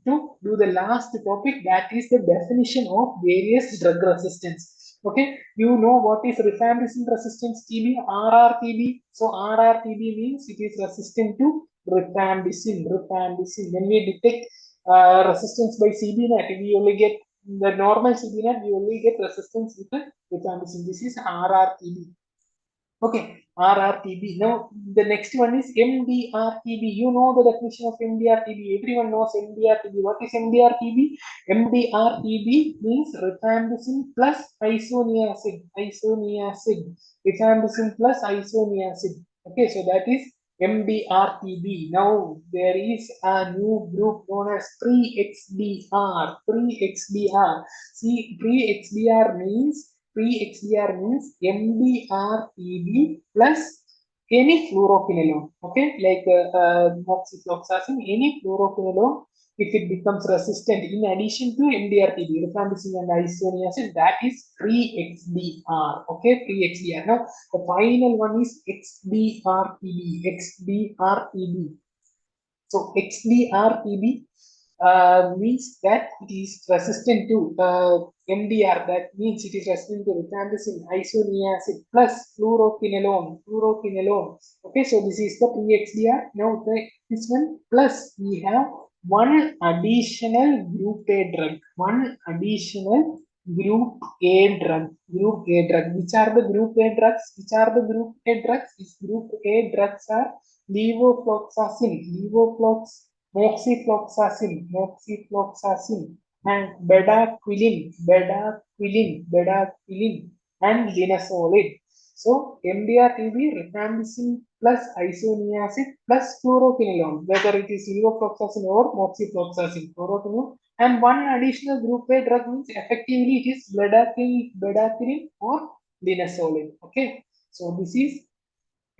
to do the last topic, that is the definition of various drug resistance. Okay, you know what is rifampicin resistance TB, RRTB. So RRTB means it is resistant to rifampicin. When we detect resistance by CBNAT, we only get the normal CBNAT, we only get resistance with the rifampicin. This is RRTB. Okay, RRTB. Now, the next one is MDRTB. You know the definition of MDRTB. Everyone knows MDRTB. What is MDRTB? MDRTB means rifampicin plus isoniazid. Rifampicin plus isoniazid. Okay, so that is MDRTB. Now, there is a new group known as pre-XDR. See, pre-XDR means MDRTB plus any fluoroquinolone, okay, like moxifloxacin, any fluoroquinolone, if it becomes resistant in addition to MDRTB, rifampicin and isoniazid, that is pre-XDR, okay, pre-XDR. Now, the final one is XDRTB. So, XDRTB means that it is resistant to MDR. That means it is resistant to rifampicin, isoniazid plus fluoroquinolone. Okay, so this is the pre-XDR. Now this one plus we have one additional group A drug. Which are the group A drugs? These group A drugs are levofloxacin, moxifloxacin, and bedaquiline, and linezolid. So MDR-TB, rifampicin plus isoniazid plus fluoroquinolone, whether it is levofloxacin or moxifloxacin, fluoroquinolone, and one additional group A drug means effectively it is bedaquiline or linezolid. Okay, so this is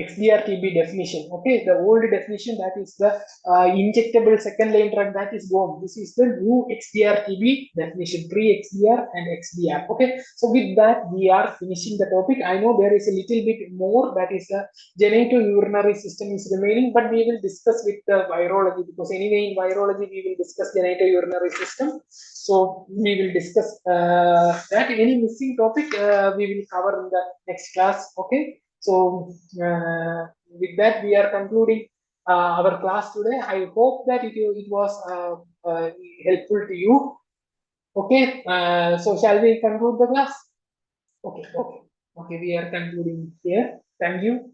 XDR-TB definition. Okay, the old definition, that is the injectable second line drug, that is gone. This is the new XDR-TB definition, pre-XDR and XDR. Okay, so with that we are finishing the topic. I know there is a little bit more, that is the genitourinary system is remaining, but we will discuss with the virology, because anyway in virology we will discuss genitourinary system. So we will discuss that. Any missing topic we will cover in the next class. Okay. So with that, we are concluding our class today. I hope that it was helpful to you. Okay, so shall we conclude the class? Okay, okay, okay. We are concluding here. Thank you.